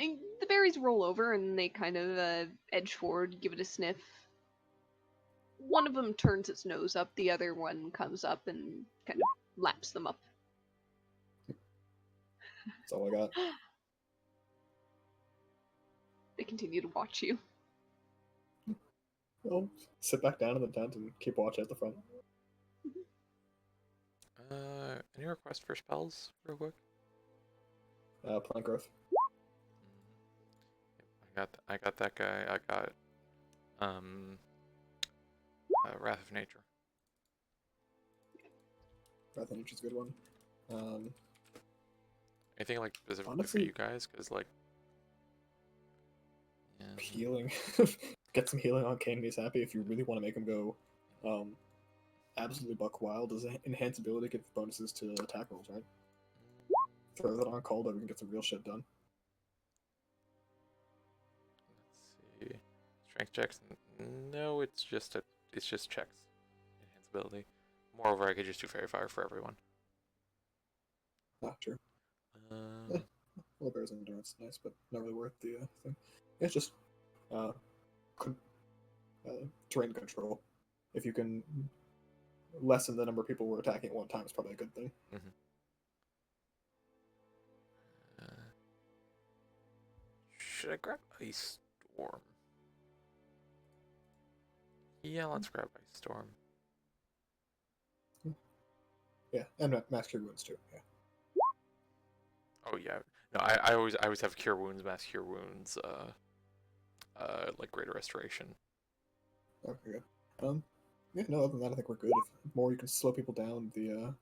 Speaker 2: And the berries roll over and they kind of edge forward, give it a sniff. One of them turns its nose up, the other one comes up and kind of laps them up.
Speaker 3: That's all I got.
Speaker 2: They continue to watch you.
Speaker 3: I'll sit back down in the tent and keep watch at the front.
Speaker 1: any request for spells, real quick?
Speaker 3: Plant growth.
Speaker 1: Yep, I got that guy. I got Wrath of Nature.
Speaker 3: Wrath of Nature's a good one.
Speaker 1: Anything like specifically
Speaker 3: Honestly-
Speaker 1: for you guys? Because like, yeah,
Speaker 3: Healing. Get some healing on Kane. He's happy. If you really want to make him go absolutely buck wild, does enhance ability give bonuses to attack rolls, right? Throw that on Calder, we can get some real shit done.
Speaker 1: let's see. Strength checks. No, it's just checks. Enhance ability. Moreover, I could just do Fairy Fire for everyone.
Speaker 3: Not true.
Speaker 1: Uh,
Speaker 3: Well, Bear's endurance is nice, but not really worth the thing. Yeah, it's just uh, con- terrain control. If you can lessen the number of people we're attacking at one time, it's probably a good thing.
Speaker 1: uh, should I grab Ice Storm? Yeah, let's grab Ice Storm.
Speaker 3: Yeah, and Mass Cure Wounds too. Yeah.
Speaker 1: Oh yeah. No, I always have Cure Wounds, Mass Cure Wounds, like Greater Restoration.
Speaker 3: Okay, good. Yeah, no, other than that, I think we're good. If the more you can slow people down, the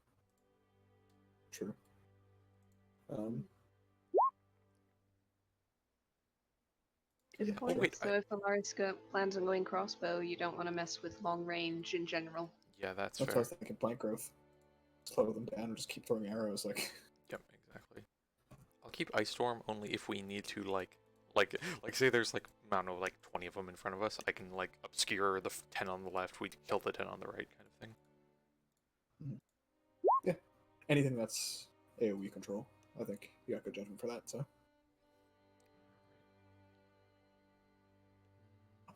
Speaker 3: true.
Speaker 2: Good
Speaker 3: yeah,
Speaker 2: point.
Speaker 1: wait,
Speaker 2: So if Alaris plans on going crossbow, you don't want to mess with long range in general.
Speaker 1: Yeah, that's
Speaker 3: that's what I
Speaker 1: fair.
Speaker 3: was thinking. Plant growth, slow them down, and just keep throwing arrows. Like,
Speaker 1: Yep, exactly. I'll keep Ice Storm only if we need to, like say there's like, I don't know, like 20 of them in front of us. I can like obscure the 10 on the left, we kill the 10 on the right, kind of thing.
Speaker 3: yeah, anything that's AOE control, I think you got good judgment for that. So,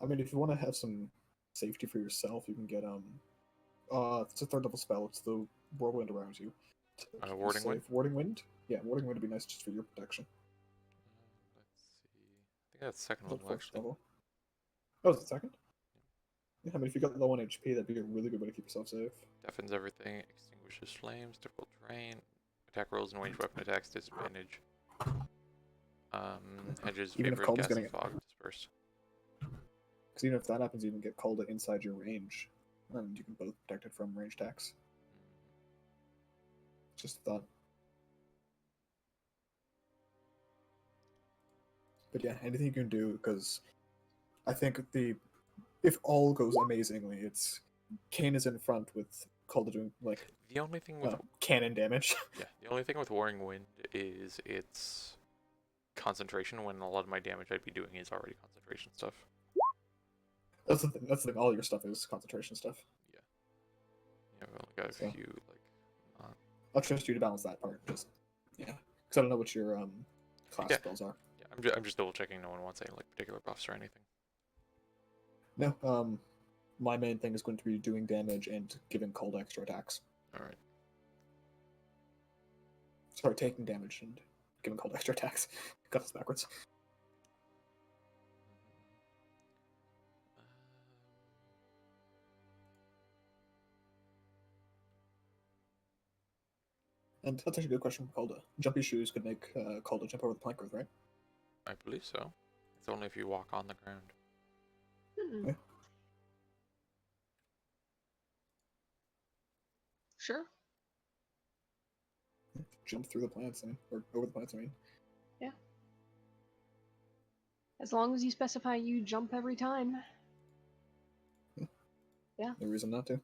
Speaker 3: I mean, if you want to have some safety for yourself, you can get it's a 3rd level spell. It's the whirlwind around you.
Speaker 1: Warding Wind?
Speaker 3: Warding Wind? Yeah, Warding Wind would be nice just for your protection.
Speaker 1: Let's see. I think that's second
Speaker 3: Is it
Speaker 1: level,
Speaker 3: 1st
Speaker 1: actually.
Speaker 3: level? Oh, is it 2nd? Yeah, I mean, if you got low on HP, that'd be a really good way to keep yourself safe.
Speaker 1: Deafens everything, extinguishes flames, difficult terrain, attack rolls and ranged weapon attacks disadvantage. Hedges
Speaker 3: Even if
Speaker 1: favor
Speaker 3: Calm is
Speaker 1: gas
Speaker 3: getting
Speaker 1: and
Speaker 3: it.
Speaker 1: fog dispersed.
Speaker 3: Because even if that happens, you can get called inside your range, and you can both protect it from range attacks. Just a thought. But yeah, anything you can do, because I think if all goes amazingly, it's Kane is in front with Calder doing like
Speaker 1: The only thing with
Speaker 3: cannon damage.
Speaker 1: yeah, the only thing with Warring Wind is its concentration. When a lot of my damage I'd be doing is already concentration stuff.
Speaker 3: That's the thing. That's the thing. All your stuff is concentration stuff.
Speaker 1: Yeah, I've only got a
Speaker 3: So.
Speaker 1: few like.
Speaker 3: I'll trust you to balance that part. Just yeah, because I don't know what your class
Speaker 1: Yeah.
Speaker 3: spells are.
Speaker 1: Yeah, I'm just double checking. No one wants any like particular buffs or anything.
Speaker 3: No, my main thing is going to be doing damage and giving cold extra attacks.
Speaker 1: All right.
Speaker 3: Sorry, taking damage and giving cold extra attacks. Got this backwards. And that's actually a good question for Calda. Jumpy shoes could make Calda jump over the plank growth, right?
Speaker 1: I believe so. It's only if you walk on the ground.
Speaker 2: Hmm.
Speaker 3: Yeah.
Speaker 2: Sure.
Speaker 3: Jump through the plants, or over the plants, I mean.
Speaker 2: Yeah. As long as you specify you jump every time. Yeah.
Speaker 3: No reason not to.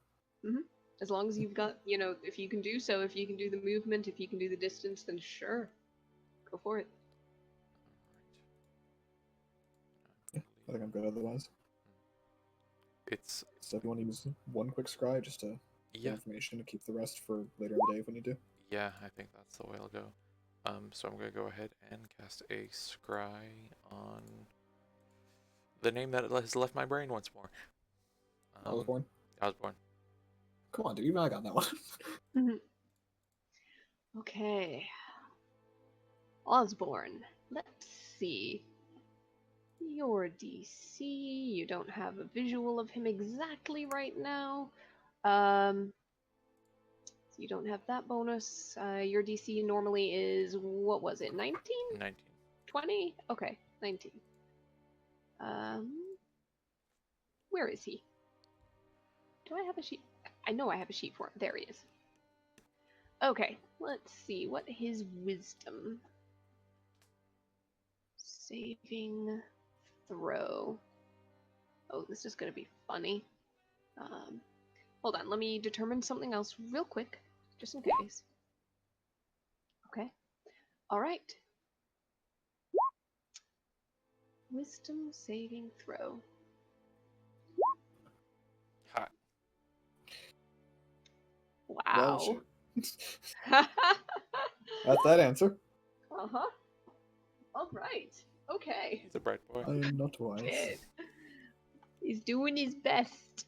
Speaker 2: As long as you've got, if you can do so, if you can do the movement, if you can do the distance, then sure. Go for it.
Speaker 3: Yeah, I think I'm good otherwise.
Speaker 1: It's
Speaker 3: So if you want to use one quick scry just to get
Speaker 1: yeah,
Speaker 3: information to keep the rest for later in the day if we need to.
Speaker 1: yeah. I think that's the way I'll go. So I'm gonna go ahead and cast a scry on the name that has left my brain once more.
Speaker 3: Osborne.
Speaker 1: Osborne.
Speaker 3: Come on, dude, even I got that one.
Speaker 2: Okay. Osborne. Let's see. Your DC. You don't have a visual of him exactly right now. So you don't have that bonus. Your DC normally is, what was it, 19?
Speaker 1: 19.
Speaker 2: 20? Okay, 19. Where is he? Do I have a sheet? I know I have a sheet for him. There he is. Okay, let's see. What his wisdom? Saving throw. Oh, this is gonna be funny. Hold on, let me determine something else real quick, just in case. Okay. Alright. Wisdom saving throw.
Speaker 1: Hot.
Speaker 3: Well,
Speaker 2: Wow.
Speaker 3: shit. That's that answer.
Speaker 2: Uh-huh. All right. Okay.
Speaker 1: He's a bright boy.
Speaker 3: I am not wise.
Speaker 2: Kid. He's doing his best.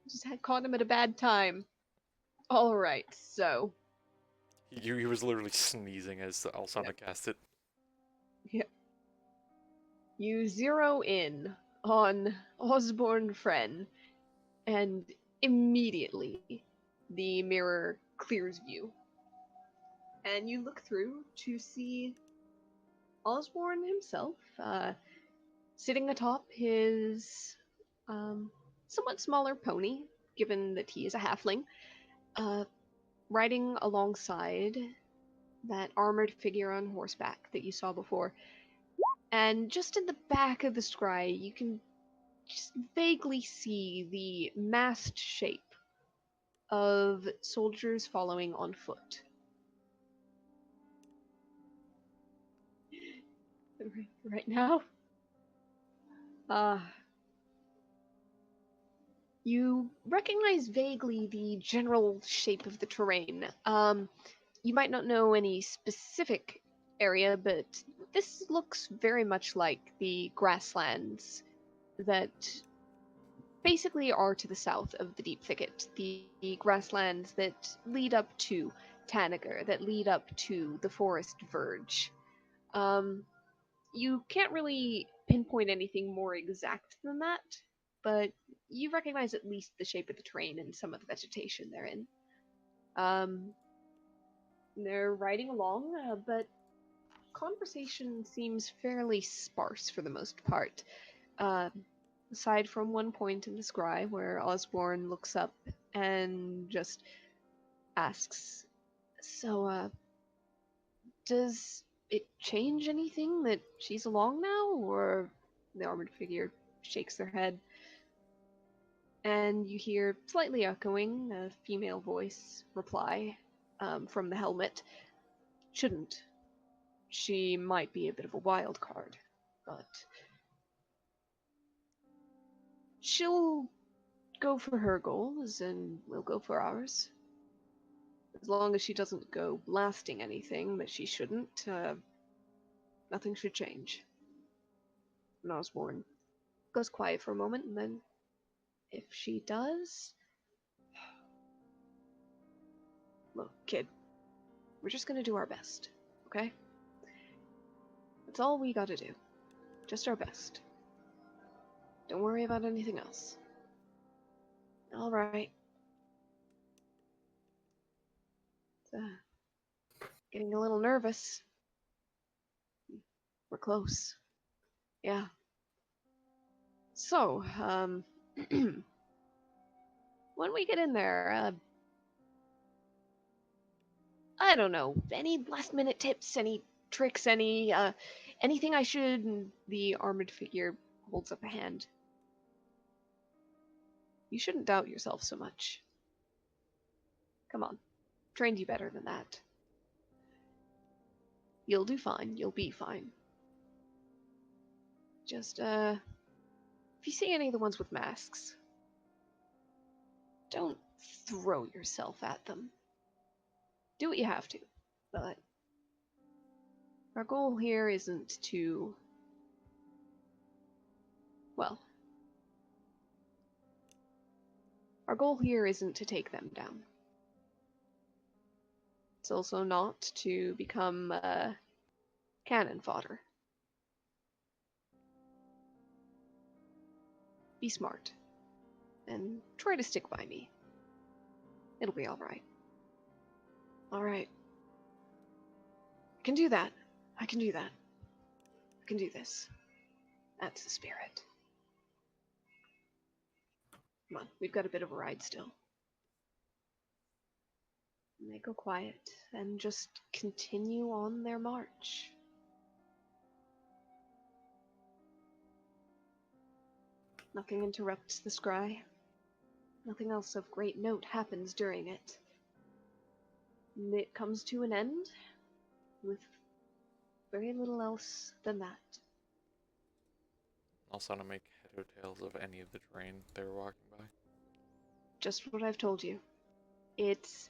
Speaker 2: Just had caught him at a bad time. All right. So,
Speaker 1: He was literally sneezing as Alsana cast it.
Speaker 2: you zero in on Osborne Fren, and immediately the mirror clears view. And you look through to see Osborne himself, sitting atop his somewhat smaller pony, given that he is a halfling, riding alongside that armored figure on horseback that you saw before. And just in the back of the scry, you can just vaguely see the massed shape of soldiers following on foot. Right now? You recognize vaguely the general shape of the terrain. You might not know any specific area, but this looks very much like the grasslands that basically are to the south of the Deep Thicket. The grasslands that lead up to Tanagar, that lead up to the forest verge. You can't really pinpoint anything more exact than that, but you recognize at least the shape of the terrain and some of the vegetation they're in. They're riding along, but conversation seems fairly sparse for the most part. Aside from one point in the scry where Osborne looks up and just asks, "So, does it change anything that she's along now?" Or the armored figure shakes their head. And you hear, slightly echoing, a female voice reply from the helmet. "Shouldn't. She might be a bit of a wild card, but she'll go for her goals and we'll go for ours. As long as she doesn't go blasting anything that she shouldn't, nothing should change." And Osborne goes quiet for a moment, and then, "If she does... Look, kid, we're just gonna do our best, okay? That's all we gotta do. Just our best. Don't worry about anything else." "All right." Getting a little nervous. We're close. Yeah. So, when we get in there, I don't know, any last minute tips, any tricks, anything I should... And the armored figure holds up a hand. "You shouldn't doubt yourself so much. Come on. Trained you better than that. You'll do fine. You'll be fine. Just, if you see any of the ones with masks, don't throw yourself at them. Do what you have to, but our goal here isn't to... Well, our goal here isn't to take them down. It's also not to become cannon fodder. Be smart, and try to stick by me. It'll be alright." "Alright. I can do that. I can do that. I can do this. That's the spirit. Come on, we've got a bit of a ride still." And they go quiet and just continue on their march. Nothing interrupts the scry. Nothing else of great note happens during it. And it comes to an end with very little else than that.
Speaker 1: Alsana make head or tails of any of the terrain they were walking by.
Speaker 2: Just what I've told you. It's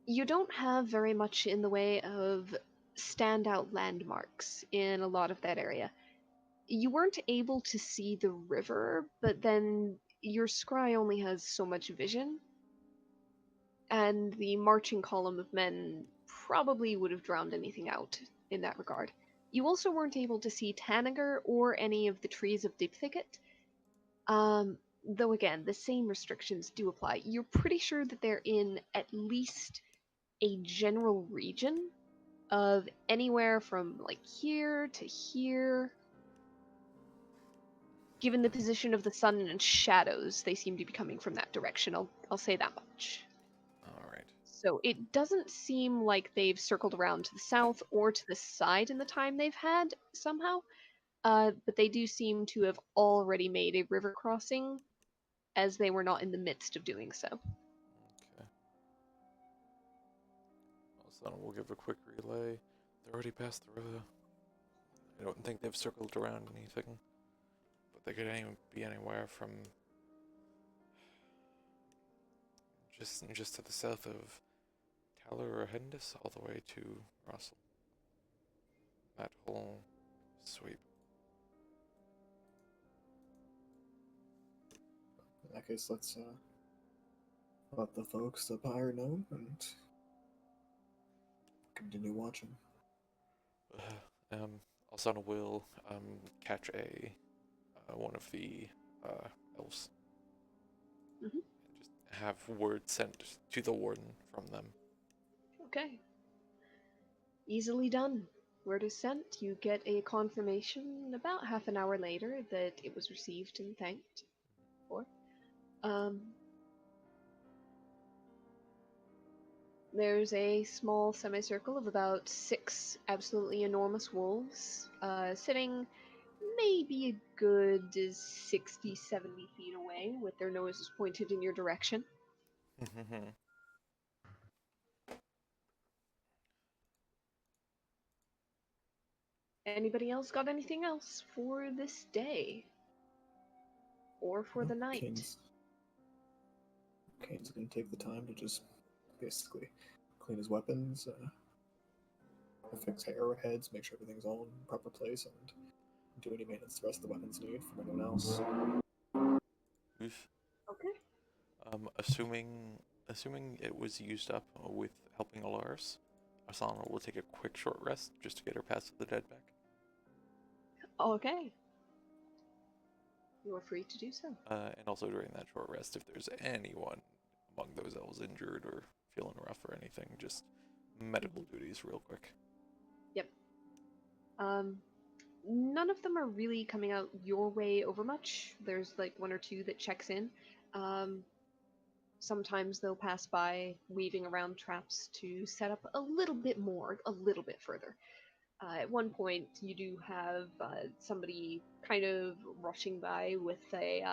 Speaker 2: you don't have very much in the way of standout landmarks in a lot of that area. You weren't able to see the river, but then your scry only has so much vision, and the marching column of men probably would have drowned anything out in that regard. You also weren't able to see Tanager or any of the trees of Deep Thicket, though again, the same restrictions do apply. You're pretty sure that they're in at least a general region of anywhere from like here to here. Given the position of the sun and shadows, they seem to be coming from that direction. I'll say that much.
Speaker 1: All right.
Speaker 2: So it doesn't seem like they've circled around to the south or to the side in the time they've had somehow. But they do seem to have already made a river crossing, as they were not in the midst of doing so.
Speaker 1: Okay. Well, so we'll give a quick relay. They're already past the river. I don't think they've circled around anything, but they could be anywhere from just to the south of Taller or Hendis all the way to Russell. That whole sweep.
Speaker 3: In that case, let's let the folks up higher know and continue watching.
Speaker 1: Alsana will catch a one of the elves.
Speaker 2: Mhm.
Speaker 1: And just have word sent to the warden from them.
Speaker 2: Okay. Easily done. Word is sent. You get a confirmation about half an hour later that it was received and thanked for. There's a small semicircle of about 6 absolutely enormous wolves, sitting maybe a good 60, 70 feet away, with their noses pointed in your direction. Anybody else got anything else for this day? Or for the night?
Speaker 3: Kane's gonna take the time to just basically clean his weapons, fix arrowheads, make sure everything's all in proper place, and do any maintenance the rest of the weapons need from anyone else.
Speaker 1: Oof.
Speaker 2: Okay.
Speaker 1: Assuming it was used up with helping Alaris, Asana will take a quick short rest just to get her Pass of the Dead back.
Speaker 2: Okay. You are free to do so.
Speaker 1: And also during that short rest, if there's anyone among those elves injured or feeling rough or anything, just medical duties real quick.
Speaker 2: Yep. None of them are really coming out your way over much. There's like 1 or 2 that checks in. Sometimes they'll pass by, weaving around traps to set up a little bit more, a little bit further. At one point, you do have somebody kind of rushing by with a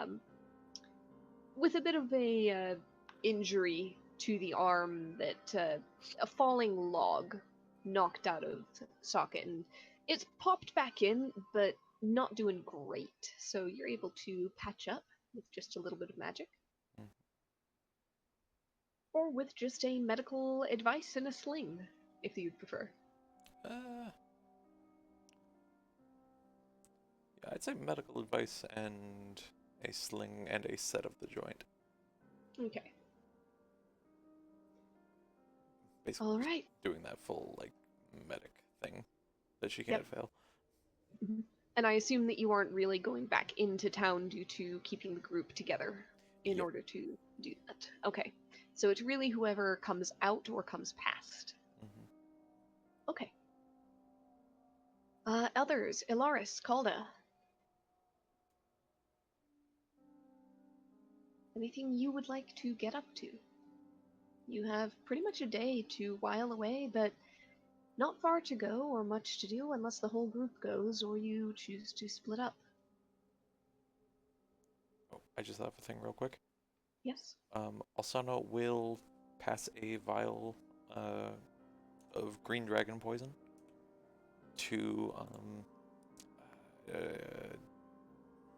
Speaker 2: bit of a injury to the arm that a falling log knocked out of socket, and it's popped back in, but not doing great. So you're able to patch up with just a little bit of magic. Or with just a medical advice and a sling, if you'd prefer.
Speaker 1: Yeah, I'd say medical advice and a sling and a set of the joint.
Speaker 2: Okay.
Speaker 1: Basically,
Speaker 2: All
Speaker 1: just
Speaker 2: right.
Speaker 1: doing that full like medic thing that she can't fail.
Speaker 2: Mm-hmm. And I assume that you aren't really going back into town due to keeping the group together in
Speaker 1: Yep.
Speaker 2: order to do that. Okay. So it's really whoever comes out or comes past.
Speaker 1: Mm-hmm.
Speaker 2: Okay. Others, Ilaris, Calda. Anything you would like to get up to? You have pretty much a day to while away, but not far to go or much to do unless the whole group goes or you choose to split up.
Speaker 1: Oh, I just thought of a thing real quick.
Speaker 2: Yes.
Speaker 1: Alsana will pass a vial of green dragon poison to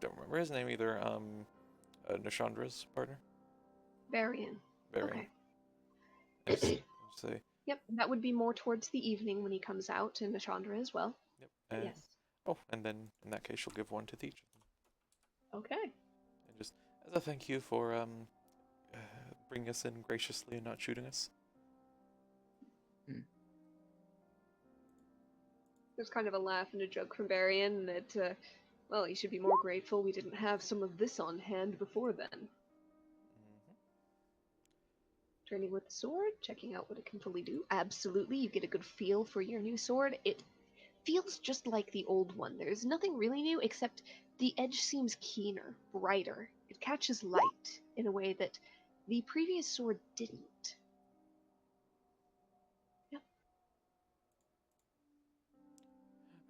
Speaker 1: don't remember his name either. Nishandra's partner.
Speaker 2: Varian.
Speaker 1: Varian.
Speaker 2: Okay.
Speaker 1: Yes. I'll say,
Speaker 2: Yep, that would be more towards the evening when he comes out, and Nashandra as well.
Speaker 1: yep.
Speaker 2: But
Speaker 1: And,
Speaker 2: yes.
Speaker 1: oh, and then in that case, she'll give one to each of them.
Speaker 2: Okay.
Speaker 1: And just as a thank you for bringing us in graciously and not shooting us.
Speaker 2: There's kind of a laugh and a joke from Varian that, well, you should be more grateful we didn't have some of this on hand before then.
Speaker 1: Mm-hmm.
Speaker 2: Turning with the sword, checking out what it can fully do. Absolutely, you get a good feel for your new sword. It feels just like the old one. There's nothing really new except the edge seems keener, brighter. It catches light in a way that the previous sword didn't. Yep.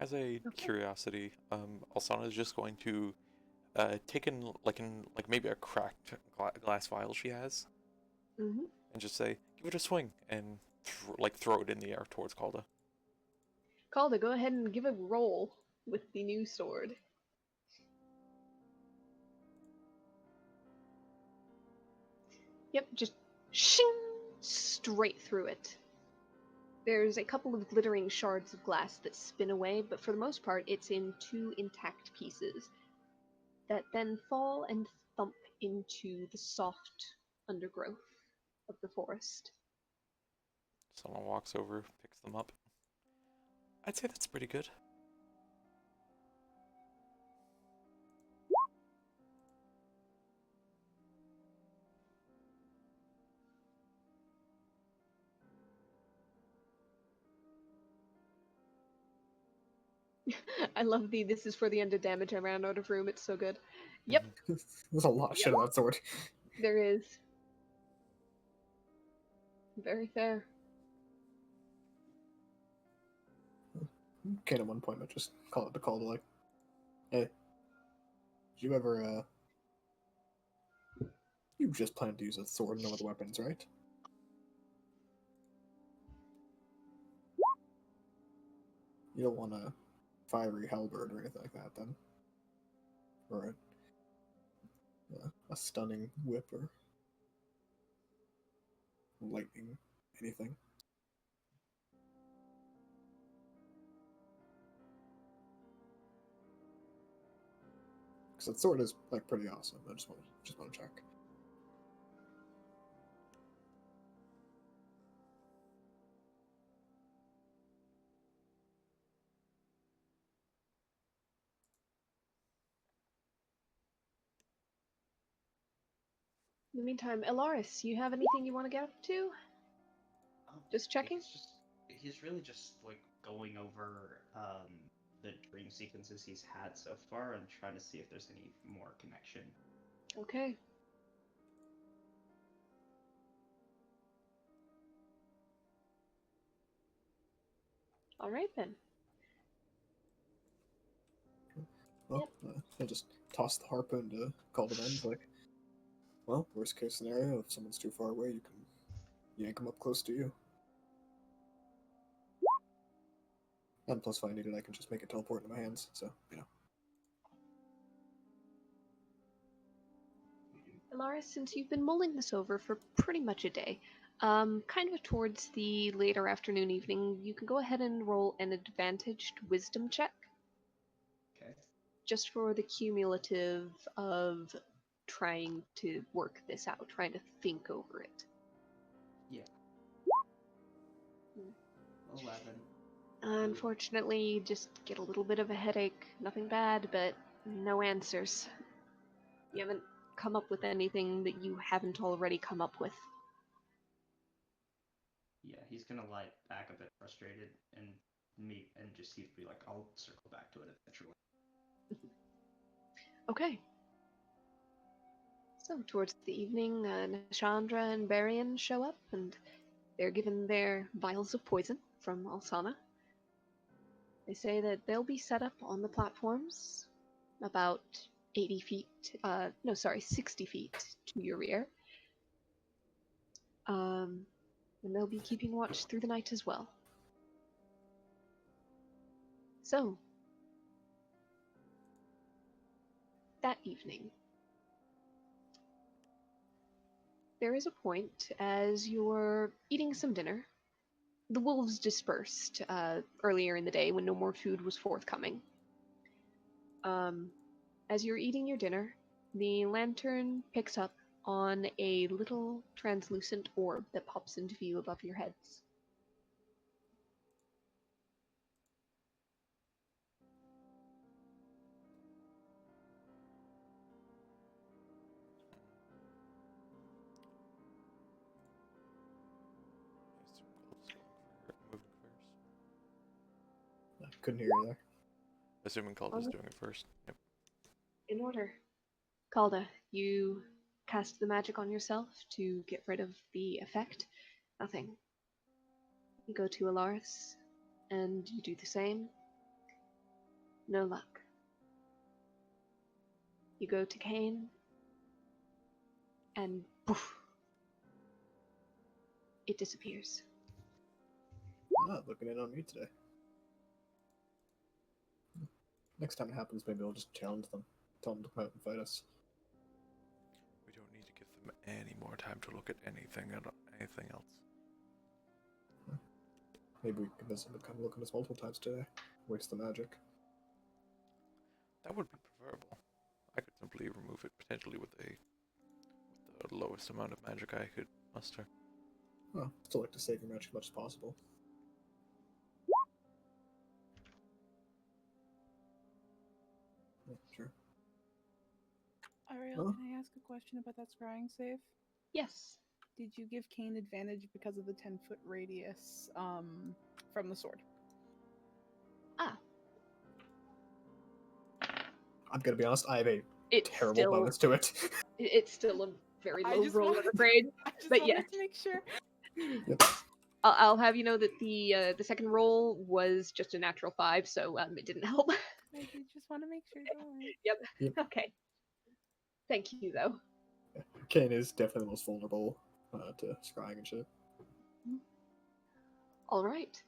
Speaker 1: As a
Speaker 2: Okay.
Speaker 1: curiosity, Alsana is just going to take in like maybe a cracked glass vial she has,
Speaker 2: Mm-hmm.
Speaker 1: and just say, "Give it a swing," and throw it in the air towards Calda.
Speaker 2: Calda, go ahead and give a roll with the new sword. Yep, just shing straight through it. There's a couple of glittering shards of glass that spin away, but for the most part, it's in two intact pieces that then fall and thump into the soft undergrowth of the forest.
Speaker 1: Someone walks over, picks them up. I'd say that's pretty good.
Speaker 2: I love this is for the end of damage. I ran out of room. It's so good. Yep,
Speaker 3: There's a lot of shit on that sword.
Speaker 2: there is. Very fair.
Speaker 3: Kane at one point might just call it to call to like, hey, did you ever you just plan to use a sword and no other weapons, right? You don't want a fiery halberd or anything like that, then? Or a stunning whip or lightning, anything? Because that sword is like pretty awesome. I just want to check.
Speaker 2: In the meantime, Elaris, you have anything you want to get up to? Just checking?
Speaker 6: He's really just like going over the dream sequences he's had so far and trying to see if there's any more connection.
Speaker 2: Okay. All right then.
Speaker 3: Well, I just toss the harpoon to call them in. It's like, well, worst case scenario, if someone's too far away, you can yank them up close to you. And plus, if I need it, I can just make it teleport into my hands. So, you know.
Speaker 2: Elaris, since you've been mulling this over for pretty much a day, kind of towards the later afternoon, evening, you can go ahead and roll an advantaged wisdom check,
Speaker 6: Okay.
Speaker 2: just for the cumulative of trying to work this out, trying to think over it.
Speaker 6: Yeah. 11.
Speaker 2: Unfortunately, you just get a little bit of a headache. Nothing bad, but no answers. You haven't come up with anything that you haven't already come up with.
Speaker 6: Yeah, he's gonna lie back a bit frustrated and just he'd be like, I'll circle back to it eventually.
Speaker 2: Okay. So, towards the evening, Nashandra and Varian show up, and they're given their vials of poison from Alsana. They say that they'll be set up on the platforms about 60 feet to your rear. And they'll be keeping watch through the night as well. So, that evening, there is a point as you're eating some dinner. The wolves dispersed earlier in the day when no more food was forthcoming. As you're eating your dinner, the lantern picks up on a little translucent orb that pops into view above your heads.
Speaker 3: I couldn't hear you there.
Speaker 1: Assuming Calder's doing it first. Yep.
Speaker 2: In order. Calda, you cast the magic on yourself to get rid of the effect. Nothing. You go to Alaris, and you do the same. No luck. You go to Kane, and poof, it disappears.
Speaker 3: Not looking in on me today. Next time it happens, maybe I'll just challenge them. Tell them to come out and fight us.
Speaker 1: We don't need to give them any more time to look at anything else.
Speaker 3: Maybe we can convince them to come look at us multiple times today. Waste the magic.
Speaker 1: That would be preferable. I could simply remove it potentially with the lowest amount of magic I could muster.
Speaker 3: Well, still like to save your magic as much as possible. Yeah, sure.
Speaker 4: Ariel,
Speaker 3: Huh?
Speaker 4: can I ask a question about that scrying save?
Speaker 2: Yes.
Speaker 4: Did you give Kane advantage because of the 10-foot radius from the sword?
Speaker 3: I'm gonna be honest, I have a
Speaker 2: It's
Speaker 3: terrible
Speaker 2: still,
Speaker 3: bonus to it.
Speaker 2: it's still a very
Speaker 4: I
Speaker 2: low
Speaker 4: just
Speaker 2: roll,
Speaker 4: wanted
Speaker 2: I'm
Speaker 4: to-
Speaker 2: afraid.
Speaker 4: I just
Speaker 2: But
Speaker 4: wanted
Speaker 2: yes.
Speaker 4: to make sure.
Speaker 3: Yep.
Speaker 2: I'll have you know that the second roll was just a natural 5, so it didn't help.
Speaker 4: I did just want to make sure. Don't worry.
Speaker 2: Yep. Okay. Thank you, though.
Speaker 3: Kane is definitely the most vulnerable to scrying and shit.
Speaker 2: All right.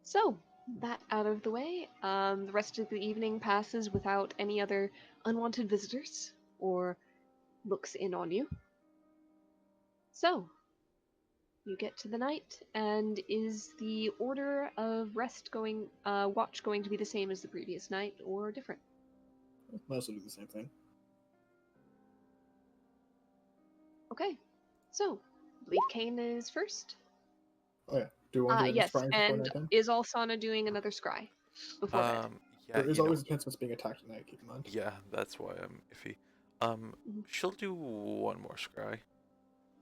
Speaker 2: So, that out of the way, the rest of the evening passes without any other unwanted visitors or looks in on you. So, you get to the night, and is the order of watch going to be the same as the previous night or different?
Speaker 3: Might also do the same thing.
Speaker 2: Okay. So, I believe Kane is first.
Speaker 3: Oh yeah. Do you want to do any
Speaker 2: Yes,
Speaker 3: scrying before
Speaker 2: and
Speaker 3: nighttime?
Speaker 2: is Alsana doing another scry before bed?
Speaker 1: Yeah,
Speaker 3: There is
Speaker 1: you know,
Speaker 3: always a chance of us being attacked at night, keep in mind.
Speaker 1: yeah, that's why I'm iffy.
Speaker 2: Mhm.
Speaker 1: She'll do one more scry.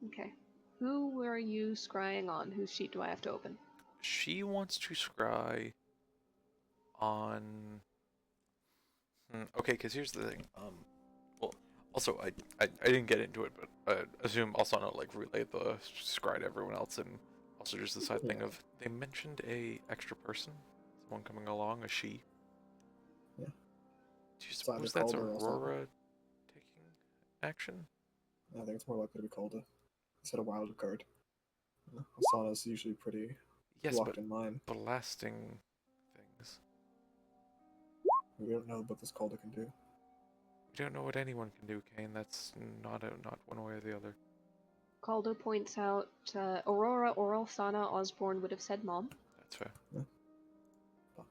Speaker 2: Okay. Who were you scrying on? Whose sheet do I have to open?
Speaker 1: She wants to scry on. Okay, because here's the thing. Well, also I didn't get into it, but I assume Alsana like relayed the scry to everyone else, and also just the side thing
Speaker 3: Yeah.
Speaker 1: of they mentioned a extra person, someone coming along, a she.
Speaker 3: Yeah.
Speaker 1: Do you
Speaker 3: It's either
Speaker 1: suppose that's
Speaker 3: Calder or Alsana.
Speaker 1: Aurora taking action?
Speaker 3: I think it's more likely to be called instead of wild card. Asana's usually pretty
Speaker 1: Yes,
Speaker 3: locked
Speaker 1: but
Speaker 3: in line.
Speaker 1: blasting things.
Speaker 3: We don't know what this Calder can do.
Speaker 1: We don't know what anyone can do, Kane. That's not one way or the other.
Speaker 2: Caldo points out Aurora or Alsana Osborne would have said mom.
Speaker 1: That's fair.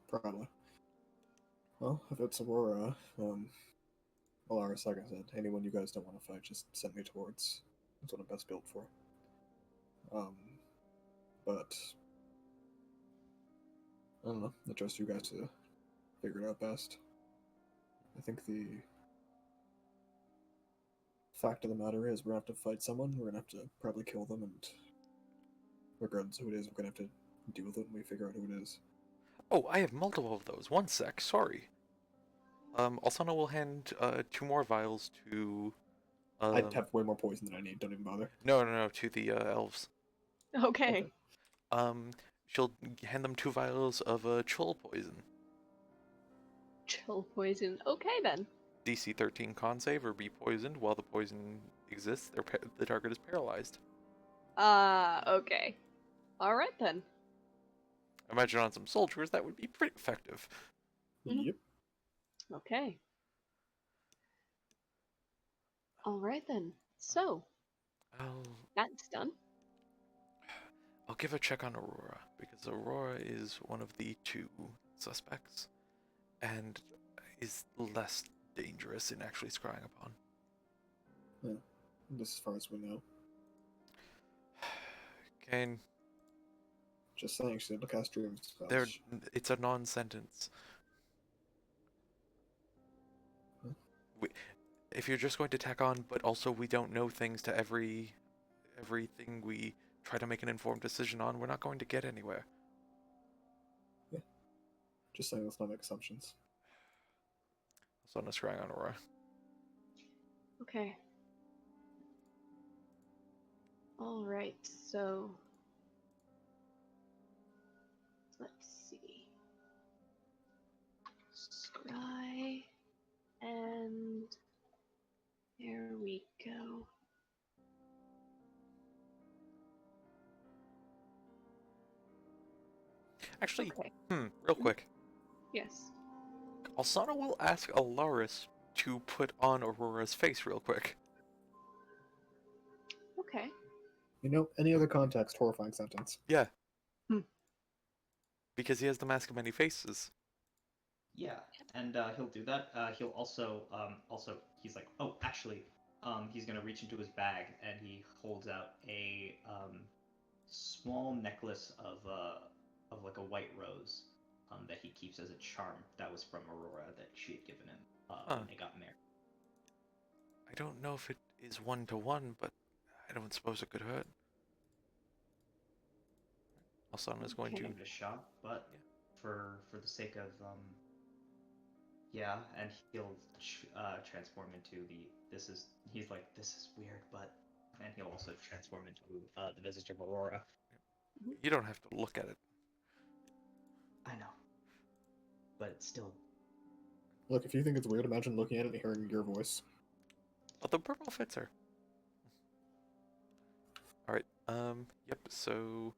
Speaker 3: Probably. Well, if it's Aurora, Alaris, like I said, anyone you guys don't want to fight, just send me towards. That's what I'm best built for. But I don't know. I trust you guys to figure it out best. I think the fact of the matter is we're gonna have to fight someone. We're gonna have to probably kill them, and regardless of who it is, we're gonna have to deal with it when we figure out who it is.
Speaker 1: Oh, I have multiple of those. One sec, sorry. Alsana will hand 2 more vials to.
Speaker 3: I have way more poison than I need. Don't even bother.
Speaker 1: No, to the elves.
Speaker 2: Okay.
Speaker 1: She'll hand them 2 vials of chill poison.
Speaker 2: Chill poison. Okay then.
Speaker 1: DC 13 con save or be poisoned. While the poison exists, the target is paralyzed.
Speaker 2: Okay. Alright then.
Speaker 1: Imagine on some soldiers that would be pretty effective.
Speaker 2: Mhm.
Speaker 3: Yep.
Speaker 2: Okay. Alright then. So, That's done.
Speaker 1: I'll give a check on Aurora, because Aurora is one of the two suspects, and is less dangerous in actually scrying upon.
Speaker 3: This as far as we know.
Speaker 1: Kane,
Speaker 3: Just saying, she's able to cast dream spells.
Speaker 1: it's a non-sentence. If you're just going to tack on, but also we don't know things to everything we try to make an informed decision on, we're not going to get anywhere.
Speaker 3: Just saying, let's not make assumptions.
Speaker 1: So I'm scrying on Aurora.
Speaker 2: Okay. Alright, so let's see. Scry, and there we go.
Speaker 1: Actually,
Speaker 2: Okay.
Speaker 1: real quick.
Speaker 2: Yes.
Speaker 1: Alsana will ask Alaris to put on Aurora's face real quick.
Speaker 2: Okay.
Speaker 3: You know, any other context, horrifying sentence.
Speaker 1: Yeah.
Speaker 2: Hmm.
Speaker 1: Because he has the mask of many faces.
Speaker 6: Yeah, and he'll do that. He'll also he's like, oh, actually, he's gonna reach into his bag and he holds out a small necklace of like a white rose that he keeps as a charm that was from Aurora that she had given him when they got married.
Speaker 1: I don't know if it is 1-to-1, but I don't suppose it could hurt. Alsana is going
Speaker 6: Give
Speaker 1: to...
Speaker 6: it a shot, but
Speaker 1: Yeah.
Speaker 6: for the sake of yeah, and he'll transform into he's like, this is weird, but, and he'll also transform into the Visage of Aurora.
Speaker 1: You don't have to look at it.
Speaker 6: I know, but it's still.
Speaker 3: Look, if you think it's weird, imagine looking at it and hearing your voice.
Speaker 1: Well, the purple fits her. Alright, yep, so...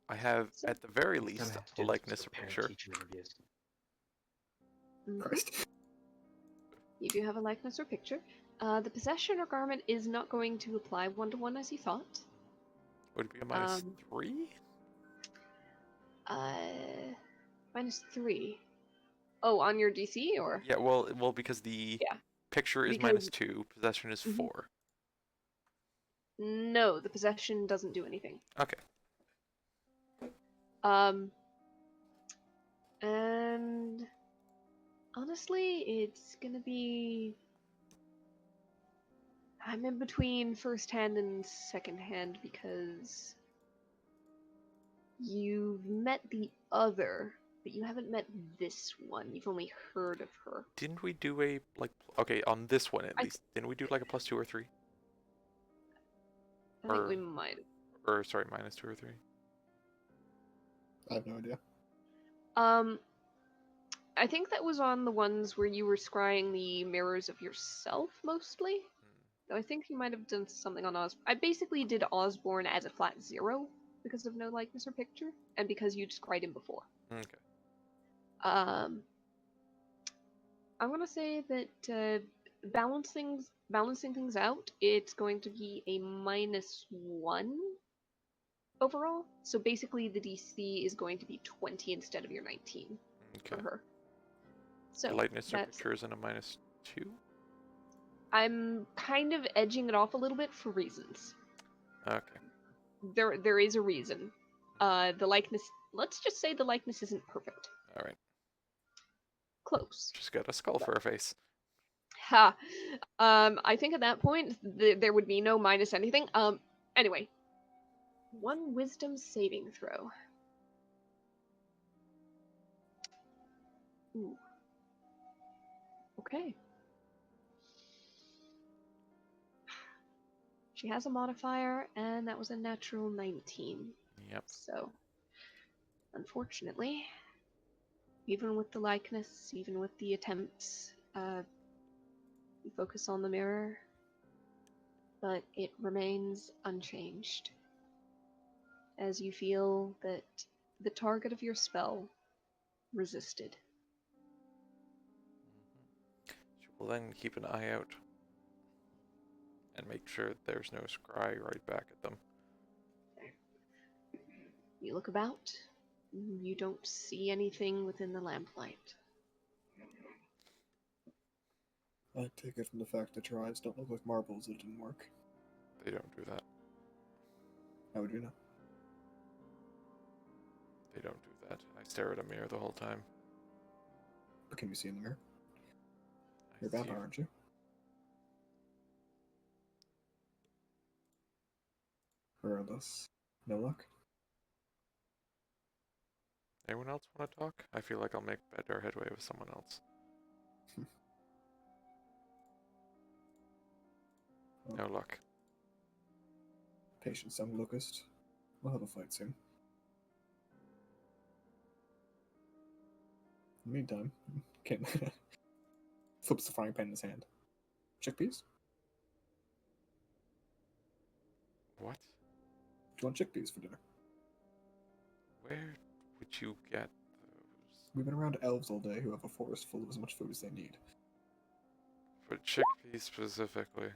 Speaker 1: I have, at the very least, a likeness or picture.
Speaker 3: Christ.
Speaker 2: You do have a likeness or picture. The possession or garment is not going to apply 1-to-1 as you thought.
Speaker 1: Would it be a -3?
Speaker 2: -3. Oh, on your DC, or?
Speaker 1: Yeah, well, because the
Speaker 2: Yeah.
Speaker 1: picture is
Speaker 2: Because-
Speaker 1: -2, possession is 4.
Speaker 2: No, the possession doesn't do anything.
Speaker 1: Okay.
Speaker 2: And honestly, it's gonna be... I'm in between first hand and second hand because you've met the other, but you haven't met this one. You've only heard of her.
Speaker 1: Didn't we do a, like, okay, on this one at
Speaker 2: I-
Speaker 1: least, didn't we do like a +2 or 3?
Speaker 2: I think
Speaker 1: Or-
Speaker 2: we might.
Speaker 1: Or, sorry, -2 or 3?
Speaker 3: I have no idea.
Speaker 2: I think that was on the ones where you were scrying the mirrors of yourself, mostly. Though I think you might have done something on I basically did Osborne as a flat 0, because of no likeness or picture, and because you'd scryed him before.
Speaker 1: Okay.
Speaker 2: I'm gonna say that balancing things out, it's going to be a -1 overall. So basically, the DC is going to be 20 instead of your 19
Speaker 1: Okay.
Speaker 2: for her. So
Speaker 1: Lightness or
Speaker 2: that's...
Speaker 1: picture is in a -2?
Speaker 2: I'm kind of edging it off a little bit for reasons.
Speaker 1: Okay.
Speaker 2: There is a reason. The likeness. Let's just say the likeness isn't perfect.
Speaker 1: Alright.
Speaker 2: Close.
Speaker 1: Just got a skull for a face.
Speaker 2: Ha. I think at that point there would be no minus anything. Anyway, 1 wisdom saving throw. Ooh. Okay. She has a modifier, and that was a natural 19.
Speaker 1: Yep.
Speaker 2: So, unfortunately, even with the likeness, even with the attempts, you focus on the mirror, but it remains unchanged. As you feel that the target of your spell resisted.
Speaker 1: She will then keep an eye out and make sure that there's no scry right back at them.
Speaker 2: You look about. You don't see anything within the lamplight.
Speaker 3: I take it from the fact that your eyes don't look like marbles, it didn't work.
Speaker 1: They don't do that.
Speaker 3: How would you know?
Speaker 1: They don't do that. I stare at a mirror the whole time.
Speaker 3: What can you see in the mirror?
Speaker 1: I
Speaker 3: You're a
Speaker 1: see-
Speaker 3: vampire, aren't you? Regardless, no luck.
Speaker 1: Anyone else want to talk? I feel like I'll make better headway with someone else. No luck.
Speaker 3: Patience, young locust. We'll have a fight soon. In the meantime, Ken flips the frying pan in his hand. Chickpeas?
Speaker 1: What?
Speaker 3: Do you want chickpeas for dinner?
Speaker 1: Where would you get those?
Speaker 3: We've been around elves all day who have a forest full of as much food as they need.
Speaker 1: For chickpeas specifically.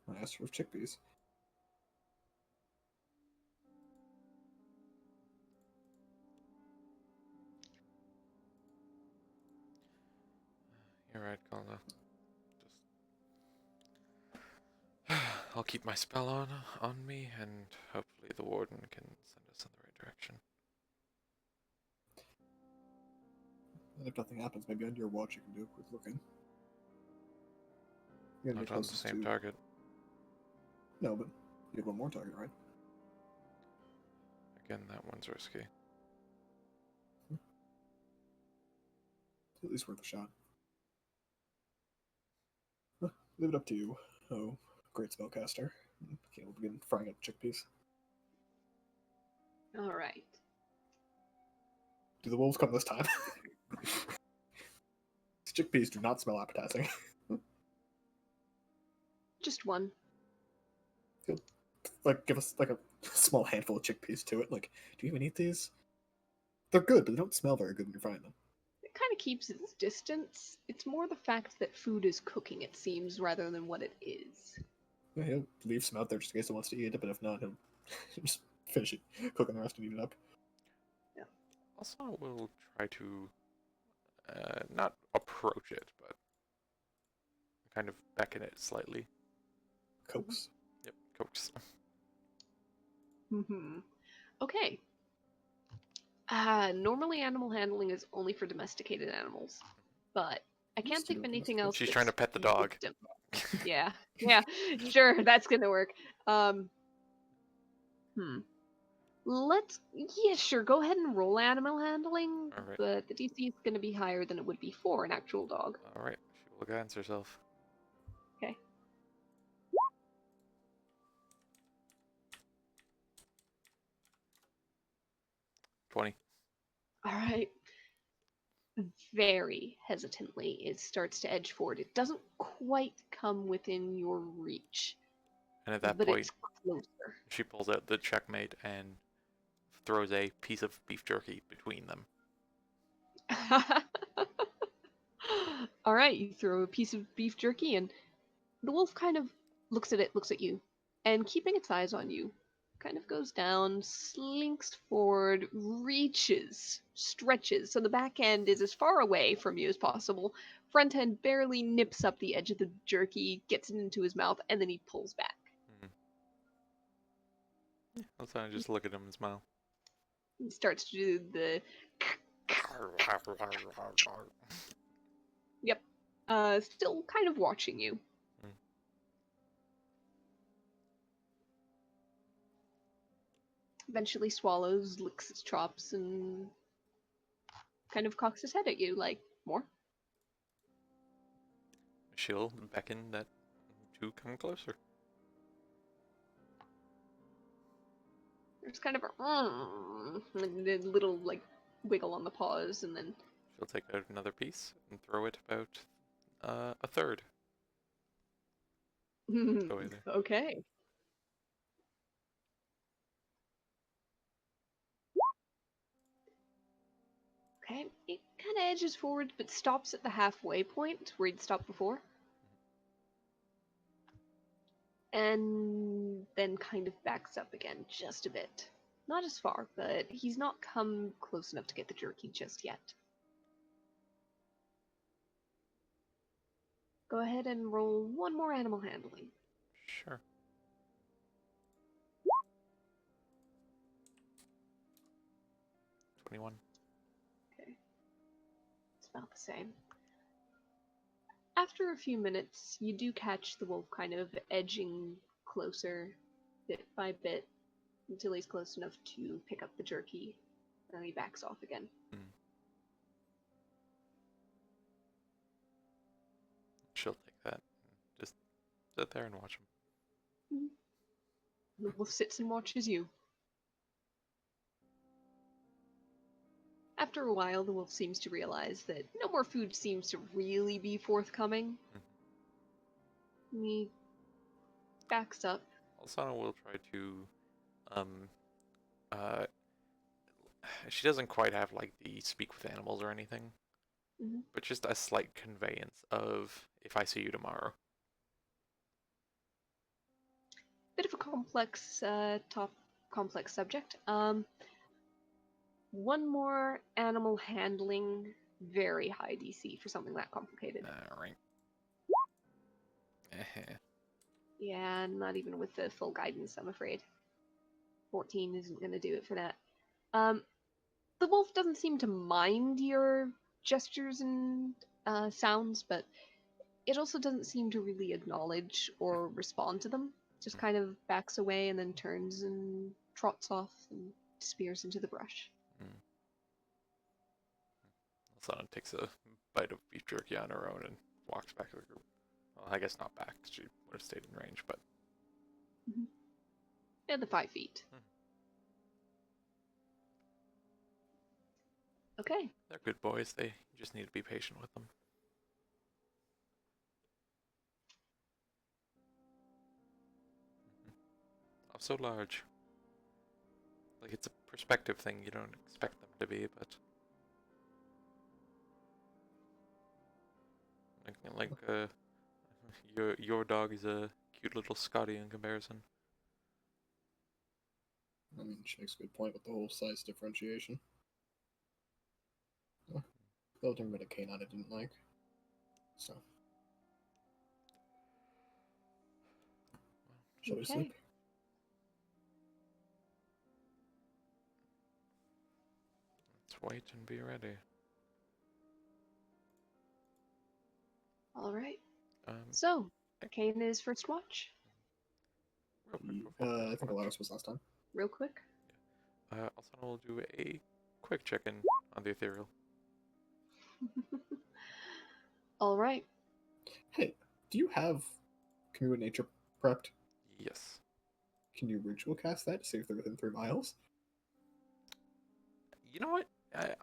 Speaker 3: I asked for chickpeas.
Speaker 1: You're right, Kalna. Just I'll keep my spell on me, and hopefully the warden can send us in the right direction.
Speaker 3: And if nothing happens, maybe on your watch you can do a quick look in. You're gonna
Speaker 1: Not
Speaker 3: be
Speaker 1: on the
Speaker 3: closest
Speaker 1: same
Speaker 3: to...
Speaker 1: target.
Speaker 3: No, but you have one more target, right?
Speaker 1: Again, that one's risky.
Speaker 3: It's at least worth a shot. Leave it up to you, oh great spellcaster. Okay, we'll begin frying up chickpeas.
Speaker 2: All right.
Speaker 3: Do the wolves come this time? These chickpeas do not smell appetizing.
Speaker 2: Just one.
Speaker 3: Like, give us like a small handful of chickpeas to it. Like, do you even eat these? They're good, but they don't smell very good when you're frying them.
Speaker 2: It kind of keeps its distance. It's more the fact that food is cooking, it seems, rather than what it is.
Speaker 3: Yeah, he'll leave some out there just in case he wants to eat it, but if not, he'll just finish it, cooking the rest and eat it up.
Speaker 1: Also, we'll try to not approach it, but kind of beckon it slightly.
Speaker 3: Coax.
Speaker 1: Yep, coax.
Speaker 2: Mm-hmm. Okay. Normally animal handling is only for domesticated animals, but I can't
Speaker 3: Used to
Speaker 2: think of
Speaker 3: do
Speaker 2: anything
Speaker 3: domesticated.
Speaker 2: else.
Speaker 1: She's
Speaker 2: that's
Speaker 1: trying to pet the dog.
Speaker 2: wisdom. Yeah, yeah, sure, that's gonna work. Yeah, sure, go ahead and roll animal handling,
Speaker 1: Alright.
Speaker 2: but the DC is gonna be higher than it would be for an actual dog.
Speaker 1: Alright, she will against herself.
Speaker 2: Okay.
Speaker 1: $20.
Speaker 2: Alright. Very hesitantly, it starts to edge forward. It doesn't quite come within your reach,
Speaker 1: And at that
Speaker 2: but
Speaker 1: point,
Speaker 2: it's closer.
Speaker 1: she pulls out the checkmate and throws a piece of beef jerky between them.
Speaker 2: Alright, you throw a piece of beef jerky, and the wolf kind of looks at it, looks at you, and keeping its eyes on you, kind of goes down, slinks forward, reaches, stretches, so the back end is as far away from you as possible. Front end barely nips up the edge of the jerky, gets it into his mouth, and then he pulls back.
Speaker 1: Let's kind of just look at him and smile.
Speaker 2: He starts to do the still kind of watching you. Eventually swallows, licks its chops, and kind of cocks his head at you, like, more?
Speaker 1: She'll beckon that to come closer.
Speaker 2: There's kind of a little, like, wiggle on the paws, and then...
Speaker 1: She'll take out another piece and throw it about a third. Away there.
Speaker 2: Okay. Okay, it kind of edges forward, but stops at the halfway point where he'd stopped before. and then kind of backs up again just a bit. Not as far, but he's not come close enough to get the jerky just yet. Go ahead and roll one more animal handling.
Speaker 1: Sure. $21.
Speaker 2: Okay. It's about the same. After a few minutes, you do catch the wolf kind of edging closer, bit by bit, until he's close enough to pick up the jerky, and then he backs off again.
Speaker 1: She'll take that. Just sit there and watch him.
Speaker 2: The wolf sits and watches you. After a while, the wolf seems to realize that no more food seems to really be forthcoming. He backs up.
Speaker 1: Alsana will try to, she doesn't quite have like the speak with animals or anything, but just a slight conveyance of if I see you tomorrow.
Speaker 2: Bit of a complex, complex subject. One more animal handling, very high DC for something that complicated.
Speaker 1: Alright.
Speaker 2: Yeah, not even with the full guidance, I'm afraid. 14 isn't going to do it for that. The wolf doesn't seem to mind your gestures and sounds, but it also doesn't seem to really acknowledge or respond to them. Just kind of backs away and then turns and trots off and disappears into the brush.
Speaker 1: Alsana takes a bite of beef jerky on her own and walks back to the group. Well, I guess not back, she would have stayed in range, but...
Speaker 2: Yeah, the 5 feet. Okay.
Speaker 1: They're good boys, you just need to be patient with them. Not so large. Like, it's a perspective thing, you don't expect them to be, but... your dog is a cute little Scotty in comparison.
Speaker 3: I mean, she makes a good point with the whole size differentiation. They'll turn a canine I didn't like. So. Shall we sleep?
Speaker 1: Let's wait and be ready.
Speaker 2: Alright. So, Kane is first watch.
Speaker 1: Real quick before
Speaker 3: I think Alaris was last time.
Speaker 2: Real quick.
Speaker 1: Also, we'll do a quick check-in on the ethereal.
Speaker 2: Alright.
Speaker 3: Hey, do you have Commune with Nature prepped?
Speaker 1: Yes.
Speaker 3: Can you ritual cast that to see if they're within 3 miles?
Speaker 1: You know what?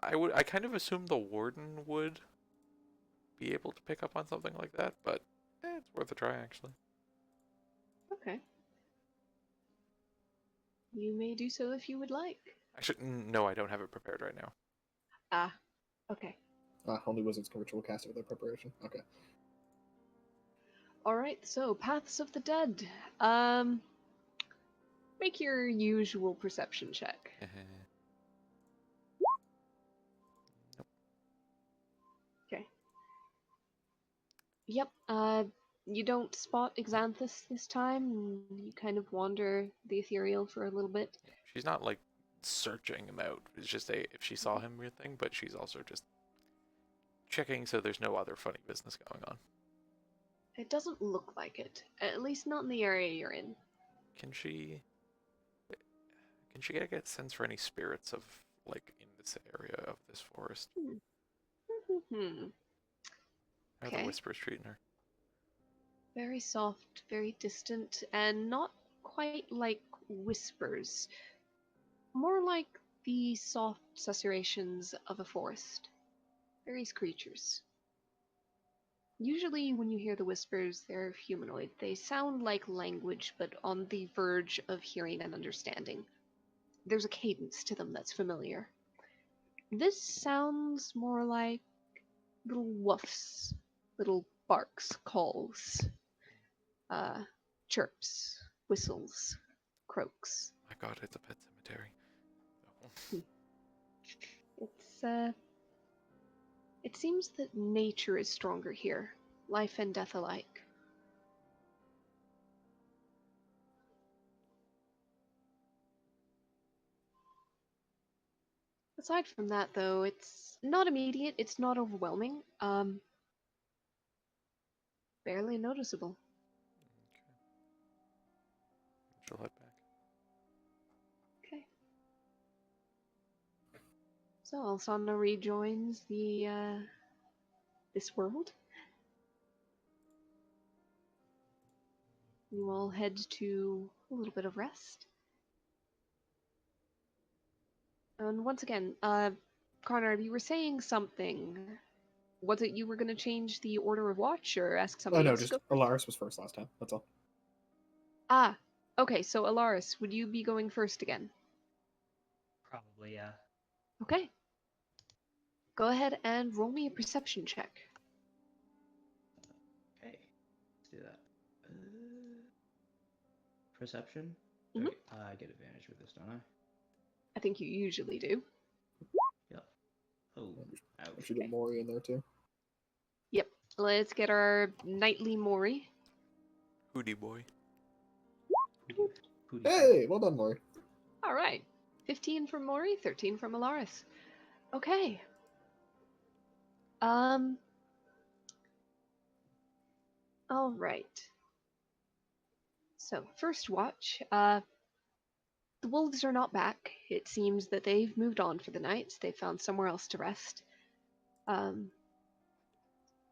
Speaker 1: I kind of assumed the warden would be able to pick up on something like that, but it's worth a try, actually.
Speaker 2: Okay. You may do so if you would like.
Speaker 1: Actually, no, I don't have it prepared right now.
Speaker 2: Ah, okay.
Speaker 3: Only wizards can ritual cast it with their preparation. Okay.
Speaker 2: Alright, so Paths of the Dead. Make your usual perception check.
Speaker 1: Nope.
Speaker 2: Okay. Yep, you don't spot Xanthus this time, and you kind of wander the ethereal for a little bit.
Speaker 1: She's not, like, searching him out. It's just if she saw him, weird thing, but she's also just checking so there's no other funny business going on.
Speaker 2: It doesn't look like it. At least not in the area you're in.
Speaker 1: Can she get a sense for any spirits of, like, in this area of this forest? How are the
Speaker 2: Okay.
Speaker 1: whispers treating her?
Speaker 2: Very soft, very distant, and not quite like whispers. More like the soft susurrations of a forest. Various creatures. Usually when you hear the whispers, they're humanoid. They sound like language, but on the verge of hearing and understanding. There's a cadence to them that's familiar. This sounds more like little woofs, little barks, calls. chirps, whistles, croaks.
Speaker 1: My God, it's a pet cemetery.
Speaker 2: It's it seems that nature is stronger here, life and death alike. Aside from that, though, it's not immediate, it's not overwhelming, barely noticeable.
Speaker 1: She'll head back.
Speaker 2: Okay. So Alsana rejoins the this world. You all head to a little bit of rest. And once again, Conrad, you were saying something. Was it you were going to change the order of watch or ask
Speaker 3: Oh
Speaker 2: somebody
Speaker 3: no,
Speaker 2: else
Speaker 3: just
Speaker 2: to go?
Speaker 3: Alaris was first last time. That's all.
Speaker 2: Ah, okay, so Alaris, would you be going first again?
Speaker 6: Probably, yeah.
Speaker 2: Okay. Go ahead and roll me a perception check.
Speaker 6: Okay, let's do that. Perception?
Speaker 2: Mhm.
Speaker 6: Wait, I get advantage with this, don't I?
Speaker 2: I think you usually do.
Speaker 6: Yep. Oh,
Speaker 3: I
Speaker 6: ouch.
Speaker 3: should get Mori in there too.
Speaker 2: Yep. Let's get our nightly Mori.
Speaker 1: Hootie boy.
Speaker 6: Pootie.
Speaker 3: Hey, well done, Mori.
Speaker 2: All right. 15 from Mori, 13 from Alaris. Okay. All right. So, first watch. The wolves are not back. It seems that they've moved on for the night. They've found somewhere else to rest.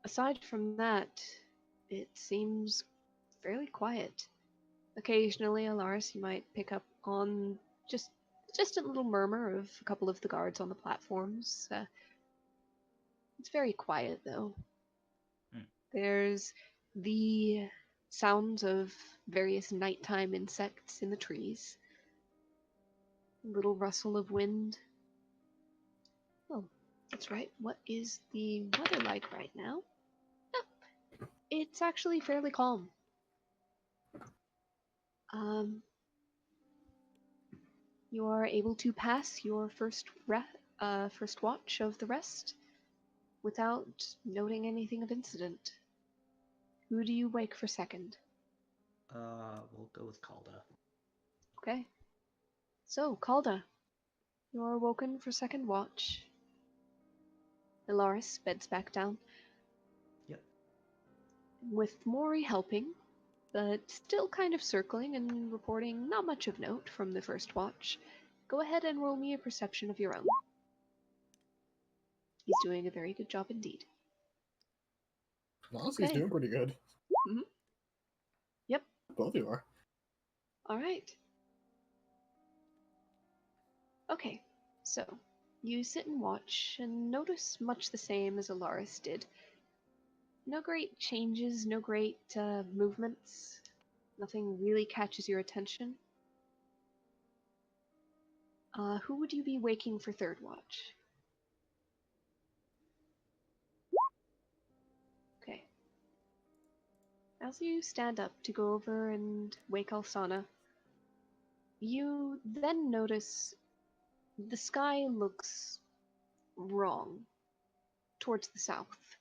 Speaker 2: Aside from that, it seems fairly quiet. Occasionally, Alaris, you might pick up on just a little murmur of a couple of the guards on the platforms. It's very quiet, though. There's the sounds of various nighttime insects in the trees. A little rustle of wind. Oh, that's right. What is the weather like right now? Ah, it's actually fairly calm. You are able to pass your first watch of the rest without noting anything of incident. Who do you wake for second?
Speaker 6: We'll go with Calda.
Speaker 2: Okay. So, Calda, you are woken for second watch. Ilaris beds back down.
Speaker 6: Yep.
Speaker 2: With Mori helping, but still kind of circling and reporting not much of note from the first watch. Go ahead and roll me a perception of your own. He's doing a very good job indeed.
Speaker 3: Honestly, he's
Speaker 2: Okay.
Speaker 3: doing pretty good.
Speaker 2: Mhm. Yep.
Speaker 3: Both of you are.
Speaker 2: All right. Okay, so you sit and watch and notice much the same as Alaris did. No great changes, no great movements. Nothing really catches your attention. Who would you be waking for third watch? Okay. As you stand up to go over and wake Alsana, you then notice the sky looks wrong towards the south.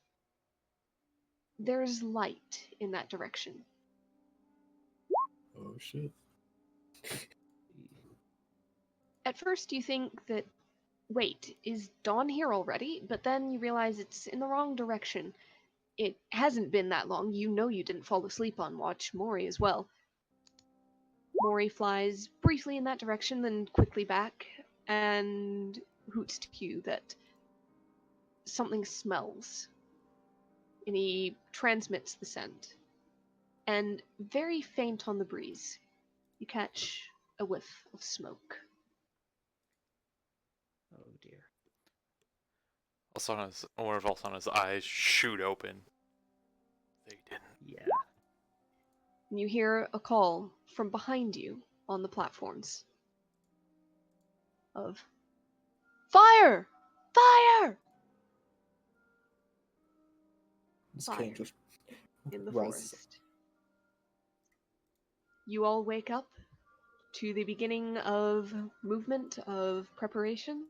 Speaker 2: There's light in that direction.
Speaker 3: Oh shit.
Speaker 2: At first you think that, wait, is dawn here already? But then you realize it's in the wrong direction. It hasn't been that long. You know you didn't fall asleep on watch. Mori as well. Mori flies briefly in that direction, then quickly back, and hoots to you that something smells. And he transmits the scent. And very faint on the breeze, you catch a whiff of smoke.
Speaker 6: Oh dear.
Speaker 1: One of Alsana's eyes shoot open. They didn't.
Speaker 6: Yeah.
Speaker 2: And you hear a call from behind you on the platforms of fire! Fire!
Speaker 3: This
Speaker 2: Fire
Speaker 3: Kane just
Speaker 2: in the
Speaker 3: rises.
Speaker 2: forest. you all wake up to the beginning of movement, of preparation,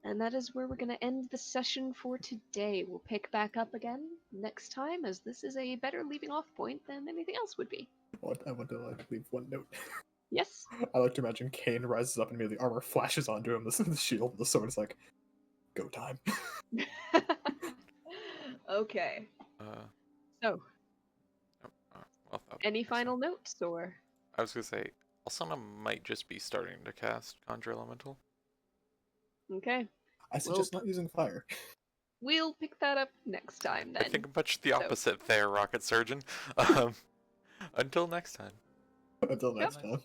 Speaker 2: and that is where we're going to end the session for today. We'll pick back up again next time, as this is a better leaving off point than anything else would be.
Speaker 3: I want to leave one note.
Speaker 2: Yes?
Speaker 3: I like to imagine Kane rises up and immediately armor flashes onto him. The shield, the sword is like, go time.
Speaker 2: Okay. So,
Speaker 1: Well,
Speaker 2: any
Speaker 1: next
Speaker 2: final
Speaker 1: time.
Speaker 2: notes, or?
Speaker 1: I was gonna say, Alsana might just be starting to cast Conjure Elemental.
Speaker 2: Okay.
Speaker 3: I suggest not using fire.
Speaker 2: We'll pick that up next time then.
Speaker 1: I think much the opposite there, Rocket Surgeon. Until next time.
Speaker 3: Until
Speaker 2: Yep.
Speaker 3: next time.